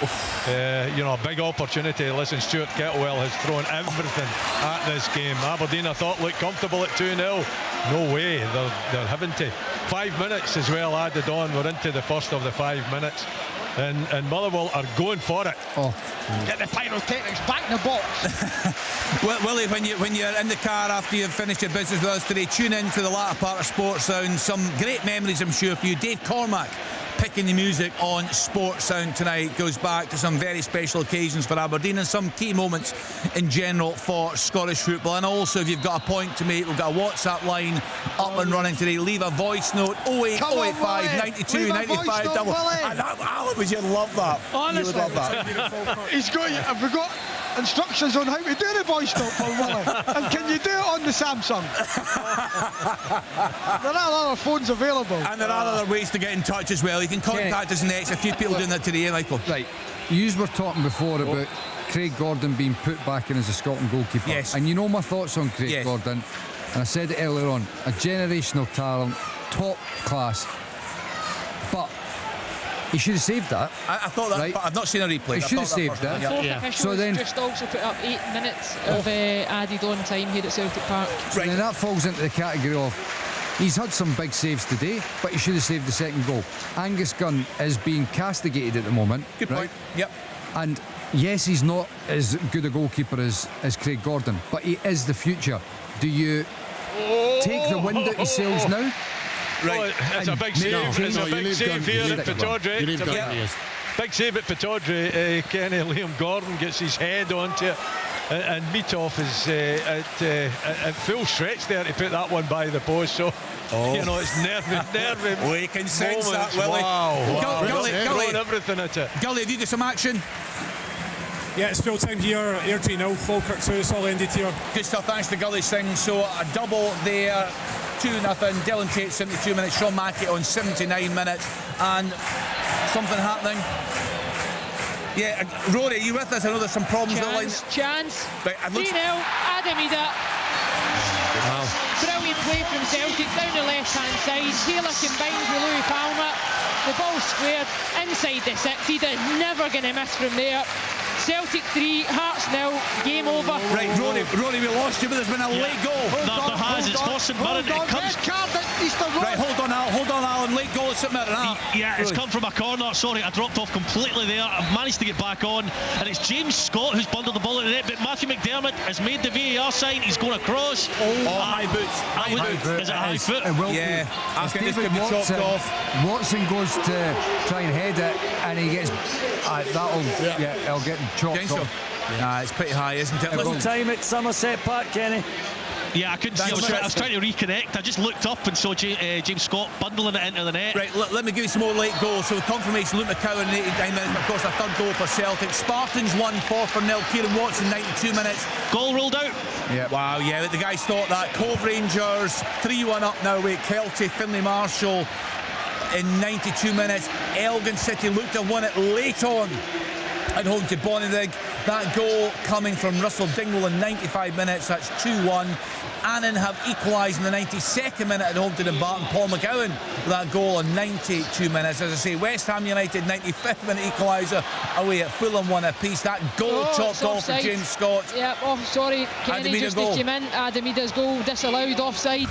A big opportunity. Listen, Stuart Kettlewell has thrown everything at this game. Aberdeen, I thought, looked comfortable at 2-0. No way, they're having to. 5 minutes as well added on. We're into the first of the 5 minutes. And Motherwell are going for it. Get the pyrotechnics back in the box. Well, Willie, when you're in the car after you've finished your business with us today, tune in to the latter part of Sports Sound. Some great memories, I'm sure, for you. Dave Cormack picking the music on Sports Sound tonight goes back to some very special occasions for Aberdeen and some key moments in general for Scottish football. And also, if you've got a point to make, we've got a WhatsApp line up and running today. Leave a voice note 08085 92 95 double. Alan, would you love that? Honestly, you would love that. Have we got instructions on how to do the voice note for Willie? And can you do it on the Samsung? There are other phones available. And there are other ways to get in touch as well. You can contact us next. A few people doing that today, Michael. Right. You were talking before about Craig Gordon being put back in as a Scotland goalkeeper. Yes. And you know my thoughts on Craig Gordon. And I said it earlier on. A generational talent, top class. But he should have saved that. I thought that, but I've not seen a replay. He should have saved that. So then, just also put up 8 minutes of added on time here at Celtic Park. So then that falls into the category of he's had some big saves today, but he should have saved the second goal. Angus Gunn is being castigated at the moment. Good point. Yep. And yes, he's not as good a goalkeeper as Craig Gordon, but he is the future. Do you take the wind out his sails now? Right, it's a big save. It's a big save here at Pittodrie. Big save at Pittodrie. Kenny Liam Gordon gets his head onto it, and Mitov is at full stretch there to put that one by the post. So it's nervy. We can sense that, Willie. Wow. Gully, everything at it. Gully, have you got some action? Yeah, it's full time here. Airdrie 0, Falkirk 2. It's all ended here. Good stuff. Thanks to Gully Singh. So a double there. 2-0. Dylan Tate 72 minutes. Sean Mackey on 79 minutes. And something happening. Yeah, Rory, are you with us? I know there's some problems. Chance. Right, 3-0. Adam Ida. Wow. Brilliant play from Celtic down the left-hand side. Taylor combines with Louis Palmer. The ball squared inside the 6. Ida's never going to miss from there. Celtic 3, Hearts 0, game over. Right, Rory, we lost you, but there's been a late goal. There has, it's for St Mirren. It comes. Right, hold on, Alan. Late goal at St Mirren. It's come from a corner. Sorry, I dropped off completely there. I've managed to get back on, and it's James Scott who's bundled the ball in the net. But Matthew McDermott has made the VAR sign. He's going across. High boots. Is it high foot? Yeah. I think this could be chopped off. Watson goes to try and head it, and he gets he'll get chopped off. Nah, it's pretty high, isn't it? Full time at Somerset Park, Kenny. Yeah, I couldn't see. I was trying to reconnect. I just looked up and saw James Scott bundling it into the net. Right, let me give you some more late goals. So with confirmation, Luke McCowan 89 minutes, of course a third goal for Celtic. Spartans 1-4 Kieran Watson 92 minutes. Goal ruled out. Yeah. Wow, yeah, the guys thought that. Cove Rangers 3-1 up now with Kelty, Finlay Marshall in 92 minutes. Elgin City looked to have won it late on at home to Bonnyrigg. That goal coming from Russell Dingwall in 95 minutes. That's 2-1. Annan have equalised in the 92nd minute at home to Dumbarton. Paul McGowan with that goal in 92 minutes. As I say, West Ham United 95th minute equaliser away at Fulham 1 apiece. That goal chopped off for James Scott. Yeah, sorry, Kenny, just to came in. Adam Ida's goal disallowed, offside.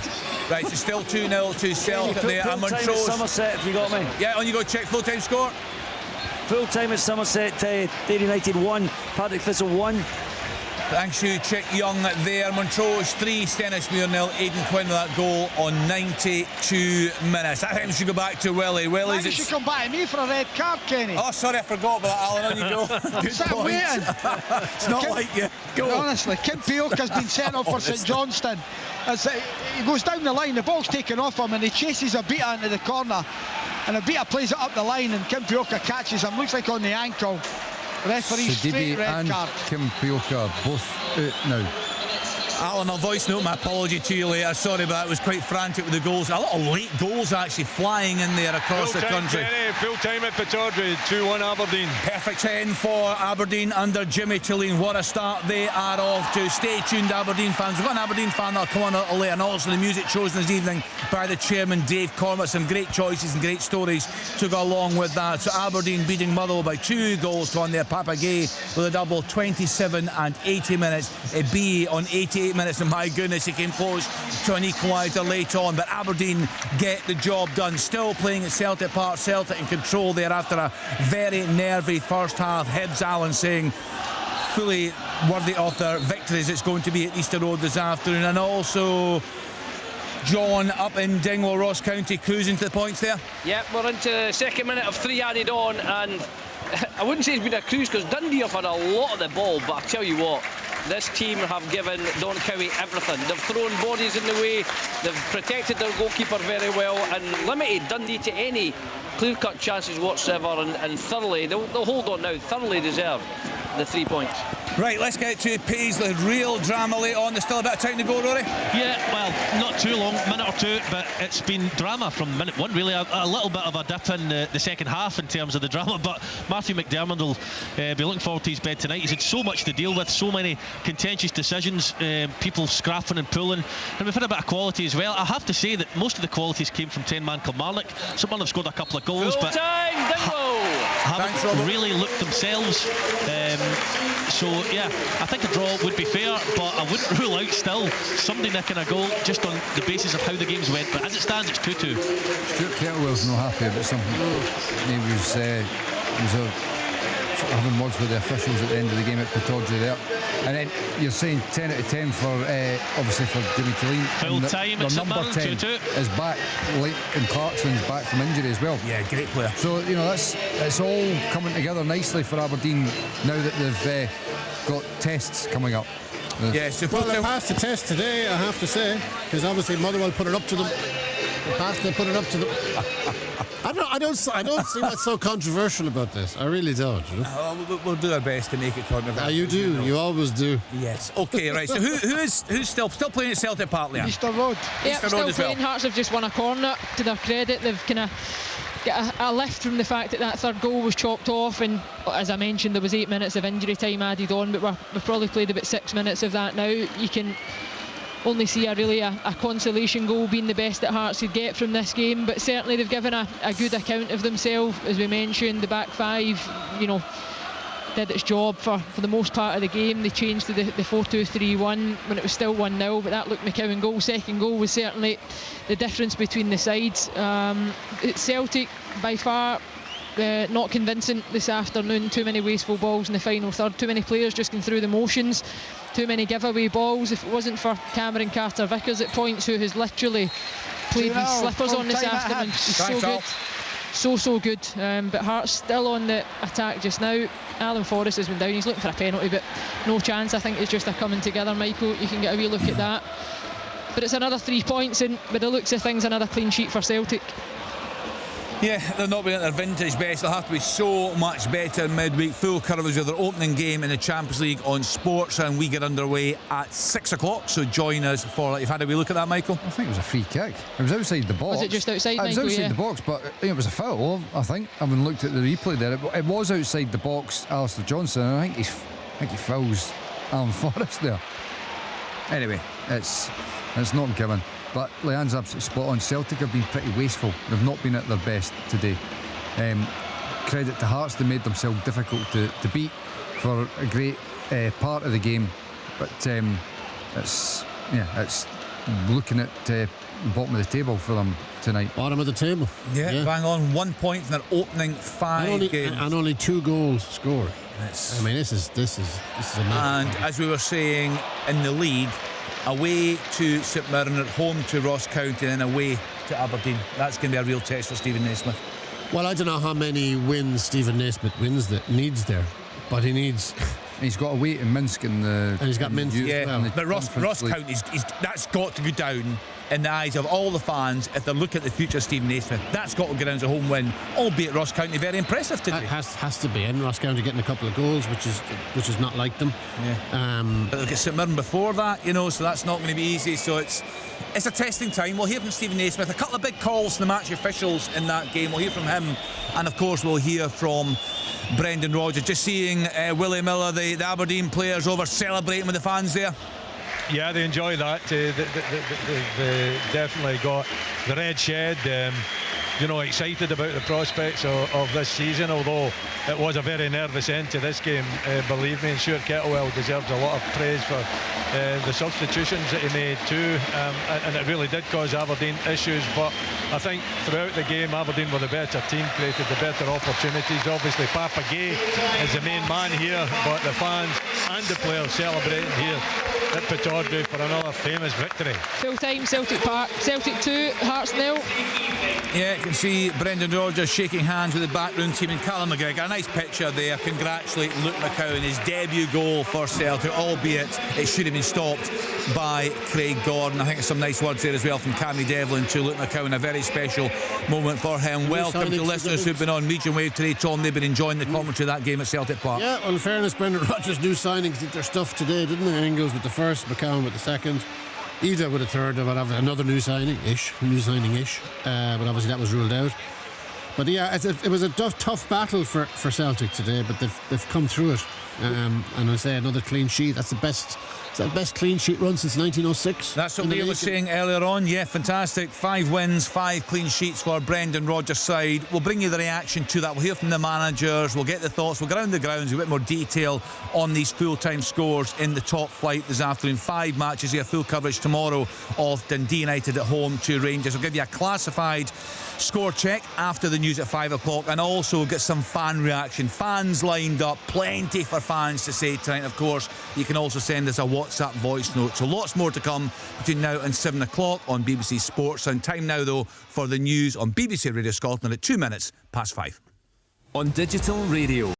Right, so still 2-0 to Celtic there. And Montrose. Somerset, have you got me? Yeah, on you go, check full time score. Full time at Somerset, Dale United 1, Partick Thistle 1. Thanks you, Chick Young there. Montrose 3, Stennismuir 0. Aidan Quinn with that goal on 92 minutes. I think we should go back to Willie. You should come back to me for a red card, Kenny. Oh, sorry, I forgot about that, Alan. On you go. Good point. It's not like you. Go. Honestly, Kim Pioch has been sent off for St Johnstone. He goes down the line, the ball's taken off him, and he chases a beater into the corner. And a beater plays it up the line, and Kim Pioch catches him. Looks like on the ankle. Referee straight red and card. Kim Pioch both out now. Alan, I'll voice note my apology to you later. Sorry, but it was quite frantic with the goals. A lot of late goals actually flying in there across the country. Full time at Pittodrie, 2-1 Aberdeen. Perfect 10 for Aberdeen under Jimmy Tilleen. What a start they are off to. Stay tuned, Aberdeen fans. We've got an Aberdeen fan that'll come on a little later, and also the music chosen this evening by the chairman, Dave Cormack. Some great choices and great stories to go along with that. So Aberdeen beating Motherwell by 2 goals to 1 there. Papagay with a double, 27 and 80 minutes. A B on 88 minutes, and my goodness, he came close to an equaliser late on, but Aberdeen get the job done. Still playing at Celtic Park. Celtic in control there after a very nervy first half. Hibs, Alan, saying fully worthy of their victories it's going to be at Easter Road this afternoon. And also John up in Dingwall, Ross County, cruising to the points there. Yeah, we're into the second minute of 3 added on, and I wouldn't say it's been a cruise because Dundee have had a lot of the ball, but I tell you what, this team have given Don Cowie everything. They've thrown bodies in the way, they've protected their goalkeeper very well, and limited Dundee to any clear-cut chances whatsoever, and thoroughly, they'll hold on now, thoroughly deserve the 3 points. Right, let's get to Paisley. Real drama late on. There's still a bit of time to go, Rory. Yeah, well, not too long, minute or two, but it's been drama from minute one, really. A little bit of a dip in the second half in terms of the drama, but Matthew McDermott will be looking forward to his bed tonight. He's had so much to deal with, so many contentious decisions, people scrapping and pulling, and we've had a bit of quality as well. I have to say that most of the qualities came from 10-man Kilmarnock. Someone have scored a couple of goals, but haven't really looked themselves. So yeah, I think a draw would be fair, but I wouldn't rule out still somebody nicking a goal just on the basis of how the games went. But as it stands, it's 2-2. Stuart Kettlewell's not happy about something. He was having words with the officials at the end of the game at Pittodrie there. And then you're saying 10 out of 10 for obviously for Jimmy Tilleen. Full time at St Mirren, 2-2. Is back late, and Clarkson's back from injury as well. Yeah, great player. So you know it's all coming together nicely for Aberdeen now that they've got tests coming up. Yes, well, they passed the test today, I have to say, because obviously Motherwell put it up to them. They put it up to them. I don't see what's so controversial about this. I really don't. You know? We'll do our best to make it controversial. You do. You always do. Yes. Okay. Right. So who's still playing at Celtic Park, Leanne? Easter Road. Yeah, Easter still Road as well. playing. Hearts have just won a corner. To their credit, they've kind of get a lift from the fact that third goal was chopped off, and as I mentioned, there was 8 minutes of injury time added on, but we've probably played about 6 minutes of that now. You can only see a consolation goal being the best that Hearts could get from this game, but certainly they've given a good account of themselves. As we mentioned, the back five, did its job for the most part of the game. They changed to the 4-2-3-1 when it was still 1-0, but that Luke McCowan goal, second goal, was certainly the difference between the sides. Celtic by far not convincing this afternoon. Too many wasteful balls in the final third, too many players just going through the motions, too many giveaway balls. If it wasn't for Cameron Carter-Vickers at points, who has literally played with slippers on this afternoon, he's so good. So good, but Hearts still on the attack just now. Alan Forrest has been down, he's looking for a penalty, but no chance. I think it's just a coming together, Michael. You can get a wee look at that, but it's another 3 points, and by the looks of things, another clean sheet for Celtic. Yeah, they've not been at their vintage best. They'll have to be so much better midweek. Full coverage of their opening game in the Champions League on Sports, and we get underway at 6 o'clock, so join us for that. You've had a wee look at that, Michael? I think it was a free kick. It was outside the box. Was it just outside, Michael? It was outside the box, but it was a foul, I think. I haven't looked at the replay there. It was outside the box, Alistair Johnson, and I think he fouls Alan Forrest there. Anyway, it's not given. But Leanne's absolutely spot on. Celtic have been pretty wasteful. They've not been at their best today. Credit to Hearts, they made themselves difficult to beat for a great part of the game. But it's looking at the bottom of the table for them tonight. Bottom of the table. Yeah. Bang on. 1 point in their opening 5 games. And only 2 goals scored. I mean, this is amazing. And as we were saying in the league, away to St Mirren, at home to Ross County, and then away to Aberdeen. That's going to be a real test for Stephen Naismith. Well, I don't know how many wins Stephen Naismith needs there, but he needs And he's got away to Minsk in the. And he's got Minsk as well. But Ross County, that's got to go down in the eyes of all the fans if they're looking at the future of Stephen Naismith. That's got to go down as a home win, albeit Ross County very impressive today. Has to be, and Ross County getting a couple of goals, which is not like them. But they'll get St Mirren before that, so that's not going to be easy. So it's a testing time. We'll hear from Stephen Naismith, a couple of big calls to the match officials in that game. We'll hear from him, and of course we'll hear from Brendan Rodgers. Just seeing Willie Miller, the Aberdeen players over celebrating with the fans there. Yeah, they enjoy that. They definitely got the red shed. Excited about the prospects of this season, although it was a very nervous end to this game, believe me. And Stuart Kettlewell deserves a lot of praise for the substitutions that he made too, and it really did cause Aberdeen issues, but I think throughout the game Aberdeen were the better team, created the better opportunities. Obviously Papa Gay is the main man here, but the fans and the players celebrating here at Pittodrie for another famous victory. Full time, Celtic Park, Celtic 2, Hearts 0. Yeah, you can see Brendan Rodgers shaking hands with the backroom team, and Callum McGregor. A nice picture there, congratulating Luke McCowan, his debut goal for Celtic, albeit it should have been stopped by Craig Gordon. I think there's some nice words there as well from Cammy Devlin to Luke McCowan. A very special moment for him. Welcome to listeners who've been on Region Wave today. Tom, they've been enjoying the commentary of that game at Celtic Park. Yeah, well, in fairness, Brendan Rodgers' new signings did their stuff today, didn't they? Ingles with the first, McCowan with the second, Ida with a third, but another new signing-ish. But obviously that was ruled out. But yeah, it was a tough battle for Celtic today, but they've come through it. And I say another clean sheet. That's the best clean sheet run since 1906. That's what Neil was saying earlier on. Yeah, fantastic. 5 wins, 5 clean sheets for Brendan Rodgers' side. We'll bring you the reaction to that. We'll hear from the managers. We'll get the thoughts. We'll go around the grounds a bit more detail on these full-time scores in the top flight this afternoon. 5 matches here, full coverage tomorrow of Dundee United at home to Rangers. We'll give you a classified score check after the news at 5 o'clock, and also get some fan reaction. Fans lined up, plenty for fans to say tonight. Of course, you can also send us a WhatsApp voice note. So lots more to come between now and 7 o'clock on BBC Sports Sound. Time now, though, for the news on BBC Radio Scotland at 2 minutes past 5. On digital radio,